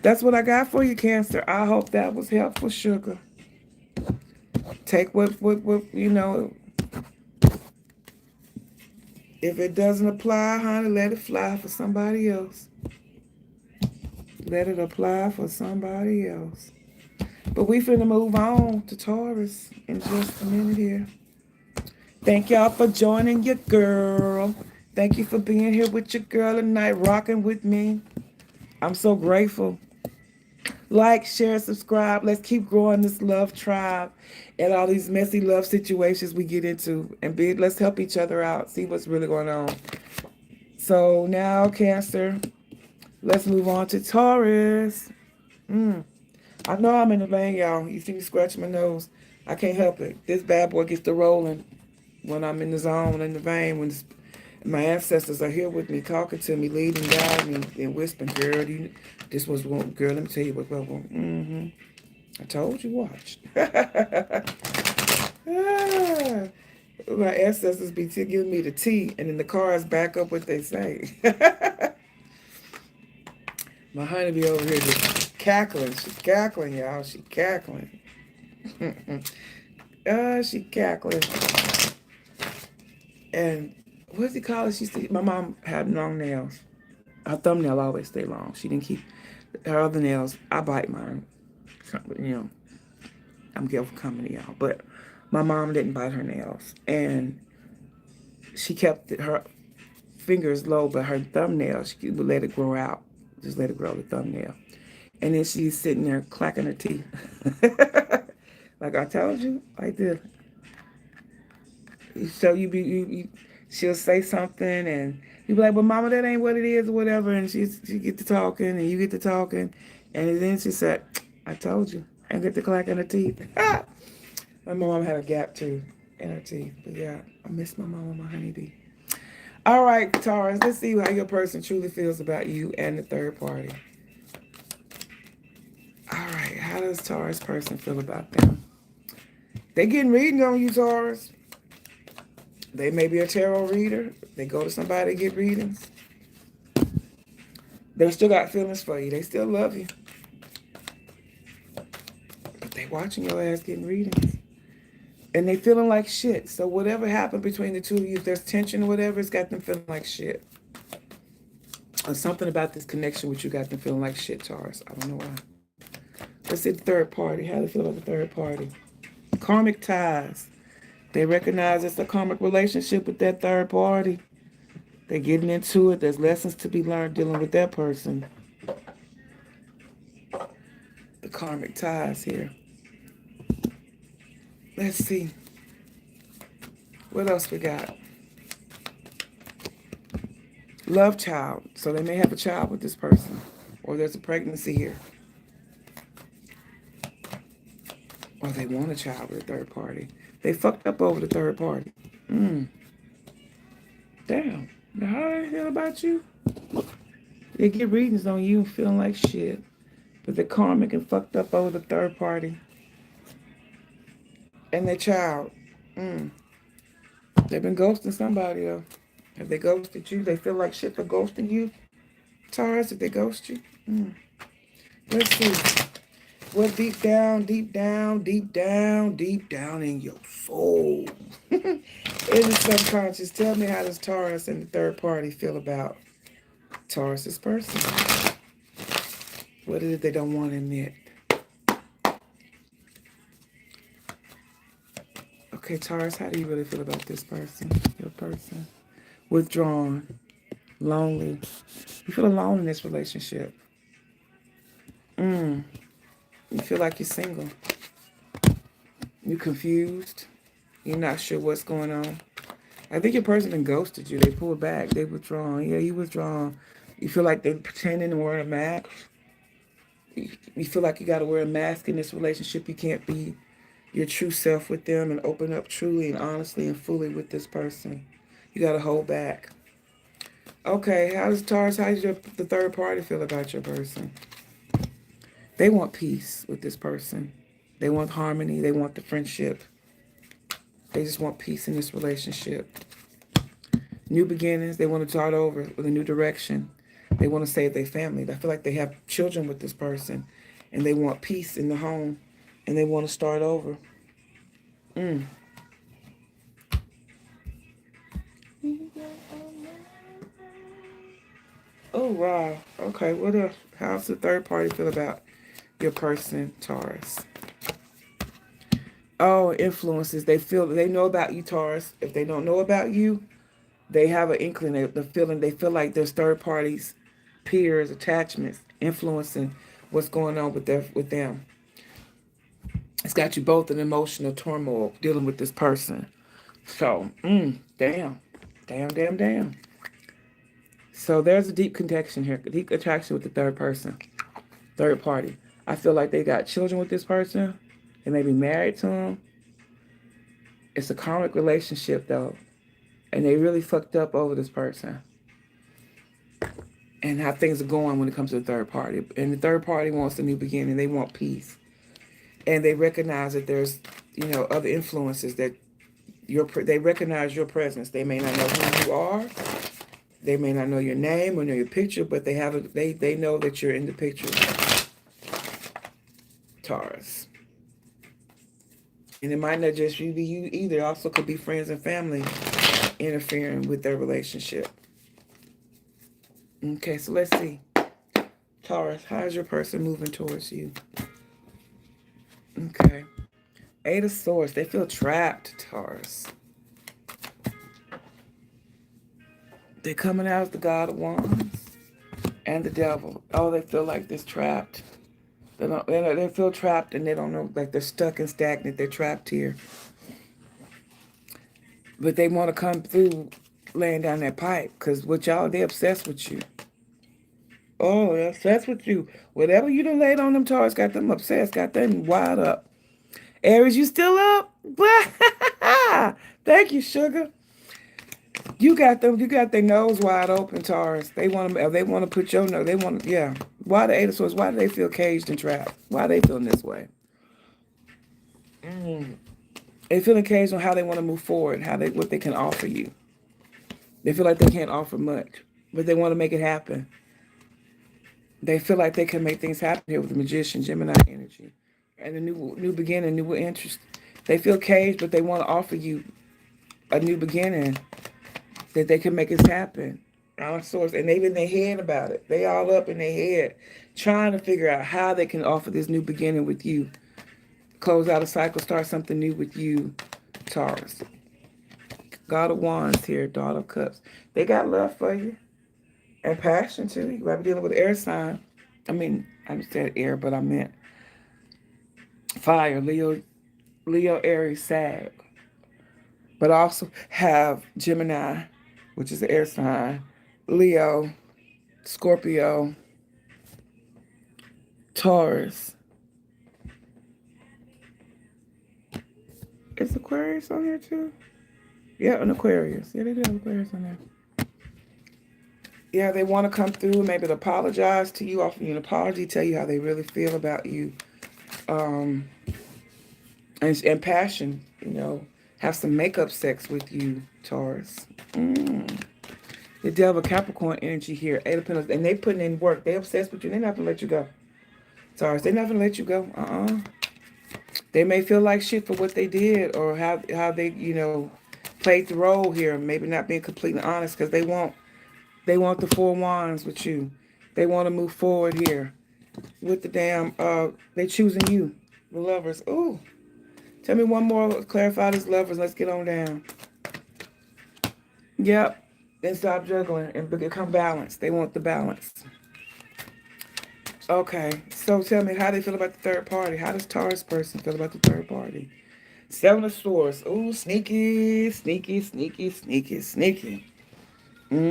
That's what I got for you, Cancer. I hope that was helpful, sugar. Take what you know. If it doesn't apply, honey, let it fly for somebody else. Let it apply for somebody else. But we finna move on to Taurus in just a minute here. Thank y'all for joining your girl. Thank you for being here with your girl tonight, rocking with me. I'm so grateful. Like, share, subscribe. Let's keep growing this love tribe and all these messy love situations we get into. And let's help each other out. See what's really going on. So now, Cancer, let's move on to Taurus. I know I'm in the vein, y'all. You see me scratching my nose. I can't help it. This bad boy gets to rolling when I'm in the zone, in the vein, when my ancestors are here with me, talking to me, leading, guiding me, and whispering, girl, this was one, girl, let me tell you what's going on. I told you, watch. My ancestors be giving me the tea, and then the cars back up what they say. My honeybee over here just cackling. She's cackling, y'all. She cackling. She cackling. And what does he call it? My mom had long nails. Her thumbnail always stay long. She didn't keep her other nails. I bite mine. You know, I'm careful coming to y'all. But my mom didn't bite her nails. And she kept her fingers low, but her thumbnail, she would let it grow out. Just let it grow, the thumbnail. And then she's sitting there clacking her teeth. Like I told you, like this. So she'll say something and you be like, "But mama, that ain't what it is," or whatever. And she get to talking and you get to talking. And then she said, "I told you," and get to clacking her teeth. My mom had a gap too in her teeth. But yeah, I miss my mama, my honeybee. All right, Taurus, let's see how your person truly feels about you and the third party. All right, how does Taurus person feel about them? They getting reading on you, Taurus. They may be a tarot reader. They go to somebody to get readings. They still got feelings for you. They still love you. But they watching your ass getting readings. And they feeling like shit. So whatever happened between the two of you, if there's tension or whatever, it's got them feeling like shit. Or something about this connection with you got them feeling like shit, Taurus. I don't know why. Let's see the third party. How do they feel about the third party? Karmic ties. They recognize it's a karmic relationship with that third party. They're getting into it. There's lessons to be learned dealing with that person. The karmic ties here. Let's see. What else we got? Love child. So they may have a child with this person. Or there's a pregnancy here. Or they want a child with a third party. They fucked up over the third party. Damn. Now how do they feel about you? They get readings on you feeling like shit. But they're karmic and fucked up over the third party. And their child. They've been ghosting somebody, though. Have they ghosted you? They feel like shit for ghosting you? Taurus, if they ghost you? Let's see. What deep down in your soul? In the subconscious, tell me how does Taurus and the third party feel about Taurus's person? What is it they don't want to admit? Okay, Taurus, how do you really feel about this person, your person? Withdrawn, lonely. You feel alone in this relationship. You feel like you're single. You're confused. You're not sure what's going on. I think your person then ghosted you. They pulled back. They withdrawn. Yeah, you withdrawn. You feel like they're pretending to wear a mask. You feel like you got to wear a mask in this relationship. You can't be your true self with them and open up truly and honestly and fully with this person. You got to hold back. Okay, how does the third party feel about your person? They want peace with this person. They want harmony. They want the friendship. They just want peace in this relationship. New beginnings. They want to start over with a new direction. They want to save their family. I feel like they have children with this person. And they want peace in the home. And they want to start over. Oh, wow. Okay, what else? How's the third party feel about your person, Taurus? Oh, influences. They know about you, Taurus. If they don't know about you, they have an inkling, they feel like there's third parties, peers, attachments, influencing what's going on with them. It's got you both in emotional turmoil dealing with this person. So, damn. Damn, damn, damn. So there's a deep connection here, deep attraction with the third person, third party. I feel like they got children with this person. They may be married to him. It's a karmic relationship, though. And they really fucked up over this person and how things are going when it comes to the third party. And the third party wants a new beginning. They want peace. And they recognize that there's, other influences that they recognize your presence. They may not know who you are. They may not know your name or know your picture, but they know that you're in the picture. Taurus. And it might not just be you either. It also could be friends and family interfering with their relationship. Okay, so let's see. Taurus, how's your person moving towards you? Okay. Eight of Swords. They feel trapped, Taurus. They're coming out as the God of Wands and the Devil. Oh, they feel like they're trapped. They feel trapped and they don't know, like they're stuck and stagnant. They're trapped here. But they want to come through laying down that pipe because they're obsessed with you. Oh, they're obsessed with you. Whatever you done laid on them, Taurus, got them obsessed, got them wild up. Aries, you still up? Thank you, sugar. You got their nose wide open, Taurus. They want to put your nose. They want to, yeah. Why the Eight of Swords? Why do they feel caged and trapped? Why are they feeling this way? They feel caged on how they want to move forward, what they can offer you. They feel like they can't offer much, but they want to make it happen. They feel like they can make things happen here with the Magician, Gemini energy, and a new beginning, new interest. They feel caged, but they want to offer you a new beginning that they can make it happen. All sorts, and they in their head about it. They all up in their head, trying to figure out how they can offer this new beginning with you. Close out a cycle, start something new with you, Taurus. God of Wands here, Daughter of Cups. They got love for you and passion too. You might be dealing with air sign. I said air, but I meant fire, Leo, Aries, Sag. But I also have Gemini, which is the air sign, Leo, Scorpio, Taurus. Is Aquarius on here too? Yeah, an Aquarius. Yeah, they do have Aquarius on there. Yeah, they want to come through, maybe to apologize to you, offer you an apology, tell you how they really feel about you. And passion, have some makeup sex with you, Taurus. The Devil, Capricorn energy here, Eight of Pentacles, and they putting in work. They obsessed with you. They're not going to let you go. Taurus, they're not going to let you go. They may feel like shit for what they did or how they, played the role here, maybe not being completely honest because they want the Four Wands with you. They want to move forward here with the damn, they choosing you, the Lovers. Ooh. Tell me one more, clarify this Lovers. Let's get on down. Yep. Then stop juggling and become balanced. They want the balance. Okay. So tell me how they feel about the third party. How does Taurus person feel about the third party? Seven of Swords. Ooh, sneaky, sneaky, sneaky, sneaky, sneaky. No,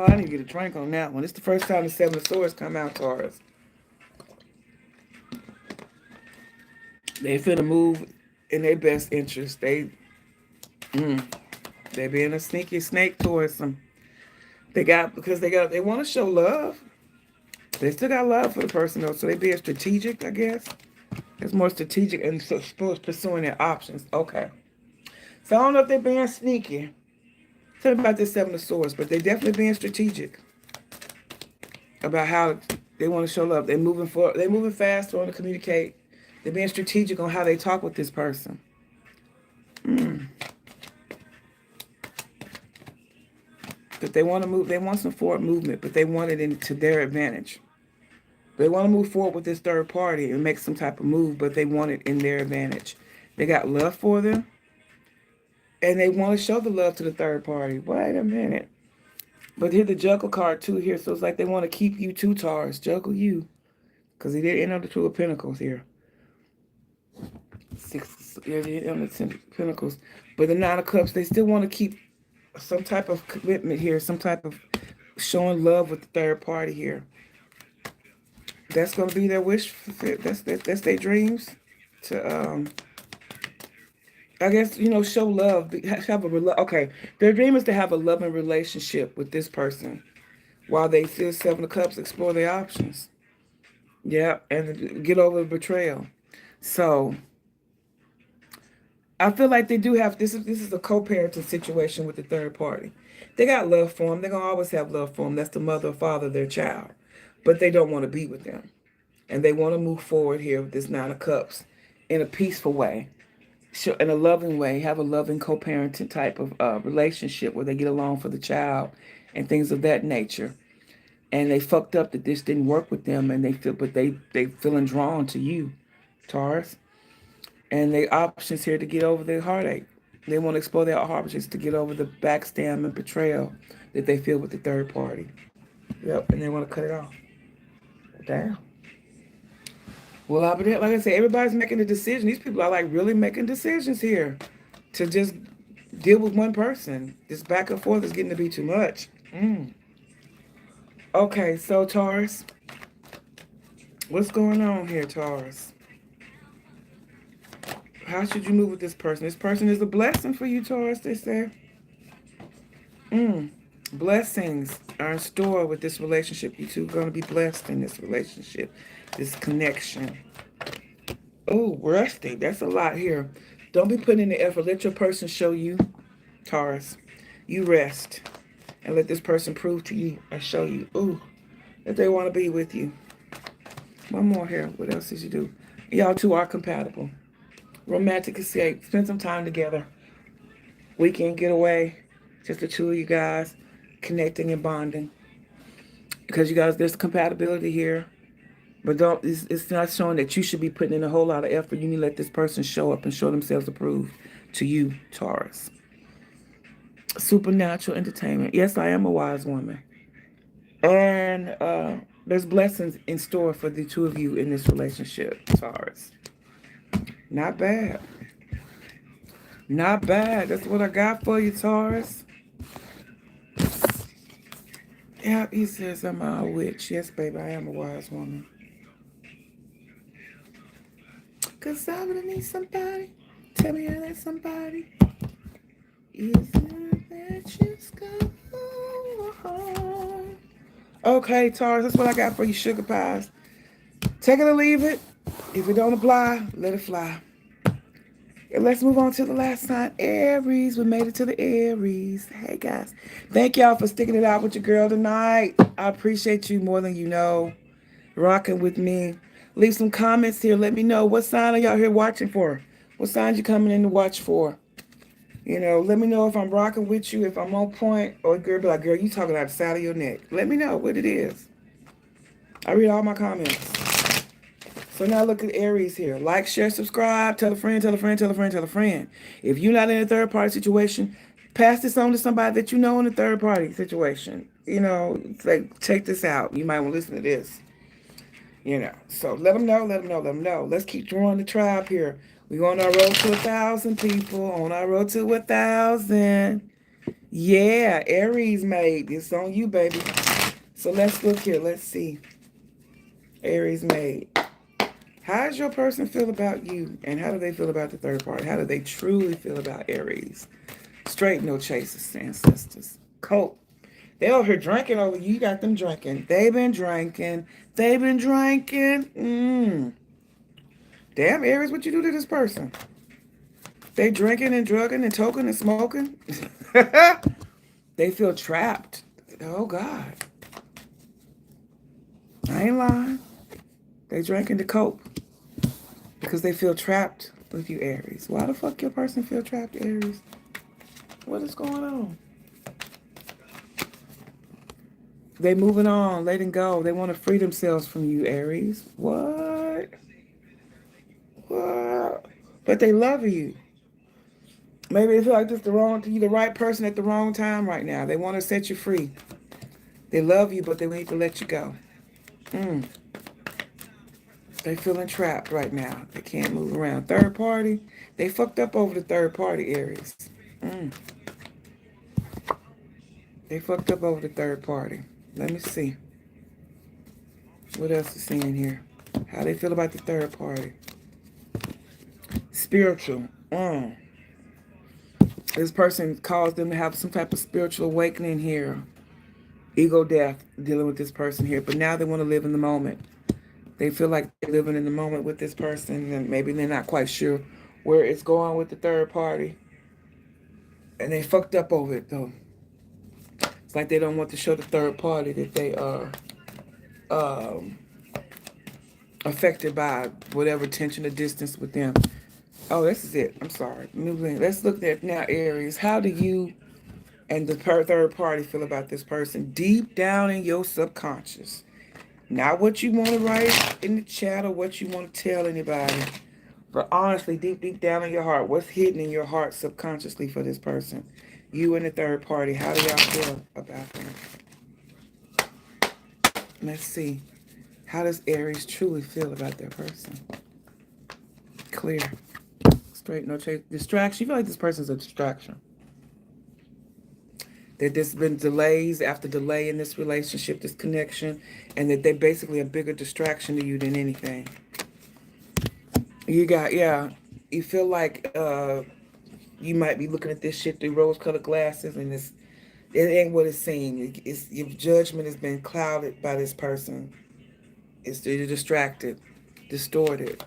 I need to get a drink on that one. It's the first time the Seven of Swords come out, Taurus. They finna move in their best interest. They being a sneaky snake towards them. They want to show love. They still got love for the person though, so they being strategic, I guess. It's more strategic and so pursuing their options. Okay. So I don't know if they're being sneaky. Tell me about this Seven of Swords, but they're definitely being strategic about how they want to show love. They're moving forward. They're moving fast. They want to communicate. They're being strategic on how they talk with this person. But they want to move. They want some forward movement, but they want it into their advantage. They want to move forward with this third party and make some type of move, but they want it in their advantage. They got love for them, and they want to show the love to the third party. Wait a minute. But here the juggle card too here, so it's like they want to keep you too, Taurus. Juggle you. Because he did end up the Two of Pentacles here. Six, yeah, they did end up the Ten of Pentacles. But the Nine of Cups, they still want to keep some type of commitment here, some type of showing love with the third party here. That's going to be their wish. That's their dreams to I guess, you know, show love. Have a okay. Their dream is to have a loving relationship with this person, while they still Seven of Cups explore their options. Yeah, and get over the betrayal. So I feel like they do have this is a co-parenting situation with the third party. They got love for them. They're gonna always have love for them. That's the mother or father of their child, but they don't want to be with them, and they want to move forward here with this Nine of Cups in a peaceful way, in a loving way, have a loving co-parenting type of relationship where they get along for the child and things of that nature. And they fucked up that this didn't work with them, and they feeling drawn to you, Taurus. And they options here to get over their heartache. They want to explore their options to get over the backstab and betrayal that they feel with the third party. Yep, and they want to cut it off. Damn. Well, like I said, everybody's making a decision. These people are like really making decisions here to just deal with one person. This back and forth is getting to be too much. Okay, so Taurus, what's going on here, Taurus? How should you move with this person? This person is a blessing for you, Taurus, they say. Blessings are in store with this relationship. You two are going to be blessed in this relationship, this connection. Oh, rusty. That's a lot here. Don't be putting in the effort. Let your person show you, Taurus. You rest and let this person prove to you and show you, ooh, that they want to be with you. One more here. What else did you do? Y'all two are compatible. Romantic escape. Spend some time together. Weekend getaway. Just the two of you guys connecting and bonding. Because you guys, there's compatibility here. But it's not showing that you should be putting in a whole lot of effort. You need to let this person show up and show themselves approved to you, Taurus. Supernatural entertainment. Yes, I am a wise woman. And there's blessings in store for the two of you in this relationship, Taurus. Not bad. Not bad. That's what I got for you, Taurus. Yeah, he says I'm a witch. Yes, baby, I am a wise woman. Cause I would need somebody. Tell me that somebody. Is it that just go home? Okay, Taurus, that's what I got for you, sugar pies. Take it or leave it. If it don't apply, let it fly. And let's move on to the last sign, Aries. We made it to the Aries. Hey, guys. Thank y'all for sticking it out with your girl tonight. I appreciate you more than you know. Rocking with me. Leave some comments here. Let me know what sign are y'all here watching for. What signs you coming in to watch for? You know, let me know if I'm rocking with you, if I'm on point, or girl be like, girl, you talking out the side of your neck. Let me know what it is. I read all my comments. So now look at Aries here. Like, share, subscribe, tell a friend, tell a friend, tell a friend, tell a friend. If you're not in a third party situation, pass this on to somebody that you know in a third party situation. You know, it's like, check this out. You might want to listen to this. You know, so let them know, let them know, let them know. Let's keep drawing the tribe here. We're on our road to 1,000 people. On our road to 1,000. Yeah, Aries made. It's on you, baby. So let's look here. Let's see. Aries made. How does your person feel about you? And how do they feel about the third party? How do they truly feel about Aries? Straight no chasers, ancestors. Colt. They over here drinking over you. You got them drinking. They've been drinking. They've been drinking. Damn, Aries, what you do to this person? They drinking and drugging and toking and smoking. They feel trapped. Oh, God. I ain't lying. They drinking to cope because they feel trapped with you, Aries. Why the fuck your person feel trapped, Aries? What is going on? They moving on, letting go. They want to free themselves from you, Aries. What? What? But they love you. Maybe they feel like this the right person at the wrong time right now. They want to set you free. They love you, but they need to let you go. They feeling trapped right now. They can't move around. Third party, they fucked up over the third party, Aries. Mm. They fucked up over the third party. Let me see. What else is saying here? How they feel about the third party. Spiritual. This person caused them to have some type of spiritual awakening here. Ego death dealing with this person here. But now they want to live in the moment. They feel like they're living in the moment with this person, and maybe they're not quite sure where it's going with the third party. And they fucked up over it, though. It's like they don't want to show the third party that they are affected by whatever tension or distance with them. Oh, this is it. I'm sorry. Let's look at now, Aries. How do you and the third party feel about this person deep down in your subconscious? Not what you want to write in the chat or what you want to tell anybody, but honestly, deep, deep down in your heart, what's hidden in your heart subconsciously for this person? You and the third party, how do y'all feel about them? Let's see. How does Aries truly feel about their person? Clear. Straight, no chase. Distraction. You feel like this person's a distraction. That there's been delays after delay in this relationship, this connection, and that they're basically a bigger distraction to you than anything. You feel like you might be looking at this shit through rose-colored glasses, and it ain't what it seems. Your judgment has been clouded by this person. You're distracted, distorted.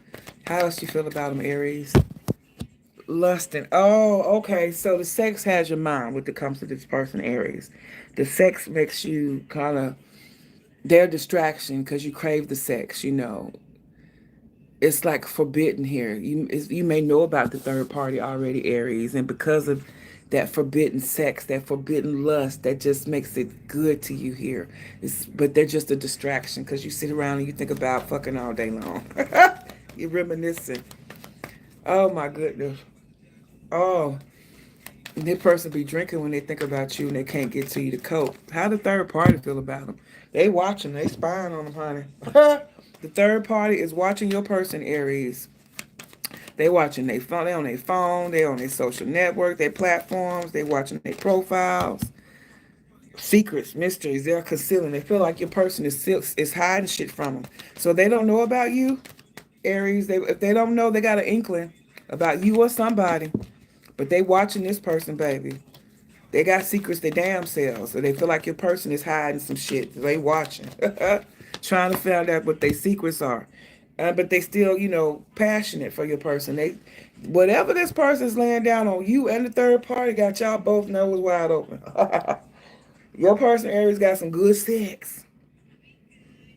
How else do you feel about them, Aries? Lusting. Oh, okay. So the sex has your mind when it comes to this person, Aries. The sex makes you kind of their distraction because you crave the sex, It's like forbidden here. You may know about the third party already, Aries, and because of that forbidden sex, that forbidden lust, that just makes it good to you here. But they're just a distraction because you sit around and you think about fucking all day long. You're reminiscing. Oh my goodness. Oh, this person be drinking when they think about you and they can't get to you to cope. How the third party feel about them? They watching. They spying on them, honey. The third party is watching your person, Aries. They watching their phone. They on their phone. They on their social network, their platforms. They watching their profiles. Secrets, mysteries. They're concealing. They feel like your person is hiding shit from them. So they don't know about you, Aries. If they don't know, they got an inkling about you or somebody. But they watching this person, baby. They got secrets they damn selves. So they feel like your person is hiding some shit. So they watching. Trying to find out what their secrets are. But they still, passionate for your person. Whatever this person's laying down on you and the third party got y'all both nose wide open. Your person, Aries, got some good sex.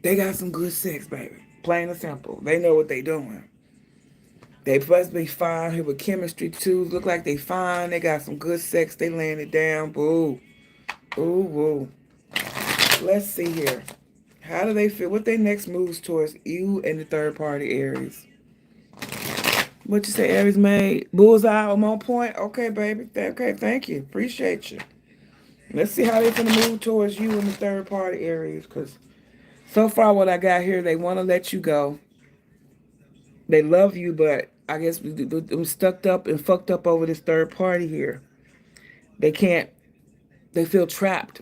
They got some good sex, baby. Plain and simple. They know what they doing. They must be fine here with chemistry too. Look like they fine. They got some good sex. They laying it down. Boo. Ooh, woo. Let's see here. How do they feel? What their next moves towards you and the third party, Aries? What you say, Aries made? Bullseye, I'm on point. Okay, baby. Okay, thank you. Appreciate you. Let's see how they finna move towards you and the third party, Aries. Because so far what I got here, they want to let you go. They love you, but I guess I'm stuck up and fucked up over this third party here. They feel trapped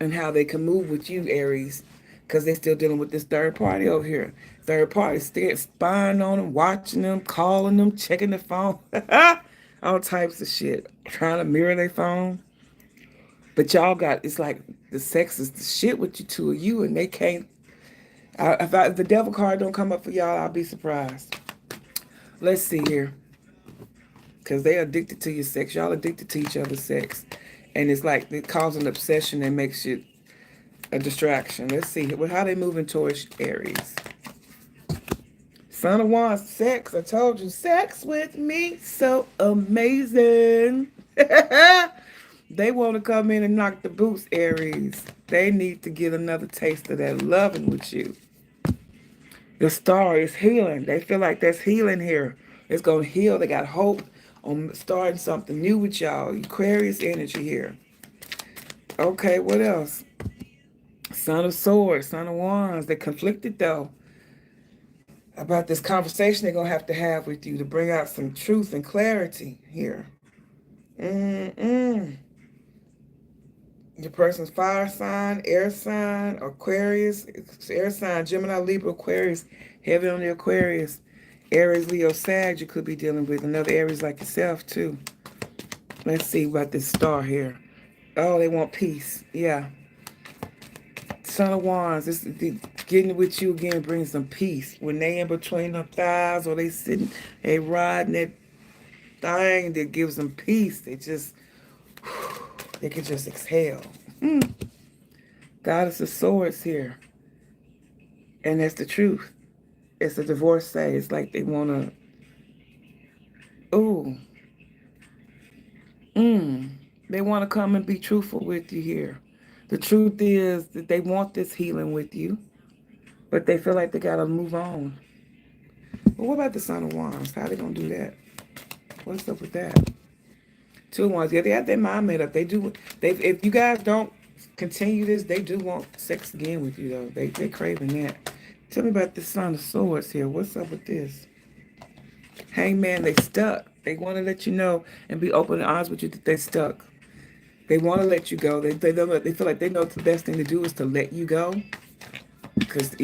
in how they can move with you, Aries, because they're still dealing with this third party over here. Third party still spying on them, watching them, calling them, checking the phone. All types of shit. Trying to mirror their phone. But y'all it's like the sex is the shit with you two of you, and they can't. If the devil card don't come up for y'all, I'll be surprised. Let's see here. Because they're addicted to your sex. Y'all addicted to each other's sex. And it's like it causes an obsession that makes it a distraction. Let's see. How they moving towards Aries? Son of Wands, sex. I told you. Sex with me. So amazing. They want to come in and knock the boots, Aries. They need to get another taste of that loving with you. The star is healing. They feel like there's healing here. It's going to heal. They got hope on starting something new with y'all. Aquarius energy here. Okay, what else? Son of Swords, Son of Wands. They're conflicted though. about this conversation they're going to have with you to bring out some truth and clarity here. Mm-mm. Your person's fire sign, air sign, Aquarius, air sign, Gemini, Libra, Aquarius, heavy on the Aquarius. Aries, Leo, Sag, you could be dealing with another Aries like yourself too. Let's see about this star here. Oh, they want peace. Yeah. Son of Wands, this getting with you again brings some peace. When they in between the thighs or they sitting, they riding that thing that gives them peace. They can just exhale. Goddess of Swords here. And that's the truth. It's a divorcee. It's like they want to, ooh, they want to come and be truthful with you here. The truth is that they want this healing with you, but they feel like they got to move on. But what about the Son of Wands? How they going to do that? What's up with that? Two of Wands. Yeah, they have their mind made up. They do. If you guys don't continue this, they do want sex again with you, though. They craving that. Tell me about the Son of Swords here. What's up with this? Hangman, they stuck. They want to let you know and be open and honest with you that they stuck. They want to let you go. They feel like they know the best thing to do is to let you go. Because,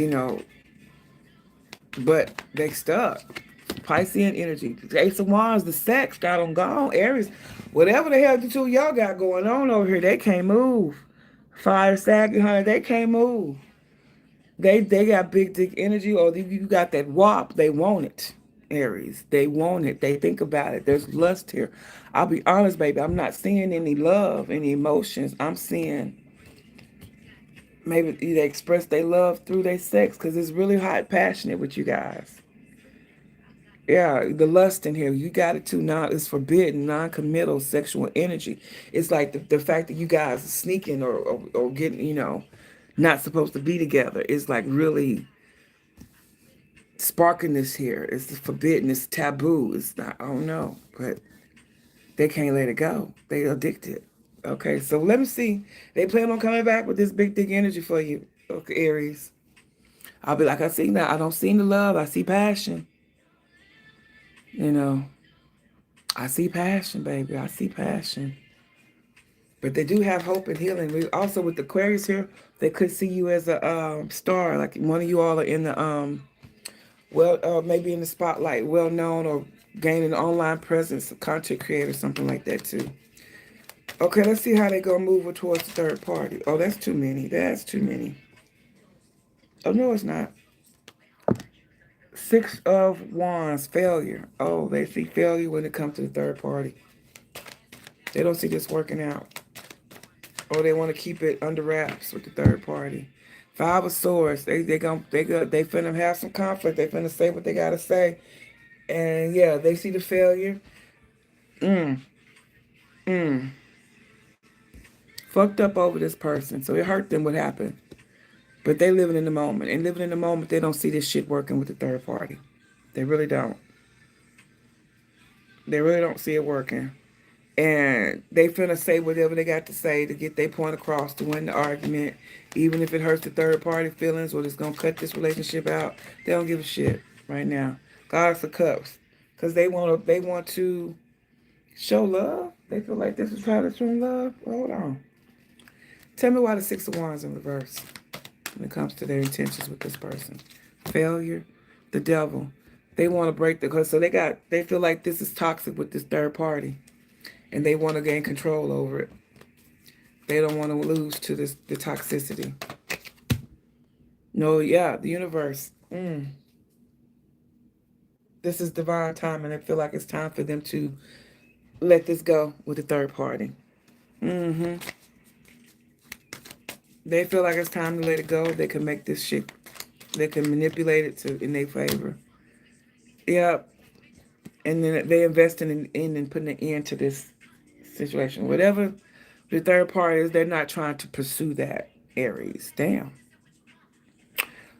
but they stuck. Piscean energy. The Ace of Wands, the sex got them gone. Aries, whatever the hell the two of y'all got going on over here, they can't move. Fire, Sagittarius, honey, they can't move. They got big dick energy, or you got that wop, they want it. Aries, they want it. They think about it. There's lust here. I'll be honest, baby. I'm not seeing any love, any emotions. I'm seeing maybe they express their love through their sex because it's really hot, passionate with you guys. Yeah, the lust in here, you got it too. Now it's forbidden, non-committal sexual energy. It's like the fact that you guys are sneaking or getting, not supposed to be together. It's like really sparking this here. It's forbidden. It's taboo. It's not, I don't know, but they can't let it go. They addicted. Okay, so let me see. They plan on coming back with this big dick energy for you, okay, Aries. I'll be like, I see now. I don't see the love. I see passion. I see passion, baby. I see passion. But they do have hope and healing. We also with the Aquarius here, they could see you as a star. Like one of you all are in the maybe in the spotlight, well known or gaining an online presence, content creator, something like that too. Okay, let's see how they gonna move towards the third party. Oh, that's too many. That's too many. Oh no, it's not. Six of Wands, failure. Oh, they see failure when it comes to the third party. They don't see this working out. Or they want to keep it under wraps with the third party. Five of Swords. They finna have some conflict. They finna say what they gotta say. And yeah, they see the failure. Fucked up over this person. So it hurt them what happened. But they living in the moment. And living in the moment, they don't see this shit working with the third party. They really don't. They really don't see it working. And they finna say whatever they got to say to get their point across to win the argument. Even if it hurts the third party feelings or it's gonna cut this relationship out. They don't give a shit right now. Goddess of Cups. Because they want to show love. They feel like this is how to show love. Hold on. Tell me why the Six of Wands in reverse when it comes to their intentions with this person. Failure, the devil. They want to break so they feel like this is toxic with this third party. And they want to gain control over it. They don't want to lose to the toxicity. No, yeah, the universe. This is divine time, and they feel like it's time for them to let this go with the third party. They feel like it's time to let it go. They can make this shit. They can manipulate it in their favor. Yep. And then they invest in and putting an end to this situation. Whatever the third party is, they're not trying to pursue that, Aries. Damn.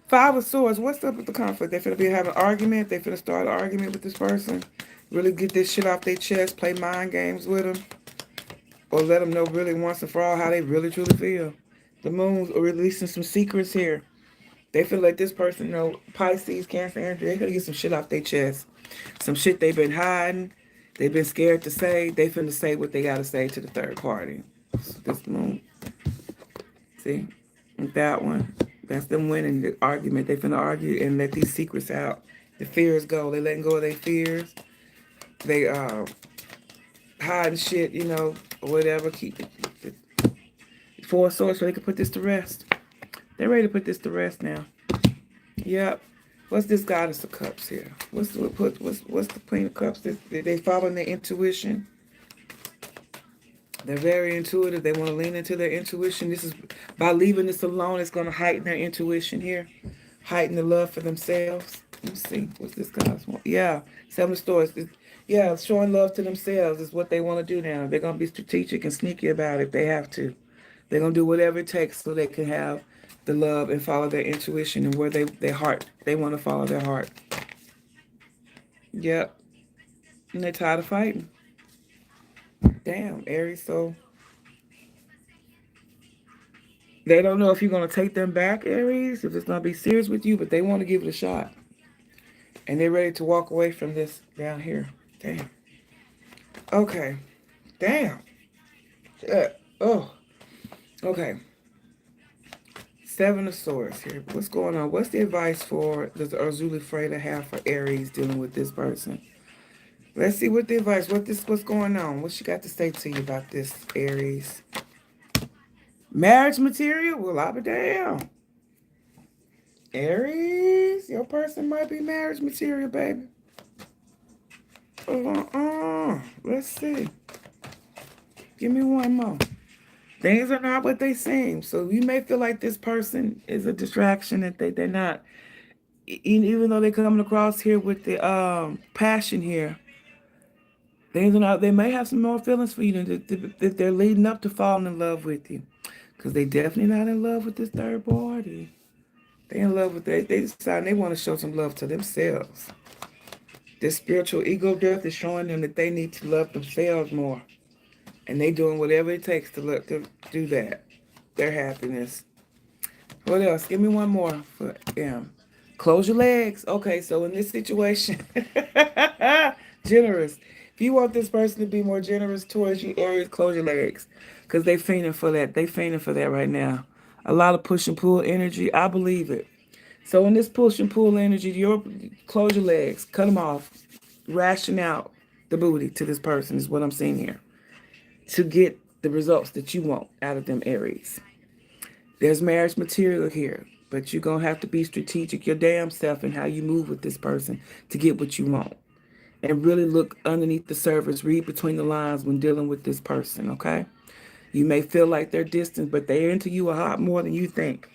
Five of Swords. What's up with the conflict? They finna have an argument. They finna start an argument with this person. Really get this shit off their chest. Play mind games with them. Or let them know really once and for all how they really truly feel. The Moon's releasing some secrets here. They feel like this person, Pisces, Cancer, Andrew, they finna get some shit off their chest. Some shit they've been hiding. They've been scared to say. They finna say what they gotta say to the third party. This moon. See? With that one. That's them winning the argument. They finna argue and let these secrets out. The fears go. They letting go of their fears. They hiding shit, or whatever. Keep it. Four swords so they can put this to rest. They're ready to put this to rest now. Yep. What's this goddess of cups here? What's the queen of cups? They following their intuition. They're very intuitive. They want to lean into their intuition. This is by leaving this alone, it's going to heighten their intuition here, heighten the love for themselves. Let's see, what's this guy's want? Yeah, Seven of Swords. Yeah, showing love to themselves is what they want to do now. They're going to be strategic and sneaky about it if they have to. They're going to do whatever it takes so they can have the love and follow their intuition and where their heart. They want to follow their heart. Yep. And they're tired of fighting. Damn, Aries. So they don't know if you're going to take them back, Aries, if it's going to be serious with you, but they want to give it a shot. And they're ready to walk away from this down here. Damn. Okay. Damn. Oh. Okay. Seven of Swords here. What's going on? What's the advice does Urzuli Freda have for Aries dealing with this person? Let's see what the advice, what's going on? What she got to say to you about this, Aries? Marriage material? Well, I'll be damn. Aries, your person might be marriage material, baby. Let's see. Give me one more. Things are not what they seem. So you may feel like this person is a distraction, that they're not. Even though they're coming across here with the passion here, things are not. They may have some more feelings for you that they're leading up to falling in love with you, because they definitely not in love with this third party. They in love with they decide they want to show some love to themselves. This spiritual ego death is showing them that they need to love themselves more. And they doing whatever it takes to do that. Their happiness. What else? Give me one more for them. Close your legs. Okay, so in this situation, generous. If you want this person to be more generous towards you, Aries, close your legs. Because they fiending for that. They fiending for that right now. A lot of push and pull energy. I believe it. So in this push and pull energy, close your legs. Cut them off. Ration out the booty to this person is what I'm seeing here, to get the results that you want out of them, Aries. There's marriage material here, but you're going to have to be strategic your damn self in how you move with this person to get what you want. And really look underneath the surface, read between the lines when dealing with this person, okay? You may feel like they're distant, but they're into you a lot more than you think.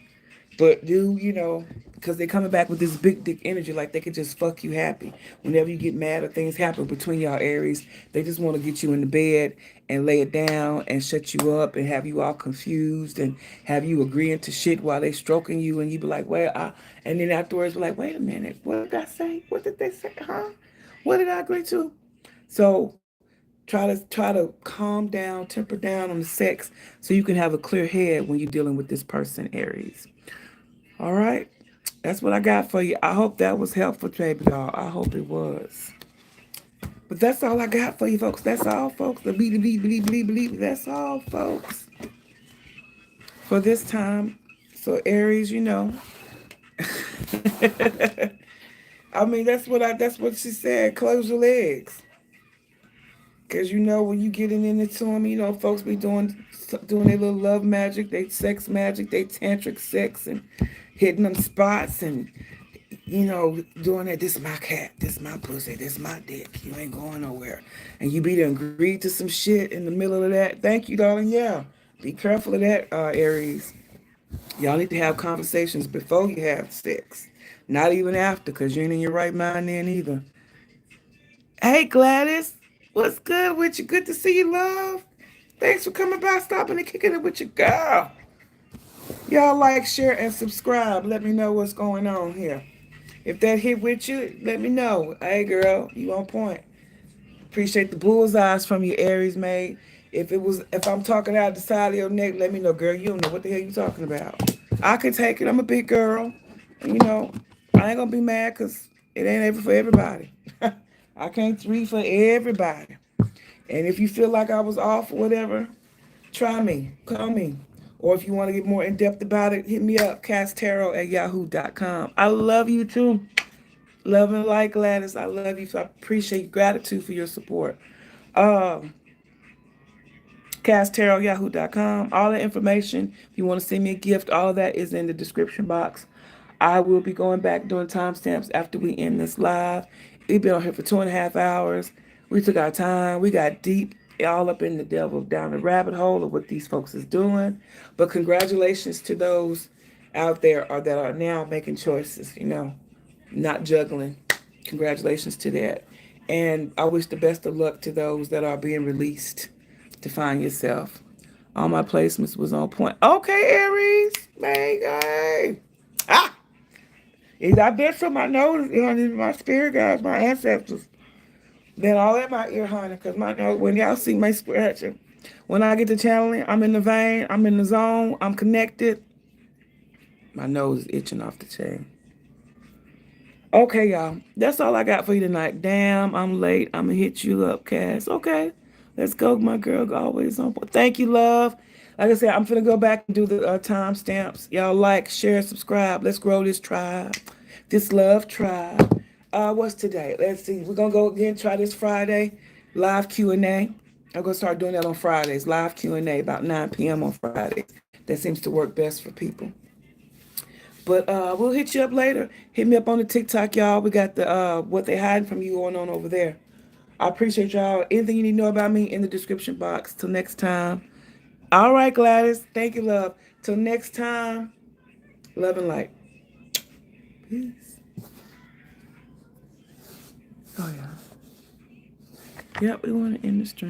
But because they're coming back with this big dick energy, like they could just fuck you happy. Whenever you get mad or things happen between y'all, Aries, they just want to get you in the bed and lay it down and shut you up and have you all confused and have you agreeing to shit while they stroking you, and you be like, and then afterwards be like, wait a minute, what did I say? What did they say? Huh? What did I agree to? So try to calm down, temper down on the sex so you can have a clear head when you're dealing with this person, Aries. All right, that's what I got for you. I hope that was helpful, baby doll. I hope it was. But that's all I got for you, folks. That's all, folks. Believe. That's all, folks. For this time. So Aries, I mean, that's what she said. Close your legs. Because when you getting into them, folks be doing their little love magic, they sex magic, they tantric sex, and hitting them spots, and doing that. This is my cat, this is my pussy, this is my dick. You ain't going nowhere. And you be done agreed to some shit in the middle of that. Thank you, darling. Yeah. Be careful of that, Aries. Y'all need to have conversations before you have sex. Not even after, because you ain't in your right mind then either. Hey, Gladys. What's good with you? Good to see you, love. Thanks for coming by, stopping and kicking it with your girl. Y'all like, share, and subscribe. Let me know what's going on here. If that hit with you, let me know. Hey, girl, you on point. Appreciate the bullseyes from your Aries, mate. If I'm talking out the side of your neck, let me know, girl. You don't know what the hell you talking about. I can take it. I'm a big girl. And, you know, I ain't gonna be mad because it ain't ever for everybody. I can't read for everybody. And if you feel like I was off or whatever, try me, call me. Or if you want to get more in depth about it, hit me up, casttarot@yahoo.com. I love you too. Love and light, Gladys. I love you. So I appreciate gratitude for your support. Um, CashTarot@yahoo.com. All the information, if you want to send me a gift, all of that is in the description box. I will be going back doing timestamps after we end this live. We've been on here for 2.5 hours. We took our time. We got deep, all up in the devil, down the rabbit hole of what these folks is doing. But congratulations to those out there that are now making choices, not juggling. Congratulations to that. And I wish the best of luck to those that are being released to find yourself. All my placements was on point. Okay, Aries. Hey. Ah! I've been from my nose, my spirit guides, my ancestors. Been all in my ear, honey, because my nose, when y'all see my scratching, when I get to channeling, I'm in the vein, I'm in the zone, I'm connected. My nose is itching off the chain. Okay, y'all. That's all I got for you tonight. Damn, I'm late. I'm going to hit you up, Cass. Okay. Let's go. My girl always on board. Thank you, love. Like I said, I'm going to go back and do the timestamps. Y'all like, share, subscribe. Let's grow this tribe. This love tribe. What's today? Let's see. We're going to go again, try this Friday. Live Q&A. I'm going to start doing that on Fridays. Live Q&A about 9 p.m. on Fridays. That seems to work best for people. But we'll hit you up later. Hit me up on the TikTok, y'all. We got the what they hiding from you going on over there. I appreciate y'all. Anything you need to know about me in the description box. Till next time. All right, Gladys. Thank you, love. Till next time. Love and light. Peace. Oh, yeah. Yep, we want to end the stream.